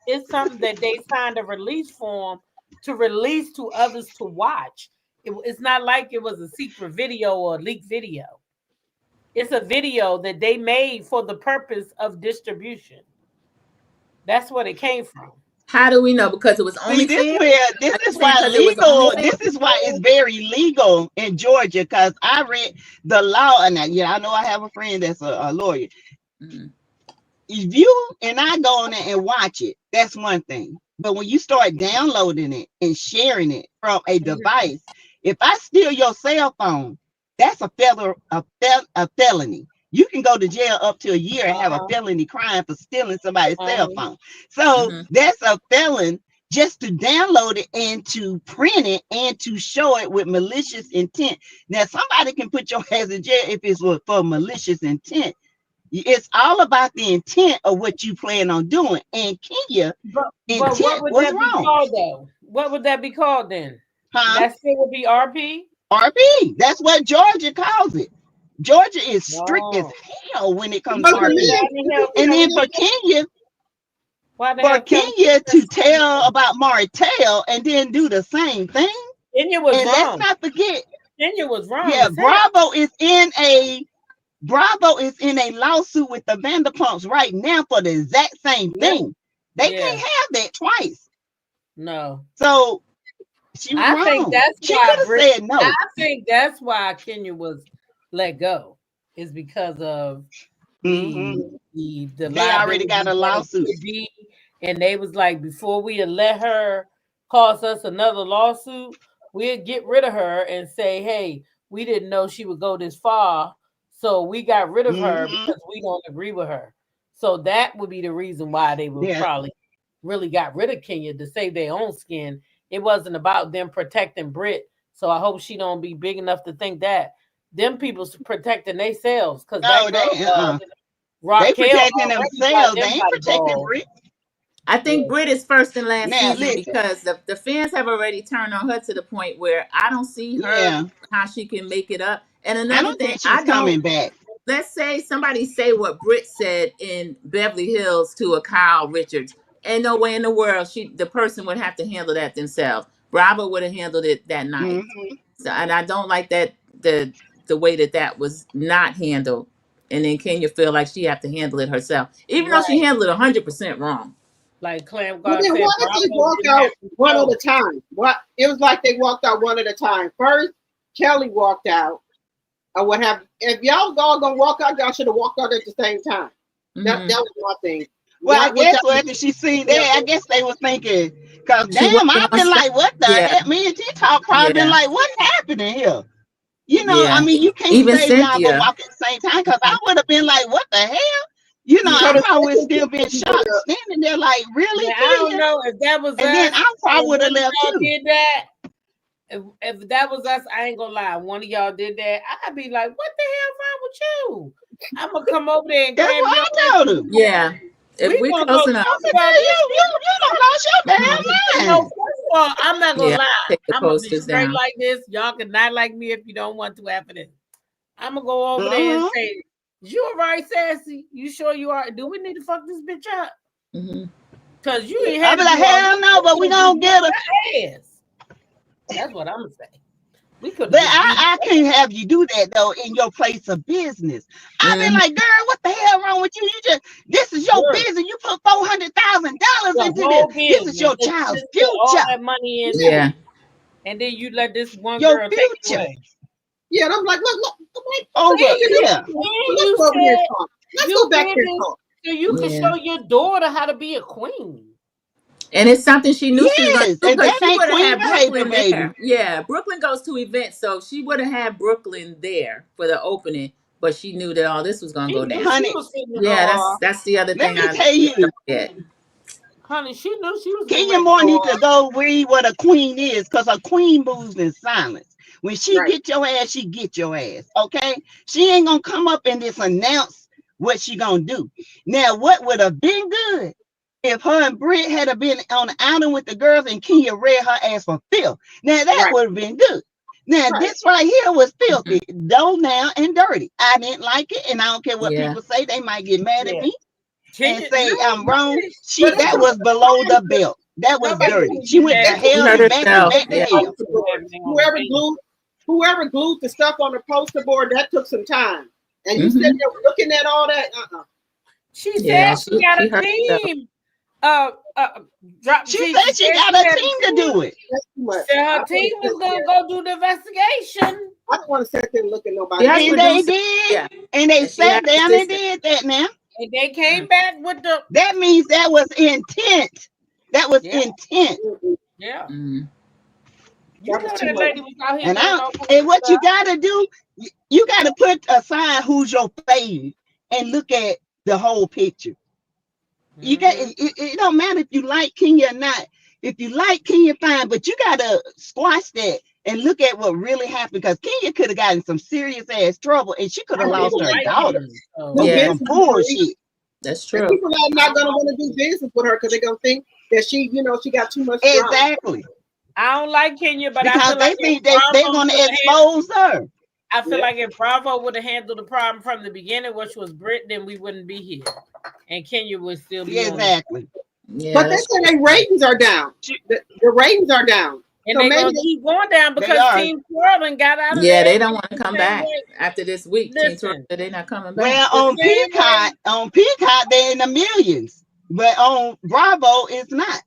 it's something that they signed a release form to release to others to watch. It's not like it was a secret video or a leaked video. It's a video that they made for the purpose of distribution. That's what it came from. How do we know? Because it was See, only this fair. where Are this you is saying why because it was legal. only This is why it's very legal in Georgia. Because I read the law, and I know I have a friend that's a lawyer. fair? If you and I go on there and watch it, that's one thing. But when you start downloading it and sharing it from a device, if I steal your cell phone, that's a felony. You can go to jail up to a year and have a felony crime for stealing somebody's cell phone. So that's a felon just to download it and to print it and to show it with malicious intent. Now, somebody can put your ass in jail if it's for malicious intent. It's all about the intent of what you plan on doing. And Kenya, But intent what would was that be wrong. called though? What would that be called then? Huh? That still would be RP? RP. That's what Georgia calls it. Georgia is strict as No. hell when it comes to But to RP. me, And then for Kenya Why the hell to tell about Martell and then do the same thing. Kenya was And wrong. let's not forget, Kenya was wrong. yeah, as hell. Bravo is in a lawsuit with the Vanderpumps right now for the exact same thing. They can't have that twice. No. So she was wrong. Think that's she why could have said no. I think that's why Kenya was let go. Is because of the they already got a lawsuit. And they was like, before we let her cause us another lawsuit, we'll get rid of her and say, hey, we didn't know she would go this far. So we got rid of her because we don't agree with her. So that would be the reason why they would probably really got rid of Kenya to save their own skin. It wasn't about them protecting Brit. So I hope she don't be big enough to think that them people's protecting themselves. Because they protecting themselves. They ain't protecting Brit. I think Brit is first and last season because the fans have already turned on her to the point where I don't see her how she can make it up. And another thing, she's coming back. Let's say somebody say what Brit said in Beverly Hills to a Kyle Richards. Ain't no way in the world the person would have to handle that themselves. Bravo would have handled it that night. So, and I don't like that the way that was not handled. And then Kenya feel like she have to handle it herself, even though she handled it 100% wrong. Like Clam God said, why did they walk out one at a time? What it was like they walked out one at a time. First, Kelly walked out, or what have. If y'all all gonna walk out, y'all should have walked out at the same time. That was my thing. Well, I guess after she seen that, I guess they were thinking, because damn, I've been like, what the heck? Me and T-Talk probably been like, what's happening here? You know, I mean, you can't even say y'all gonna walk at the same time, because I would have been like, what the hell? You know, I probably would still been shocked, standing there like, really? Yeah, I don't know if that was and us. Then I probably would have left too. Did that? If that was us, I ain't gonna lie. One of y'all did that, I'd be like, what the hell wrong with you? I'm gonna come over there and grab you. I told him. Yeah. If we close enough, you don't lost your damn mind. No, first of all, I'm not gonna lie. Take the I'm gonna be posters straight down. like this. Y'all can not like me if you don't want to after this. I'm gonna go over there and say, you all right, Sassy? You sure you are? Do we need to fuck this bitch up? Because you ain't had to be like, hell no, but we gonna get her ass. That's what I'm gonna say. We could, but I can't have you do that though in your place of business. I've been like, girl, what the hell wrong with you? This is your business. You put $400,000 into this. This is your child's future. All that money in, and then you let this one girl take it away. Yeah, and I'm like, look. Let's go back here and talk. So you can show your daughter how to be a queen. And it's something she knew she was going to do, because she would have had Brooklyn baby. there. Yeah, Brooklyn goes to events, so she would have had Brooklyn there for the opening, but she knew that all this was going to go down. Honey, that's the other thing. Let me tell you. Honey, she knew she was. Kenya Moore need to go read what a queen is, because a queen moves in silence. When she get your ass, she get your ass. Okay, she ain't gonna come up and just announce what she gonna do. Now, what would have been good if her and Britt had been on the outing with the girls and Kenya read her ass for filth? Now that would have been good. Now this right here was filthy, dull now and dirty. I didn't like it, and I don't care what people say. They might get mad at me and say I'm wrong. That was below the belt. That was dirty. She went to hell and back to hell. Whoever glued the stuff on the poster board, that took some time. And you sitting there looking at all that. She said she got a team. uh, uh drop the She team. said she got a team to do it. That's too much. Said her team was gonna go do the investigation. I don't want to sit there and look at nobody. She has And they produced it. did. Yeah. And they And she has sat down and assistant. did that now. And they came back with the That means that was intent. That was intent. yeah. Mm. You know That was that too lady much. was out here And doing I all and what you stuff. gotta do, you gotta put aside who's your fave and look at the whole picture. You got it don't matter if you like Kenya or not. If you like Kenya, fine, but you gotta squash that and look at what really happened, because Kenya could have gotten some serious ass trouble and she could have People lost her like daughter. him, so. No Over Yeah. some business with her. bullshit. That's And true. people are not gonna want to do business with her because they're gonna think that she, you know, she got too much drama. Exactly. I don't like Kenya, but I Because feel they like if think they're Bravo gonna would have expose her. I feel like if Bravo would have handled the problem from the beginning, which was Brit, then we wouldn't be here, and Kenya would still be on. Exactly. Yeah, But they that's say their ratings are down. The ratings are down. And So they're maybe gonna keep going down They because are. Team Twirling got out of yeah, there they don't want to the come same back way. after this week. Team Listen, Toronto, they're not coming Well, back. on the same way. Peacock, they're in the millions, but on Bravo, it's not.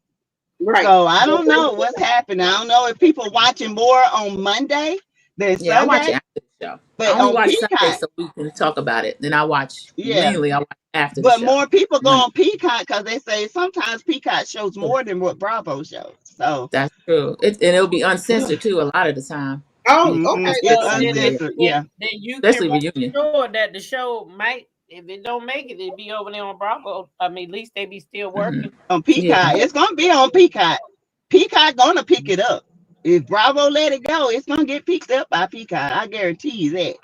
right. So I don't know what's happening. I don't know if people watching more on Monday than Yeah, I watch it Sunday, after the show. I but only on watch Sunday Peacock, so we can talk about it. Then I watch yeah. mainly I watch after the But show. more people go Monday. on Peacock because they say sometimes Peacock shows more than what Bravo shows. So That's true. And it'll be uncensored too a lot of the time. Oh, okay. it's Well, That's then, good. uncensored. Yeah. then you Especially can rest reunion. assured that the show might, if it don't make it, it'd be over there on Bravo. I mean, at least they be still working. On Yeah. Peacock, it's gonna be on Peacock. Peacock gonna pick it up. If Bravo let it go, it's gonna get picked up by Peacock. I guarantee you that.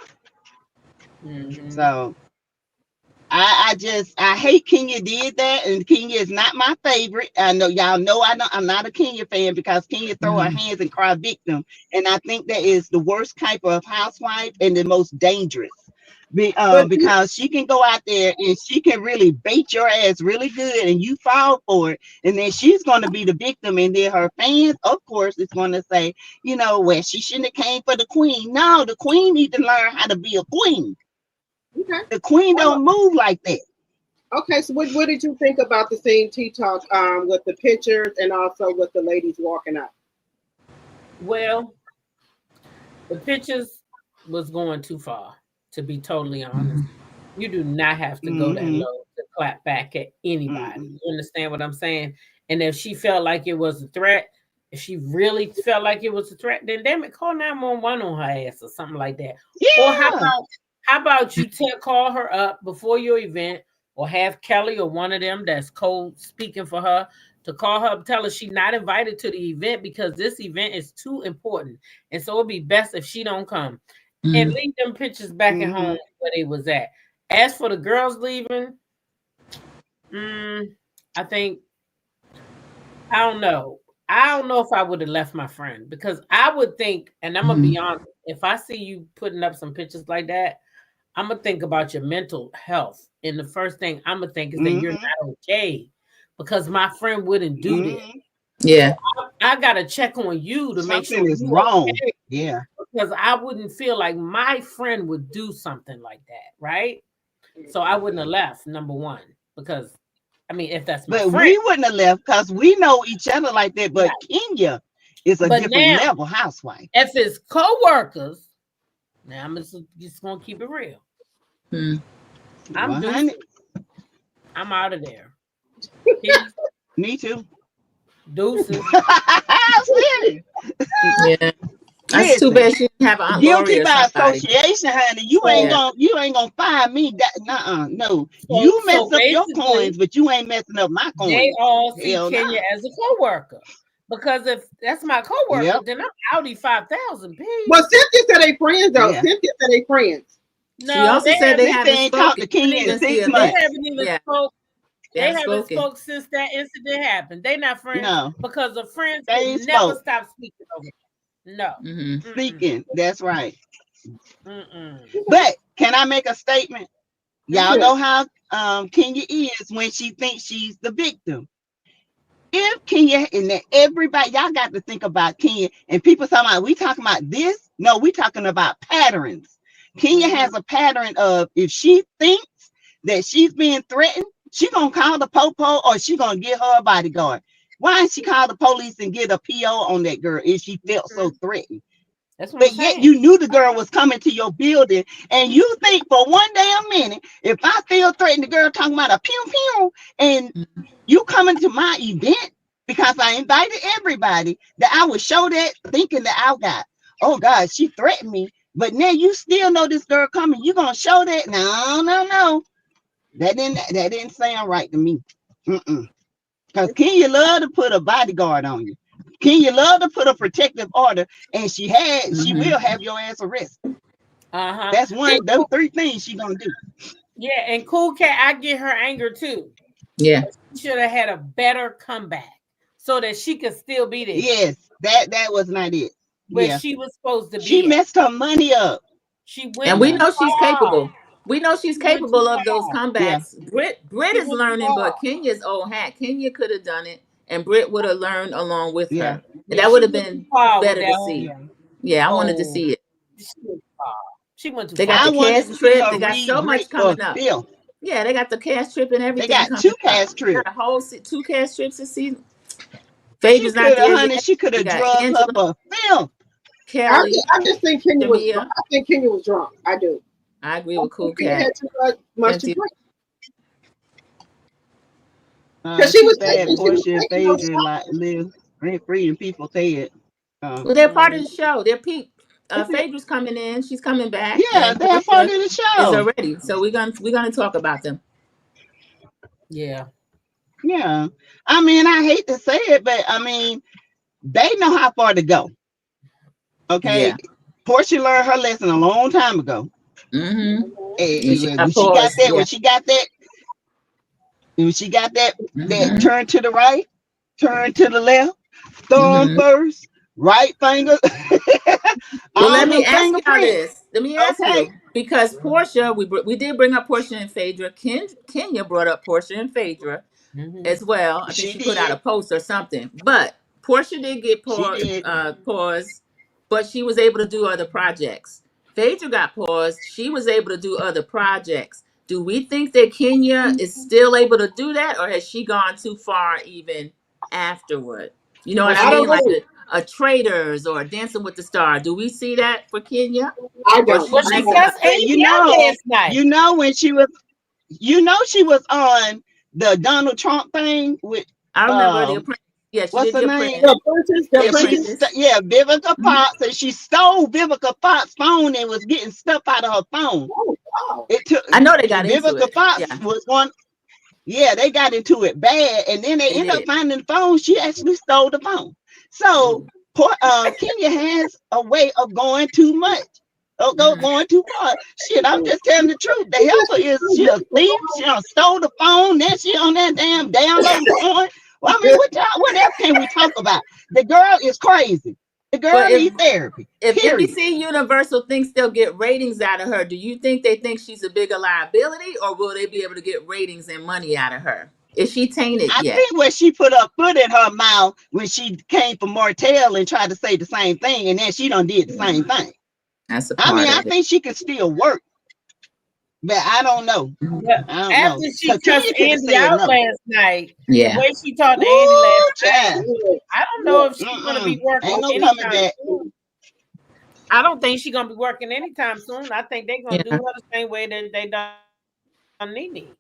So I hate Kenya did that, and Kenya is not my favorite. I know y'all know I'm not a Kenya fan because Kenya throw her hands and cry victim, and I think that is the worst type of housewife and the most dangerous. Because she can go out there and she can really bait your ass really good, and you fall for it, and then she's going to be the victim, and then her fans, of course, is going to say, you know, well, she shouldn't have came for the queen. No, the queen need to learn how to be a queen. Okay. The queen don't move like that. Okay, so what did you think about the scene T-Talk with the pictures and also with the ladies walking out? Well, the pictures was going too far, to be totally honest. You do not have to go that low to clap back at anybody. You understand what I'm saying? And if she felt like it was a threat, if she really felt like it was a threat, then damn it, call 911 on her ass or something like that. Yeah. Or how about you call her up before your event, or have Kelly or one of them that's co-speaking for her to call her up, tell her she's not invited to the event because this event is too important. And so it'd be best if she don't come. And leave them pictures back at home where they was at. As for the girls leaving, I think, I don't know. I don't know if I would have left my friend, because I would think, and I'm going to be honest, if I see you putting up some pictures like that, I'm going to think about your mental health. And the first thing I'm going to think is that you're not okay, because my friend wouldn't do this. Yeah. So I got to check on you to make sure something is you're wrong. okay, Yeah. because I wouldn't feel like my friend would do something like that, right? So I wouldn't have left, number one, because, I mean, if that's my But friend. we wouldn't have left because we know each other like that. But Kenya is a different now, level housewife. If it's co-workers, now I'm just going to keep it real. I'm out of there. Peace. Me too. Deuces. Yeah. That's too bad she didn't have an guilty by association, honey. You ain't gonna find me. No. You mess up your coins, but you ain't messing up my coins. They all see Kenya as a co-worker. Because if that's my co-worker, then I'm Audi 5,000. Well, Cynthia said they friends though. Cynthia said they friends. No, she also said they haven't talked to Kenya in 6 months. They haven't even spoke. They haven't spoke since that incident happened. They not friends because the friends never stop speaking over it. No. Speaking, that's right. But can I make a statement? Y'all know how Kenya is when she thinks she's the victim. If Kenya and everybody, y'all got to think about Kenya, and people talking about, we talking about this? No, we talking about patterns. Kenya has a pattern of, if she thinks that she's being threatened, She gonna call the popo or she gonna get her a bodyguard. Why didn't she call the police and get a PO on that girl if she felt so threatened? That's what I'm But yet saying. you knew the girl was coming to your building, and you think for one damn minute, if I feel threatened, the girl talking about a pew pew, and you coming to my event because I invited everybody, that I would show that thinking that I got, oh God, she threatened me. But now you still know this girl coming. You gonna show that? No, no, no. That didn't sound right to me. Because Kenya love to put a bodyguard on you. Kenya love to put a protective order, and she will have your ass arrested. That's one of them three things she gonna do. Yeah, and Cool Cat, I get her anger too. Yeah. She should have had a better comeback so that she could still be there. Yes, that was not it. Where Yeah, she was supposed to she be at. messed her money up. She went And we too know she's far. capable. We know she's She went too capable of those far. Yeah, comebacks. Brit She is went too learning, far. but Kenya's old hat. Kenya could have done it, and Brit would have learned along with yeah. her. And Yeah, that she would have went too been far with better to that see. whole. Yeah, I wanted to Oh, see it. she went too far. She went too They got far. I the wanted cash to see trip. her They got read so Brit much for coming up. filth. Yeah, they got the cash trip and They everything got two coming up. cash Got trips. a whole 2 cash trips this season. She Phaedra's not could have, there honey. yet. She could We have got drugged her Angela, for filth. Kelly, I just think Kenya was drunk. Shamia. I think Kenya was drunk. I do. I agree I with Cool think Kenya Cat. had too much to Cynthia. drink. Because she Too was bad Portia and taking those Phaedra shots. like live rent free in people's head. Well, they're part of Mm, the show. They're Phaedra's coming in. She's coming back, Yeah, and they're part Portia of the is show. already. So we're gonna talk about them. yeah. Yeah. I mean, I hate to say it, but I mean, they know how far to go. Okay. Yeah. Portia learned her lesson a long time ago. Mm-hmm. And she And got paused. when Yeah. she got that Mm-hmm. turn to the right, turn to the left, thumb Mm-hmm. first, right finger, Well, all let me them ask y'all fingerprints. this. Let me ask Okay. you because Portia, we did bring up Portia and Phaedra. Kenya brought up Portia and Phaedra Mm-hmm. as well. I think She she put out a did. post or something. But Portia did get She did. paused, but she was able to do other projects. Phaedra got paused. She was able to do other projects. Do we think that Kenya is still able to do that, or has she gone too far even afterward? You know Well, what I I she mean? don't Like know. a Traders or Dancing with the Star. Do we see that for Kenya, I or don't. well, she's she next up? cussed But Andy out last night. when she was on the Donald Trump thing with I remember The uh Apprentice. Yeah, she what's did her The name? Apprentice. The apprentice, The The Apprentice. Apprentice. Yeah, Vivica Mhm. Fox, and she stole Vivica Fox's phone and was getting stuff out of her phone. oh wow. It took I know they got into Vivica it. Fox Yeah, was one. Yeah, they got into it bad, and then they they end up did. finding the phone. She actually stole the phone. So Kenya has a way of going too much. Mhm. Going too far. Shit, I'm just telling the truth. The She just helper is she a thief. She done stole the phone. Then she on that damn download porn. Well, I mean, what else can we talk about? The girl is crazy. The girl But needs therapy. if Period. NBC Universal thinks they'll get ratings out of her, do you think they think she's a bigger liability, or will they be able to get ratings and money out of her? Is she tainted I yet? think when she put her foot in her mouth when she came for Martell and tried to say the same thing, and then she done did the same thing. That's a I mean, part I of it. think she can still work, but I don't know. But I don't know. after she Because cussed Kenya could have Andy said out no. last night, the Yeah. way she talked to Andy Woo, last night, child. I don't know if she's gonna be working Ain't no coming anytime back. soon. I don't think she's gonna be working anytime soon. I think they're gonna do her Yeah. the same way that they done Nene.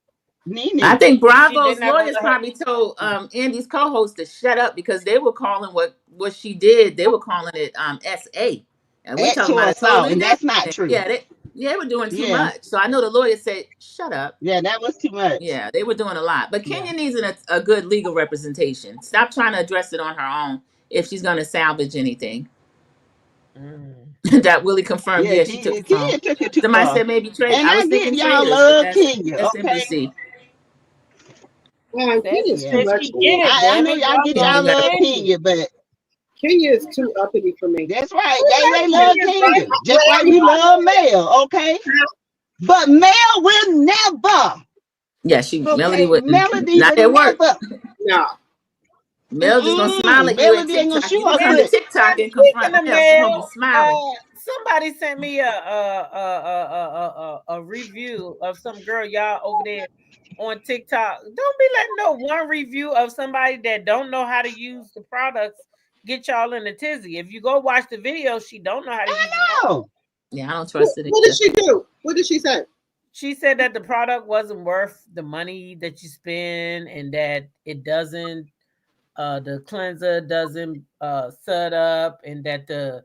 I Nene. think They're Bravo's not gonna lawyers let her. probably told Andy's co-host to shut up because they were calling what she did. They were calling it SA, and we talking Sexual about a assault, totally and that's different not thing. true. Yeah, they were doing too Yeah. much. So I know the lawyer said shut up. Yeah, that was too much. Yeah, they were doing a lot. But Yeah. Kenya needs a good legal representation. Stop trying to address it on her own if she's going to salvage anything. Mm. That Willie confirmed. Yeah, Yeah, she took the phone. Kenya took it too Somebody far. said maybe trade. And I I was get thinking y'all traders, but love that's Kenya, okay? NBC. Man, Sassy Kenya's Yeah. too said much she for me. get it. I Damn know it, y'all y'all get love y'all Kenya got love Kenya. Kenya, but Kenya is too uppity for me. that's right. I They like love Kenya, right? Kenya. Just Well, like we love Mel, okay? But Mel will never. Yeah, Melody Okay, wouldn't Melody not would at work. never. no. Mel just gonna smile at you at Melody ain't gonna TikTok. shoot You her come to And, foot. TikTok and and speaking confront of Mel. She's gonna be Mel, smiling. somebody sent me a review of some girl y'all over there on TikTok. Don't be letting no one review of somebody that don't know how to use the products get y'all in a tizzy. If you go watch the video, she don't know how to use the product. No. Yeah, I don't trust it What did either. she do? What did she say? She said that the product wasn't worth the money that you spend, and that it doesn't the cleanser doesn't set up, and that the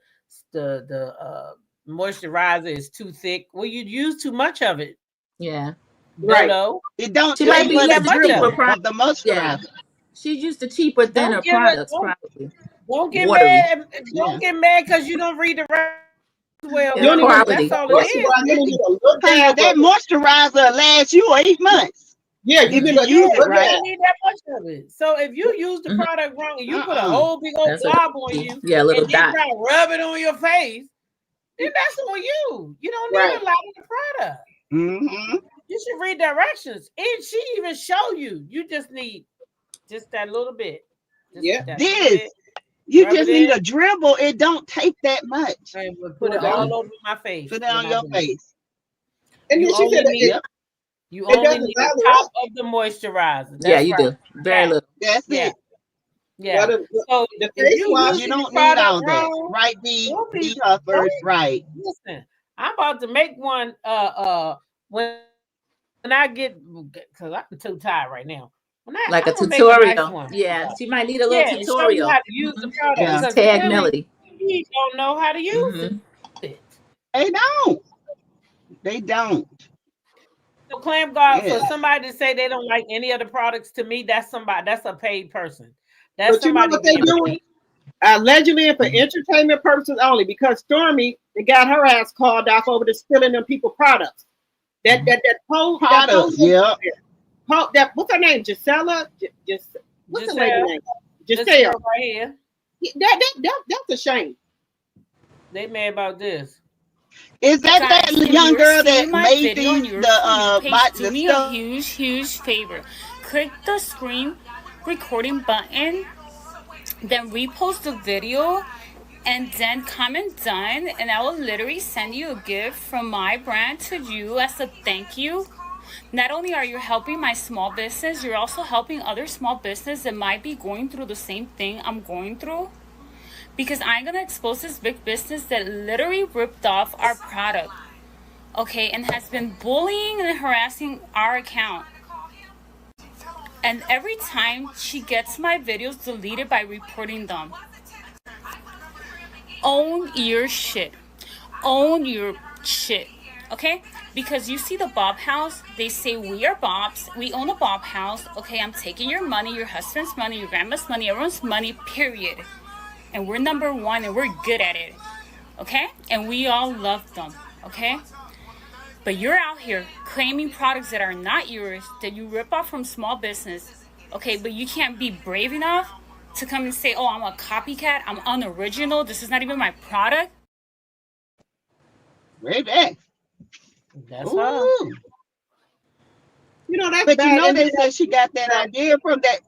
moisturizer is too thick. Well, you use too much of it, Yeah. Right. Dodo. It don't She You might take be use but too a using much cheaper of dribble it. of products. the Yeah. moisturizer. She's used to cheaper, thinner Don't give it. products, probably. Don't get Watery. mad. Yeah. Don't get mad because you don't read the well, You It's don't even Dodo. That's quality. all it first of is. all, you don't even look Honey, down. that moisturizer lasts you 8 months Yeah, you if can you look, use even it look You right. down. don't need that much of it. So if you use the Hmm. product wrong and you put a Uh-uh. whole big old That's what blob on it is. you Yeah, a little and then dot. try to rub it on your face, then that's on you. You don't Right. need a lot of the product. Mm-hmm. You should read directions. And she even show you. You just need just that little bit. Just Yeah. that little bit. This, you Rub it just need in a dribble. It don't take that much. and we'll put No, it it don't. all Mm-mm. over my face Put it when on I your do it. face. And You then she said only that need Yep, you it only doesn't need the lather top up. of the moisturizer. Yeah, That's you right. do. Very That. little. that's Yeah. it. Yeah. But So the if face you wash, You using the don't need product all that. wrong, Right, D? don't be D Huffers, don't right. listen. I'm about to make one when I get because I'm too tired right now. Like a I'm gonna make a nice tutorial. one. Yeah, she might need a little Yeah, and show you how tutorial. to use the Hmm. product Yeah. Just because tag clearly Melody. he don't know how to use Hmm. it. They don't. They don't. So claim God for Yes. somebody to say they don't like any of the products, to me, that's somebody that's a paid person. That's but you know somebody what they being doing? paid. Allegedly and for entertainment purposes only, because Stormy they got her ass called off over the stealing them people products. That Products. Yep. that what's her name? Gisela? Just what's the lady Giselle, name? this Giselle. girl right here, That's a shame. they mad about this. Is that that Guys, if young you're girl seeing that my made video on these your For You page, bought do the me a stuff? huge, huge favor. Click the screen recording button, then repost the video, and then comment done, and I will literally send you a gift from my brand to you as a thank you. Not only are you helping my small business, you're also helping other small business that might be going through the same thing I'm going through. Because I'm gonna expose this big business that literally ripped off our product, okay, and has been bullying and harassing our account. And every time she gets my videos deleted by reporting them. Own your shit. Own your shit. Okay? Because you see the Bob house, they say we are Bobs, we own a Bob house. Okay, I'm taking your money, your husband's money, your grandma's money, everyone's money, period. And we're number one and we're good at it. Okay? And we all love them. Okay? But you're out here claiming products that are not yours, that you rip off from small business. Okay, but you can't be brave enough to come and say, oh, I'm a copycat, I'm unoriginal, this is not even my product. Baby. That's her. Ooh. You know that's But you bad. know And they said she got that idea from that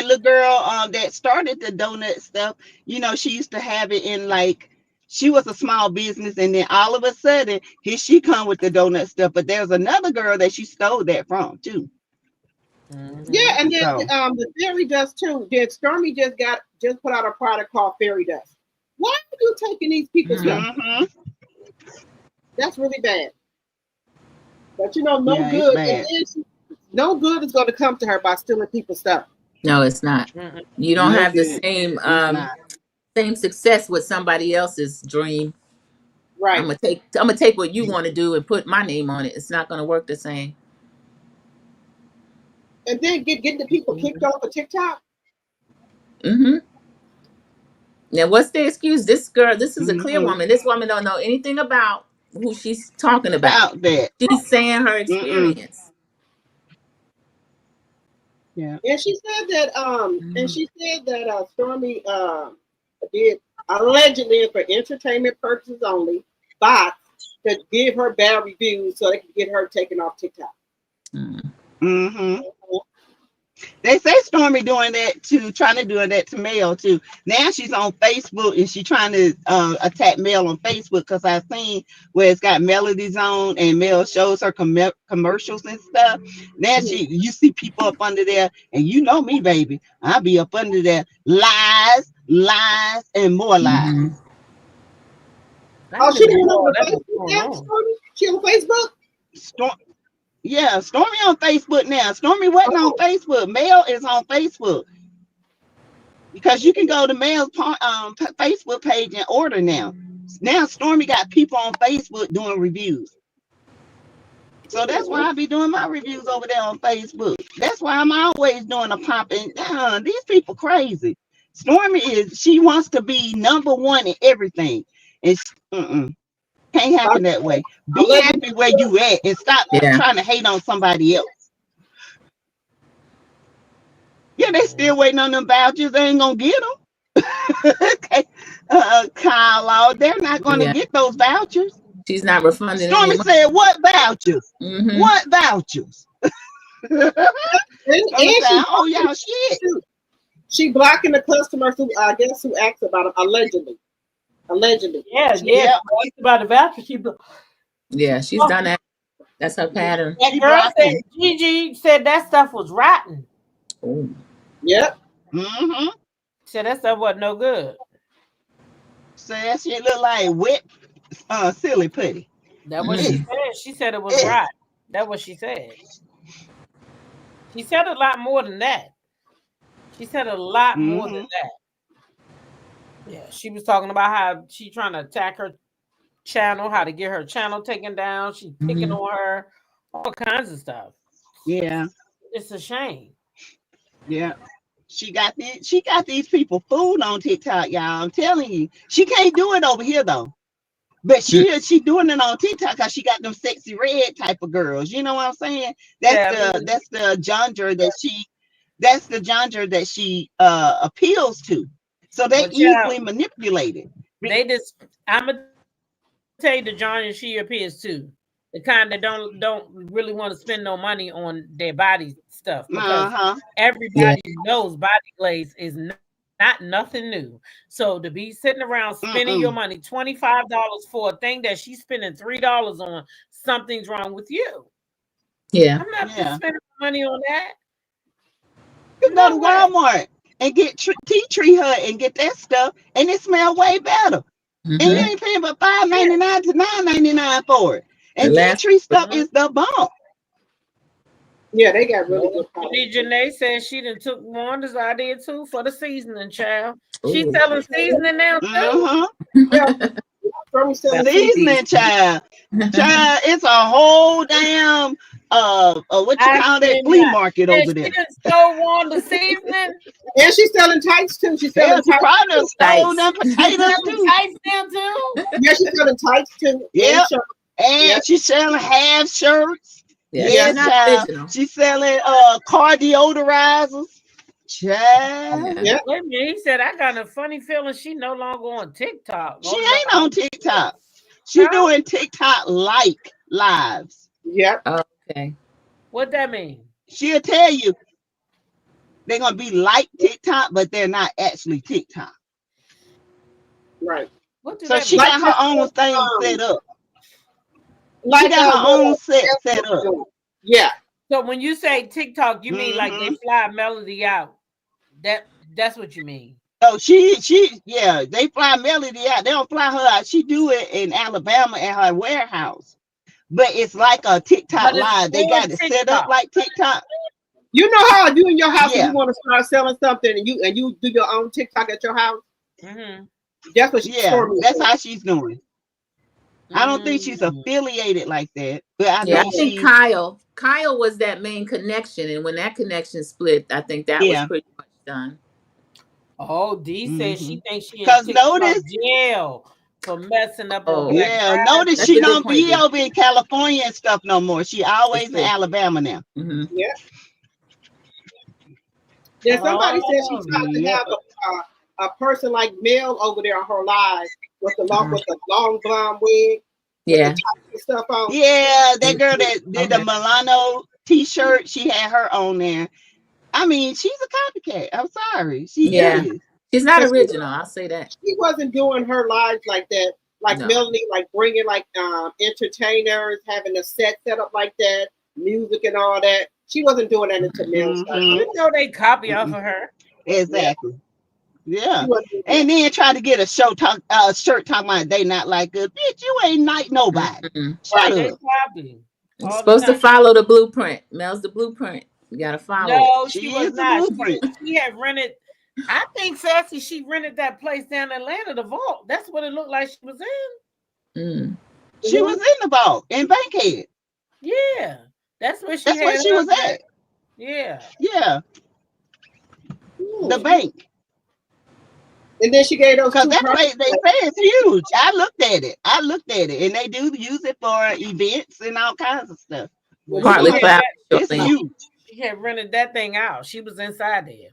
little girl that started the donut stuff. You know, she used to have it in like she was a small business, and then all of a sudden here she come with the donut stuff. But there's another girl that she stole that from too. Mm-hmm. yeah, and then So the fairy dust too. Then Stormy just put out a product called fairy dust. Why are you taking these people's stuff? Hmm. mm-hmm. That's really bad. But you know, no Yeah, it's good, and bad. then no good is going to come to her by stealing people's stuff. No, it's not. Mm-mm. You don't No have the good. same It's not. same success with somebody else's dream. Right. I'm gonna take what you want to do and put my name on it. It's not gonna work the same. And then getting the people kicked off of TikTok. Hmm. Now, what's the excuse? This girl, this is a clear Mm-hmm. woman. This woman don't know anything about who she's talking about. About that. She's saying her Mm-mm. experience. Yeah. And she said that Mhm. Stormy did allegedly and for entertainment purposes only bots to give her bad reviews so they could get her taken off TikTok. Mhm. Mm-hmm. They say Stormy doing that too, trying to do that to Mel too. Now she's on Facebook and she's trying to attack Mel on Facebook because I've seen where it's got melodies on and Mel shows her commercials and stuff. Now you see people up under there, and you know me, baby, I'll be up under there, lies, lies, and more lies. Mm-hmm. Oh, she didn't know the That's what's Facebook going app, on. Stormy? She on Facebook? Yeah, Stormy on Facebook now. Stormy wasn't on Facebook. Mel is on Facebook because you can go to Mel's Facebook page and order now. Now Stormy got people on Facebook doing reviews. So that's why I be doing my reviews over there on Facebook. That's why I'm always doing a pop. And these people crazy. Stormy she wants to be number one in everything. It's can't happen that way. Be happy where you at and stop trying to hate on somebody else. Yeah, they still waiting on them vouchers. They ain't gonna get them. Okay. Kyle, they're not gonna get those vouchers. She's not refunding. Stormy said, "What vouchers? What vouchers?" And oh y'all shit. She blocking the customers who I guess who asked about it allegedly. Yeah. About the voucher, she's done that. That's her pattern. That girl said Gigi said that stuff was rotten. Oh. Yep. Said that stuff wasn't no good. So that shit look like wet silly putty. That's what she said. She said it was rotten. That's what she said. She said a lot more than that. She said a lot more than that. Yeah, she was talking about how she trying to attack her channel, how to get her channel taken down. She's picking on her, all kinds of stuff. Yeah, it's a shame. Yeah, she got these people fooled on TikTok, y'all. I'm telling you, she can't do it over here though. But she doing it on TikTok because she got them sexy red type of girls. You know what I'm saying? That's the genre that she appeals to. So they easily manipulated. I'm gonna tell you the genre she appears to. The kind that don't really want to spend no money on their body stuff because everybody knows body glaze is not nothing new. So to be sitting around spending your money $25 for a thing that she's spending $3 on, something's wrong with you. Yeah, I'm not spending money on that. You go to Walmart and get tea tree hut and get that stuff, and it smells way better. And you ain't paying but $5.99 to $9.99 for it. And tea tree stuff is the bomb. Yeah, they got really good products. Janae said she done took Wanda's idea too for the seasoning, child. She's selling seasoning now too. Seasoning, child. Child, it's a whole damn what you call that flea market over there. She done stole Wanda seasoning. And she's selling tights too. She's selling tights. Stole them potatoes too. Tights now too. Yeah, she's selling tights too. Yeah. And she's selling half shirts. Yeah, she's selling car deodorizers. Child. Yeah. Wait a minute, he said I got a funny feeling she no longer on TikTok. She ain't on TikTok. She's doing TikTok like lives. Yep. Okay. What that mean? She'll tell you they're gonna be like TikTok, but they're not actually TikTok. Right. So she got her own thing set up. She got her own set up. Yeah. So when you say TikTok, you mean like they fly Melody out? That's what you mean. Oh, they fly Melody out. They don't fly her out. She do it in Alabama at her warehouse. But it's like a TikTok live. They got it set up like TikTok. You know how you in your house when you want to start selling something and you do your own TikTok at your house? That's what that's how she's doing. I don't think she's affiliated like that, but I think Kyle was that main connection, and when that connection split, I think that was pretty much done. Oh, D says she thinks she because notice jail for messing up. Notice she don't be over in California and stuff no more. She always in Alabama now. Yeah. Yeah. Somebody said she tried to have a person like Mel over there on her live with the long blonde wig. Yeah. Stuff on. Yeah, that girl that did the Milano t-shirt, she had her on there. I mean, she's a copycat. I'm sorry. She Yeah. is. She's not Because original. I'll say that. she wasn't doing her lives like that, like No. Melanie, like bringing like entertainers, having a set up like that, music and all that. She wasn't doing that until Mel started. You know they copy off of her. Exactly. Yeah. She wasn't doing And then try to get a shirt talking about they not like us. Bitch, you ain't like nobody. Mm-mm. Shut They up. copy. You're All the supposed to time. follow the blueprint. Mel's the blueprint. You gotta follow it. No, She she is was the not. blueprint. She had rented. I think Sassy, she rented that place down in Atlanta, the Vault. That's what it looked like she was in. Mm. She was in the vault in Bankhead. Yeah, that's where she That's had where she her was at. Yeah. Yeah. it. The bank. And then she gave those Because two that cars. place they say is huge. I looked at it. And they do use it for events and all kinds of stuff. Well, Partly she, for had, It's outdoor huge. she had rented that thing out. She was inside there.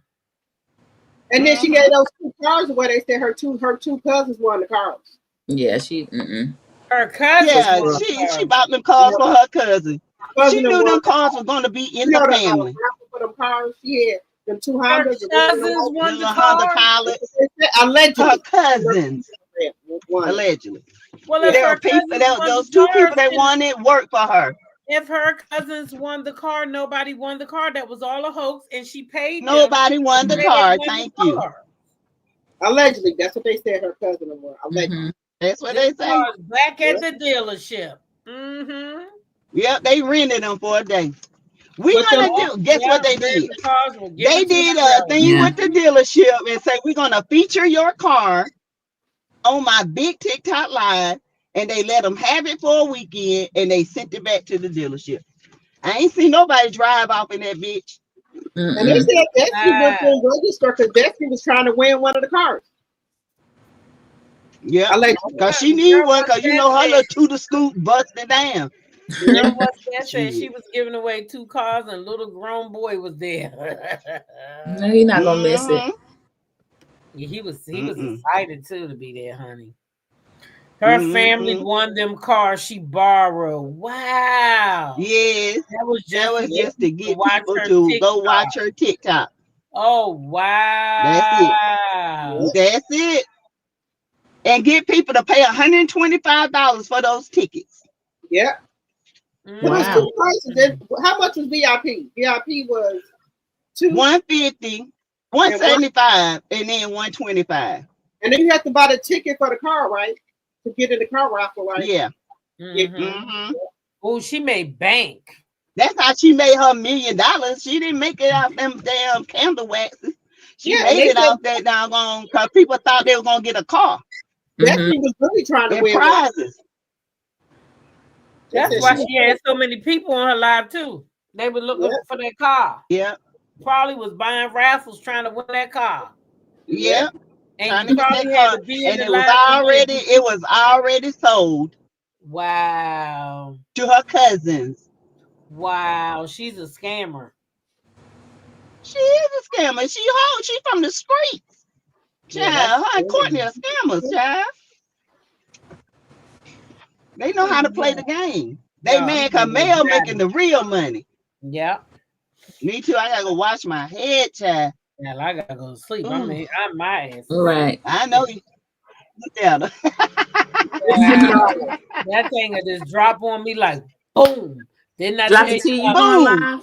And then she gave those two cars away. They said her two cousins won the cars. Yeah, she. Mm-mm. Her cousin. Yeah, won the she car. bought them cars for her cousin. She Cousin knew won them cars were going to be in the family. for them cars. She had them two Her Hondas. cousins won the Honda car. Pilots. Allegedly. Her cousins. Won. Allegedly. Well, if There her were people cousins that won those the two car, people that won it worked for her. if her cousins won the car, nobody won the car. That was all a hoax, and she paid them. Nobody won the They car. won Thank the you. car. Allegedly, that's what they said her cousin won. Allegedly. Mm-hmm. That's what This they say. car's back at the dealership. Mm-hmm. Yep, they rented them for a day. We But gonna the- do. Guess what they then did? the cars were They given to did the a dealer. thing with the dealership and say we're gonna feature your car on my big TikTok live, and they let them have it for a weekend, and they sent it back to the dealership. I ain't seen nobody drive off in that bitch. And they said Destiny went to register because Destiny was trying to win one of the cars. Yeah, Allegedly. because she need one, because you know her little tutor scoop busted down. Girl, what that said she was giving away 2 cars and little grown boy was there. No, you're not gonna miss it. Yeah, he was excited too to be there, honey. Her family won them cars she borrowed. Wow. Yes, That was just to get people to go watch her TikTok. Oh wow. That's it. And get people to pay $125 for those tickets. Yeah. Wow. Two prices. How much was VIP? VIP was $150, $175, and then $125. And then you have to buy the ticket for the car, right? To get in the car raffle, right? Yeah. Oh, she made bank. That's how she made her $1 million. She didn't make it off them damn candle waxes. She made it off that doggone, because people thought they were gonna get a car. Destiny was really trying to win prizes. That's why she had so many people on her live too. They were looking for that car. Yeah. Probably was buying raffles trying to win that car. Yeah. And you probably had to be in the live. It was already sold. Wow. To her cousins. Wow, she's a scammer. She is a scammer. She from the streets. Child, her and Courtney are scammers, child. They know how to play the game. They mad because Mel making the real money. Yeah. Me too. I gotta go wash my head, child. Yeah, I gotta go to sleep. I mean, I'm my ass. Right. I know you. Look at her. That thing will just drop on me like boom. Didn't I drop tell it to you? Boom.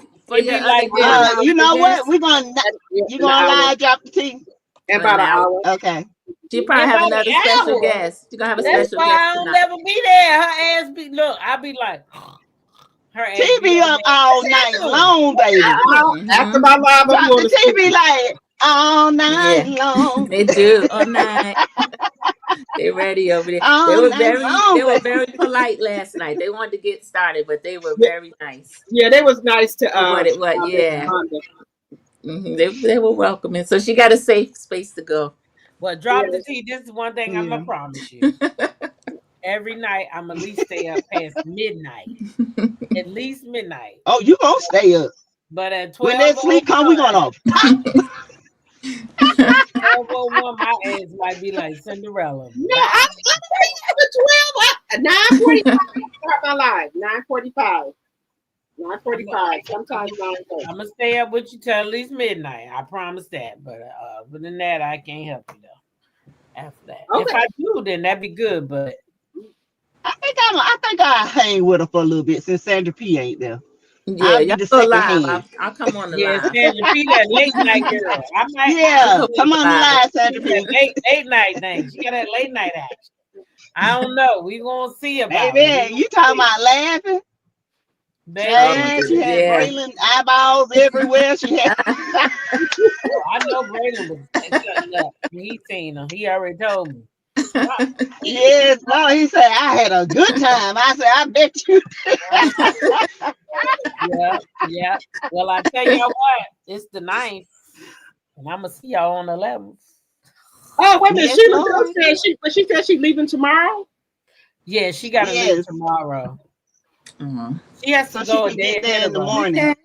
You know what? You're gonna live drop the tea in about an hour. Okay. She probably have another special guest. She's gonna have a special guest. I don't never be there. Her ass be I be like her ass. TV up all night long, baby. After my live, the TV like all night long. They do all night. They ready over there. They were very polite last night. They wanted to get started, but they were very nice. Yeah, they was nice to They were welcoming. So she got a safe space to go. Well, drop the tea. This is one thing I'm gonna promise you. Every night I'm at least stay up past midnight. At least midnight. Oh, you gonna stay up. But at 12, when that sleep come, we gonna 12:01, my ass might be like Cinderella. No, I'm at 12. 9:45. Start my live. 9:45. 9:45. Sometimes 9:30. I'm gonna stay up with you till at least midnight. I promise that. But other than that, I can't help you though. After that, if Okay. I do, then that'd be good. But I think I'll hang with her for a little bit since Sandra P ain't there. Yeah, I'll be y'all the go second live. hand. I'll come on the yeah, live. Sandra P, that late night girl. I might I'll Yeah, come on come the on the live. live, she Sandra that P. late night thing. She got that late night action. I don't know. We gonna see about it. Baby, you talking about laughing? Baby, Oh my Man, she goodness. had Yeah. Braylon eyeballs everywhere. She had. I know Braden was cutting up. He seen her. He already told me. Yes, no, he said I had a good time. I said, I bet you. Yeah, yeah. Well, I tell y'all what, it's the 9th, and I'm gonna see y'all on the 11th. Oh, wait a minute. Yes, She was Lord. just saying she said she's leaving tomorrow. Yeah, she got to leave Yes, tomorrow. Uh-huh. She has so to she go a can day get ahead there in of the us morning. Okay.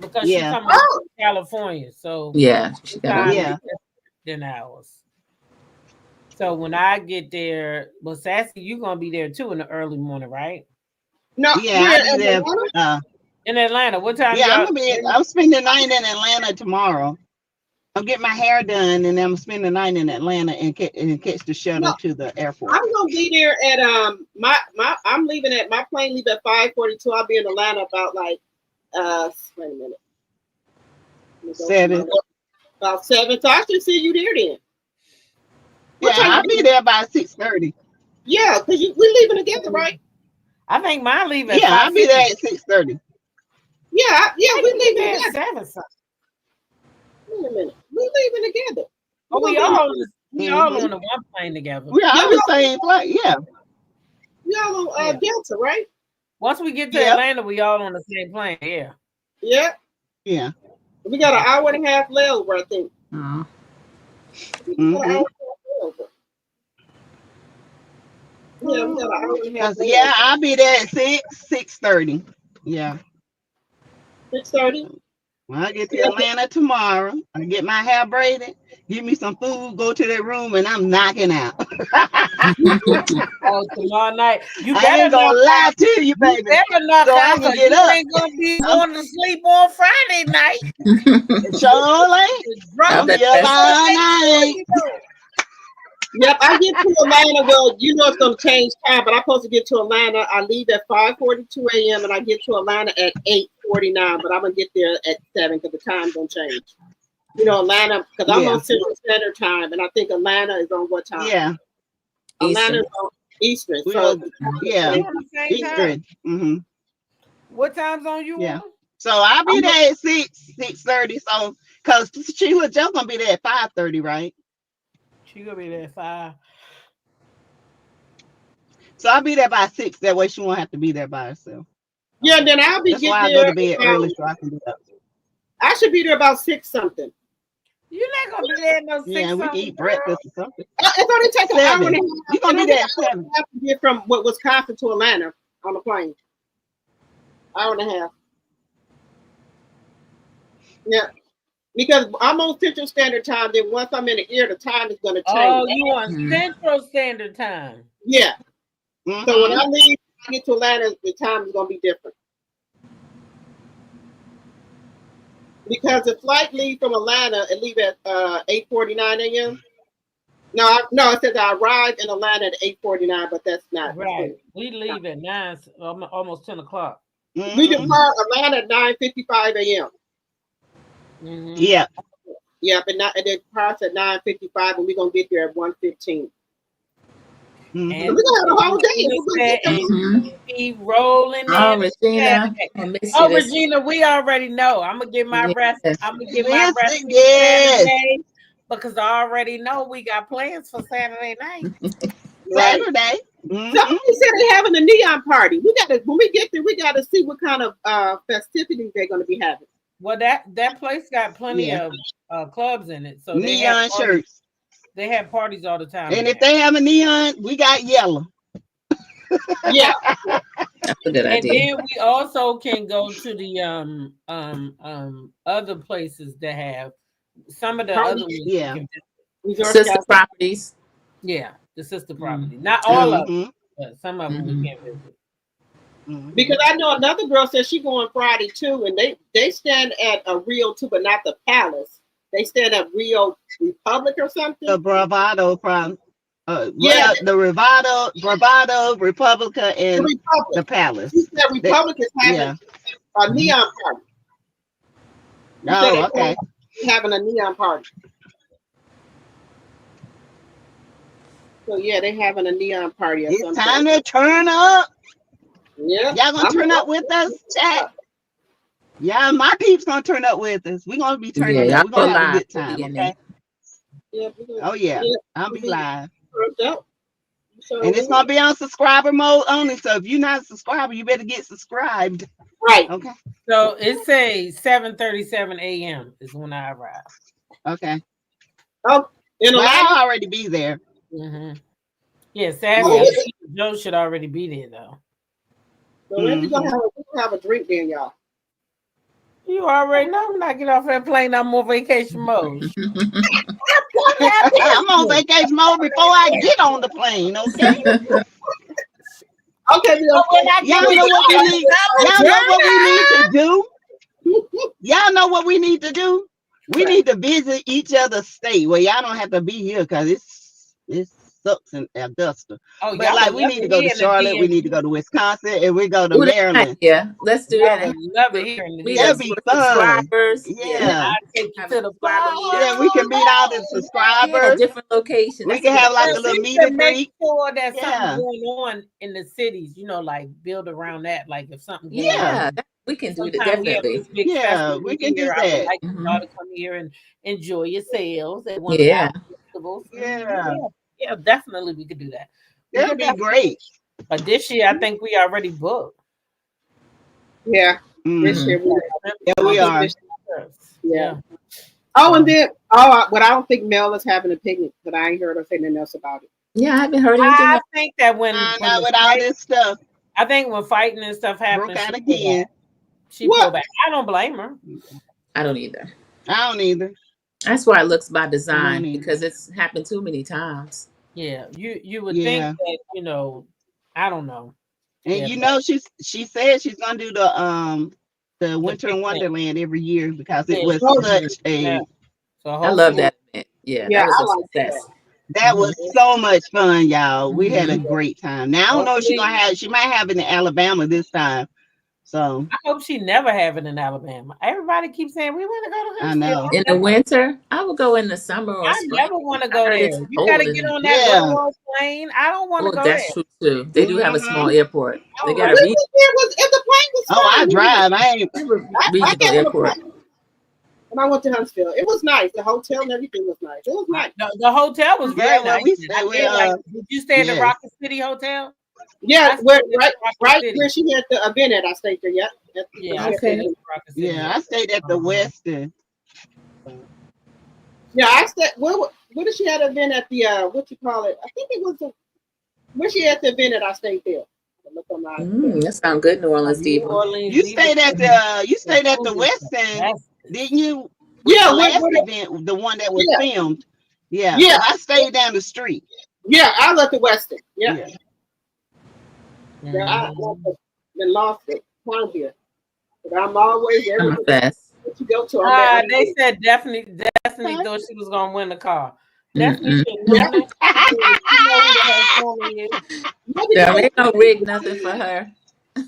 because she Yeah, coming from Oh, California. So Yeah. She the got time to yeah. than ours. So when I get there, well, Sassy, you gonna be there too in the early morning, right? no, Yeah, we're I'll in be there. Atlanta. In Atlanta. What time Yeah, y'all? I'm spending the night in Atlanta tomorrow. I'm getting my hair done, and then I'm spending the night in Atlanta and catch the shuttle No, to the airport. I'm gonna be there at my I'm leaving at my plane leave at 5:42. I'll be in Atlanta about like wait a minute. Let me go to 7. about 7. So I should see you there then. What Yeah, time I'll you be leave? there by 6:30. Yeah, because we're leaving together, right? I think mine leave at Yeah, I'll be 5:50. there at 6:30. Yeah, I we're can get leaving there at together. 7 something. Wait a minute. We're leaving together. Oh, We're gonna be we all Hmm on the one plane together. We're yeah, on the same flight. Yeah, we all on Yeah. Delta, right? Once we get to yep, Atlanta, we all on the same plane. Yeah. Yeah. yeah. We got an hour and a half layover, I think. Uh-huh. We got an Mm-hmm. hour and a half layover. Yeah, we got an hour and a half Cause yeah, layover. I'll be there at 6:30. Yeah. 6:30. When I get to Yeah. Atlanta tomorrow, I get my hair braided, give me some food, go to that room, and I'm knocking out. Oh, tomorrow night. You I better ain't gonna knock lie out. to you, You baby, better knock so I out can because get you up. ain't gonna be I'm going to sleep on Friday night. sure ain't. I I'm Drunk bet be up that's all make sure night. you know. Yep, I get to Atlanta. Well, you know it's gonna change time, but I'm supposed to get to Atlanta. I leave at 5:42 a.m. and I get to Atlanta at 8:49. But I'm gonna get there at 7 because the time gonna change. You know, Atlanta because I'm Yeah, on Central Standard Time, and I think Atlanta is on what time? yeah. Atlanta Eastern. is on Eastern, We so are, the time yeah, We change. on the same time. Eastern. Mm-hmm. What time zone you Yeah. on? So I'll be I'm there at 6:30. So, cause Sheila just gonna be there at 5:30, right? She gonna be there at 5. So I'll be there by 6. That way she won't have to be there by herself. yeah. Okay. Then I'll be That's getting why I go there. to bed early so I can be up. I should be there about 6 something. You're not gonna be there at no Yeah, 6 and we can something, eat girl. breakfast or something. It's only take an hour and a 7. half. You're It gonna be only take there an at hour and 7. a half to get from Wisconsin to Atlanta on the plane. Hour and a half. Yeah. Because I'm on Central Standard Time. Then once I'm in the air, the time is going to change. Oh, you on Mhm. Central Standard Time. Yeah. So when Mm-hmm. I leave, I get to Atlanta, the time is going to be different. Because the flight leave from Atlanta, it leave at 8:49 a.m. No, it says I arrive in Atlanta at 8:49, but that's not Right. true. We leave at 9, almost 10 o'clock. We Mm-hmm. depart Atlanta at 9:55 a.m. Mm-hmm. Yeah. Yep, and it departs at 9:55, and we're gonna get there at 1:15. Mm-hmm. And So we're gonna have a whole day. Regina We're gonna said, get there. Mhm. keep rolling Oh, in Regina, Saturday. I miss you. Oh, This. Regina, we already know. I'm gonna get my rest. Yes. I'm gonna get my rest Listen, for yes. Saturday because I already know we got plans for Saturday night. Right. Saturday. Mm-hmm. Somebody said they're having a neon party. We gotta when we get there, we gotta see what kind of festivities they're gonna be having. Well, that place got plenty Yeah. of clubs in it, so Neon shirts. they have parties all the time in And if there. they have a neon, we got yellow. Yeah. That's a good And idea. then we also can go to the other places that have some of the other ones we Yeah. can visit. Resort Sister Castle. properties. Yeah, the sister Mm. property. Not all Oh. of them, Mm-hmm. but some of them we Mhm. can visit. Because I know another girl said she going Friday too, and they stand at a Rio too, but not the Palace. They stand at Rio Republic or something. The Bravado from Yeah, the Bravado, Republica, the and Republic. the Palace. She said Republic is having a neon party. She said Oh, okay. having a neon party. So yeah, they having a neon party or It's something. time to turn up. Yeah, Y'all gonna turn up with us, chat? Yeah, my peeps gonna turn up with us. We gonna be turning up. We gonna have a good time. Okay. Yeah. Oh yeah, I'll be live. So, and it's gonna be on subscriber mode only. So if you're not a subscriber, you better get subscribed. Right. Okay. So it says 7:37 a.m. is when I arrive. Okay. Oh, I'll already be there. Mm-hmm. Yeah, Sassy, Joe should already be there though. So we're gonna have a drink then, y'all. You already know I'm not getting off that plane. I'm on vacation mode. I'm on vacation mode before I get on the plane. Okay. Okay. Y'all know what we need. Y'all know what we need to do. Y'all know what we need to do. We need to visit each other's state where y'all don't have to be here because it sucks in Augusta. Oh, but like we need to go to Charlotte, we need to go to Wisconsin, and we go to Maryland. Yeah, let's do that. Love it here. That'd be fun. Yeah. Take you to the yeah, we can meet all the subscribers. Different locations. We can have like a little meet and greet. Make sure that something going on in the cities, like build around that. Like if something going on. We can do that definitely. Yeah, we can do that. Like y'all to come here and enjoy yourselves. Yeah. Yeah, definitely we could do that. That'd be great. But this year, I think we already booked. Yeah, this year we are. Yeah. Oh, and then but I don't think Mel is having a picnic, but I ain't heard her say anything else about it. Yeah, I haven't heard anything. I think that when with all this stuff, I think when fighting and stuff happens, broke out again. She pulled back. I don't blame her. I don't either. That's why it looks by design because it's happened too many times. Yeah, you would think that I don't know. And she said she's gonna do the Winter in Wonderland every year because it was such a. I love that event. Yeah, that was a success. That was so much fun, y'all. We had a great time. Now I don't know if she might have it in Alabama this time. So I hope she never have it in Alabama. Everybody keeps saying we want to go to Huntsville. In the winter, I would go in the summer or spring. I never want to go there. You got to get on that plane. I don't want to go that's there. True too. They do have a small airport. They got if the plane was I drive. I ain't regional airport. When I went to Huntsville, it was nice. The hotel and everything was nice. It was nice. The hotel was very nice. Did you stay at the Rocket City Hotel? Yeah, right where she had the event at. I stayed there. Yeah. I stayed at the Westin. Yeah, I stayed. Where did she have an event at the what you call it? I think it was where she had the event at. I stayed there. That sounds good, New Orleans, Steve. You stayed at the Westin, didn't you? Yeah, last event, the one that was filmed. Yeah, I stayed down the street. Yeah, I was at the Westin. Yeah. I been lost it. Found here. But I'm always everywhere. What you go to? They said definitely thought she was gonna win the car. Definitely they don't rig nothing for her.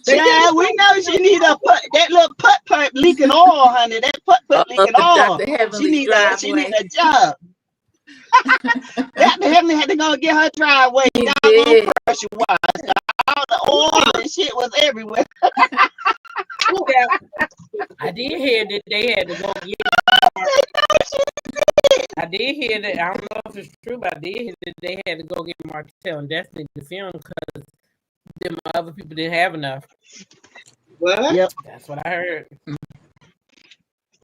Yeah, we know she need that little putt leaking oil, honey. That putt leaking oil. She need a job. Dr. Heavenly had to go get her driveway down pressure wash. All the oil and shit was everywhere. I did hear that they had to go get I did hear that. I don't know if it's true, but I did hear that they had to go get Martell and Destiny to film because them other people didn't have enough. What? Yep. That's what I heard.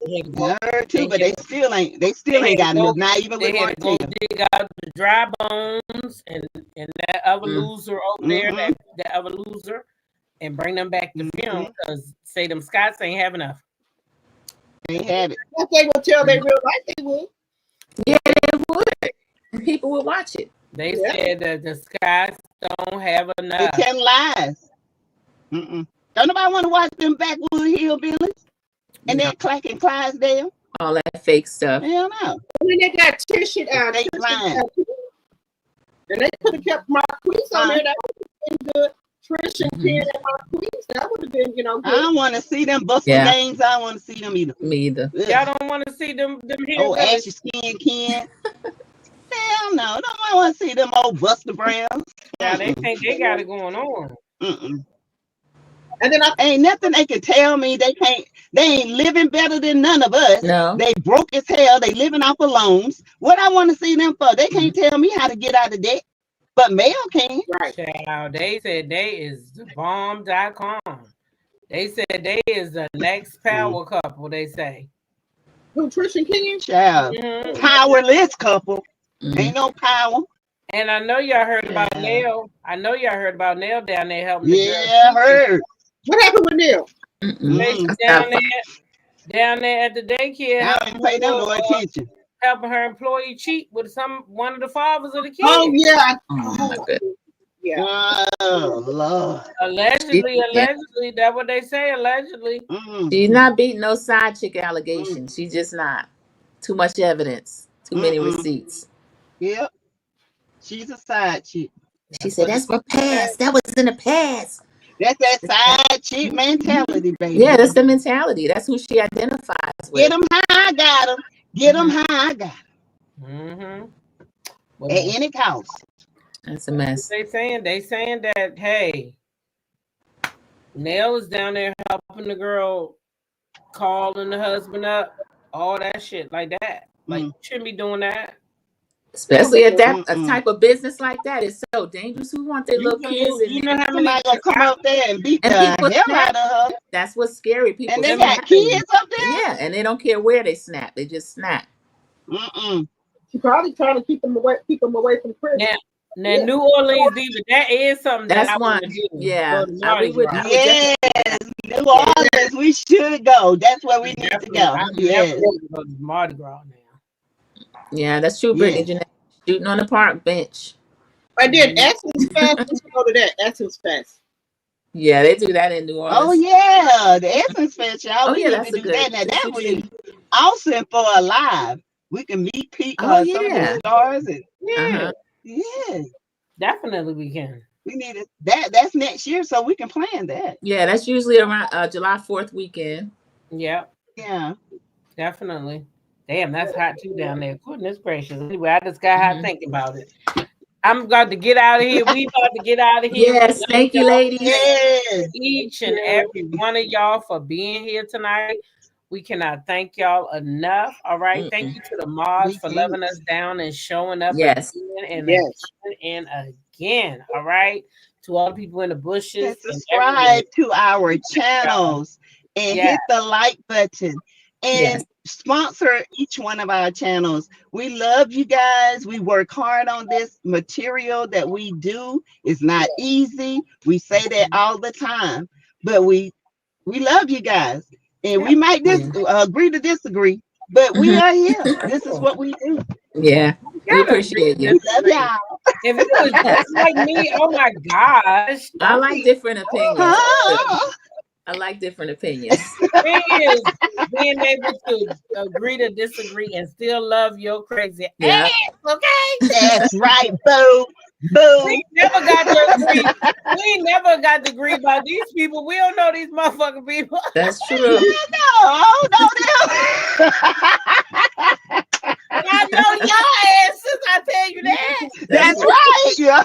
I heard too, but they still ain't got enough. Not even with Martell. Dig out the dry bones and that other loser over there, that other loser, and bring them back to film because say them Scots ain't have enough. They had it. If they would tell they real life, they would. Yeah, they would. People would watch it. They said that the Scots don't have enough. They tell lies. Mm-mm. Don't nobody want to watch them backwood hillbillies and No, that Clack and Clydesdale. all that fake stuff. Hell no. And then they got Trisha, State line. and they could have kept Marquise on there. That would have been good. Trish and Ken Mhm. and Marquise. That would have been, I good. don't want to see them Buster Yeah. Gaines. I don't want to see them either. Me either. Ugh. Y'all don't want to see them Oh, hillbillies. ashy skin Ken. Hell no. Nobody want to see them old Buster Browns. Yeah, they think they got it going on. Mm-mm. And then Ain't nothing they can tell me. They ain't living better than none of us. No. They broke as hell. They living off of loans. What I want to see them for? They can't tell me how to get out of debt. But Mel can. right. Child, they said they is the bomb.com. They said they is the next power couple, they say. Who, Trish and Ken? Child. Mhm. Powerless couple. Mhm. Ain't no power. And I know y'all heard about Yeah. Nell. I know y'all heard about Nell down there helping the Yeah, girls. heard. What happened with Neil? Mm-mm. They Mm. down there at the daycare, I don't pay them no attention. helping her employee cheat with one of the fathers of the kids. Oh, yeah. Oh my goodness. Yeah. Oh, Lord. Allegedly, Yeah. that's what they say. Allegedly, Mm. She's not beating no side chick allegations. She's just not. Too much evidence. Too many Mm-mm. receipts. Yep. She's a side chick. She said, "That's my past. That was in the past." That's that side chick mentality, baby. Yeah, that's the mentality. That's who she identifies Get with. them how I got them. Get them how I got them. Well, At any cost. That's a mess. they saying that hey, Nell is down there helping the girl, calling the husband up, all that shit like that. Like you shouldn't be doing that. Especially at that a Mm-mm. type of business like that. It's so dangerous. Who want their little kids in You there? know how many Somebody gonna come up there and beat And the people hell snap. out of her. That's what's scary. People And they snap. got kids up there. Yeah, and they don't care where they snap. They just snap. Mm-mm. She probably trying to keep them away from prison. Now New Orleans Diva, that is something that That's I one. want to do. Yeah, Go to Mardi we would. Gras. I would definitely. Yes, New Orleans, we should go. That's where we need to Definitely, go. I Yes. definitely go to Mardi Gras now. Yeah, that's true, Brittany. Yes. Jeanette. Shooting on the park bench. And then Essence Fest, let's go to that. Essence Fest. Yeah, they do that in New Orleans. Oh yeah, the Essence Fest, y'all. Oh, We yeah, need that's to a do good- that. Now that's that a would good- be awesome for a live. We can meet people, Oh, some of yeah. the stars, and Uh-huh. yeah, Definitely we can. we need it. That's next year, so we can plan that. Yeah, that's usually around July 4th weekend. Yep, Yeah. definitely. Damn, that's hot too down there. Goodness gracious. Anyway, I just got hot thinking about it. I'm about to get out of here. We about to get out of here. Yes, thank you, ladies. Yes. Each and every one of y'all for being here tonight. We cannot thank y'all enough. All right. Thank you to the mods for loving us down and showing up Yes. again and Yes. again and again. All right. To all the people in the bushes. And and subscribe to our channels and Yes. hit the like button and Yes. sponsor each one of our channels. We love you guys. We work hard on this material that we do. It's not easy. We say that all the time, but we love you guys. And we might agree to disagree, but we are here. This is what we do. Yeah. We appreciate you. We love y'all. If it was just like me, oh my gosh. I like different opinions. Ah. I like different opinions. Thing is being able to agree to disagree and still love your crazy Yeah. ass, okay? That's right, boo. Boo. We never got to agree. We never got to agree about these people. We don't know these motherfucking people. That's true. No. I know your asses, I tell you that. That's right. Yeah.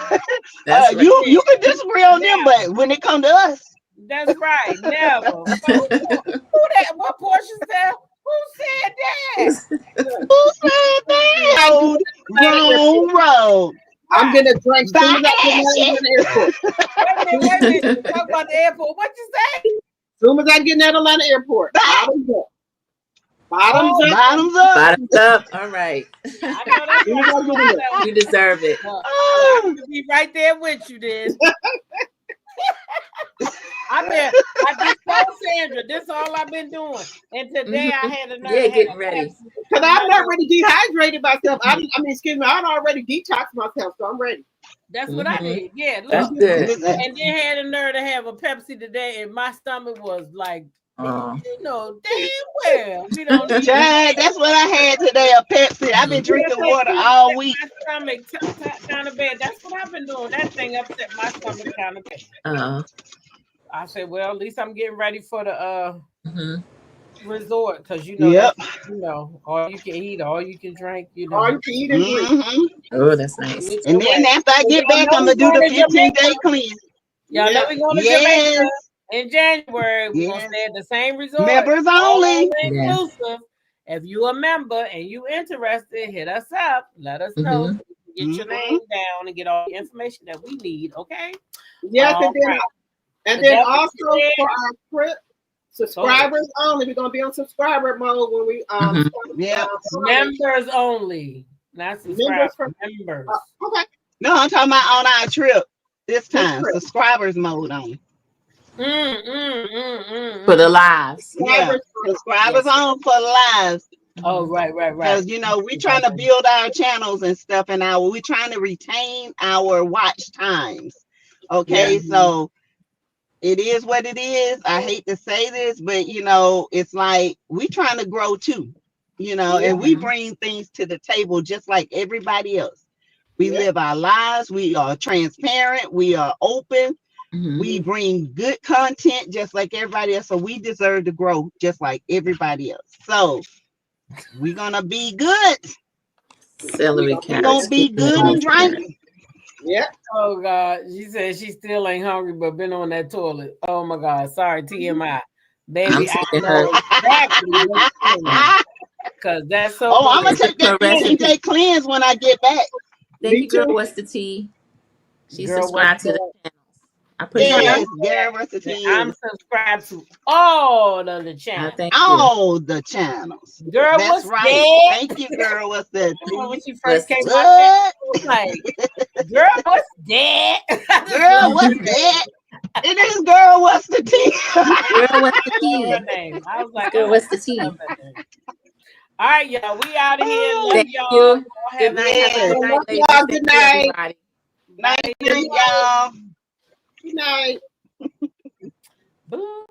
That's right. You can disagree on them, but when it come to us, That's right. Never. Who that? What portion said? Who said that? who said that? Wrong road. I'm gonna drink soon as I get out of the airport. Wait a minute. Talk about the airport. What you say? Soon as I get out of Atlanta airport. Bottoms up. Bottoms up. Bottoms up. Bottoms up. All right. I know that's Soon as I get in. You deserve it. I'll be right there with you then. I just Sandra, this is all I've been doing. And today I had a nerve Yeah, to have getting a ready. Pepsi. Because I'm already dehydrated myself. I mean, excuse me, I'm already detoxed myself, so I'm ready. That's what I did. Yeah, That's look. good. And then had a nerve to have a Pepsi today, and my stomach was like, Oh. you know, damn well, we don't need Chad, that's what I had today, a Pepsi. I've been drinking water all week. my stomach kind of bad. That's what I've been doing. That thing upset my stomach kind of bad. I said, well, at least I'm getting ready for the resort, because you know Yep. that's, you know, all you can eat, all you can drink, you know. All you can eat and drink. Oh, that's nice. Get And your then way. after I get back, I'm gonna do the 15-day cleanse. Y'all know we going to Yes. Jamaica in January. We're Yes. gonna stay at the same resort. Members All only. inclusive. If you a member and you interested, hit us up. Let us know. So we can get your name down and get all the information that we need. Okay. Yes, All right. and But then that also was it. for our trip, subscribers only. We're gonna be on subscriber mode when we Yep. Members only, not subscribers. Members. Okay. No, I'm talking about on our trip this time. Subscribers mode only. For the lives. Yeah. Subscribers on for lives. Oh, right. Because you know we're trying to build our channels and stuff, and we're trying to retain our watch times. Okay, so it is what it is. I hate to say this, but you know, it's like we trying to grow too, you know, and we bring things to the table just like everybody else. We live our lives. We are transparent. We are open. We bring good content just like everybody else. So we deserve to grow just like everybody else. So we're gonna be good. Celery We're gonna be good and drinking. Yeah. Oh God, she said she still ain't hungry, but been on that toilet. Oh my God, sorry TMI, baby. I know exactly what's because that's so. Oh, I'm gonna take that 15-day cleanse when I get back. Thank you, girl. What's the tea? She subscribed to the channels. I put yes, girl. What's the tea? I'm subscribed to all of the channels. All the channels. Girl, that's what's right. Dead? Thank you, girl. What's the tea? When she first came out, I was like, girl, what's dead? Girl, what's dead? It is girl, what's the tea? Girl, what's the tea? Her name. I was like, girl, what's the tea? All right, y'all. We out of here. Love Thank y'all. you. Good night. Good night. Night, y'all. Good night. Boo.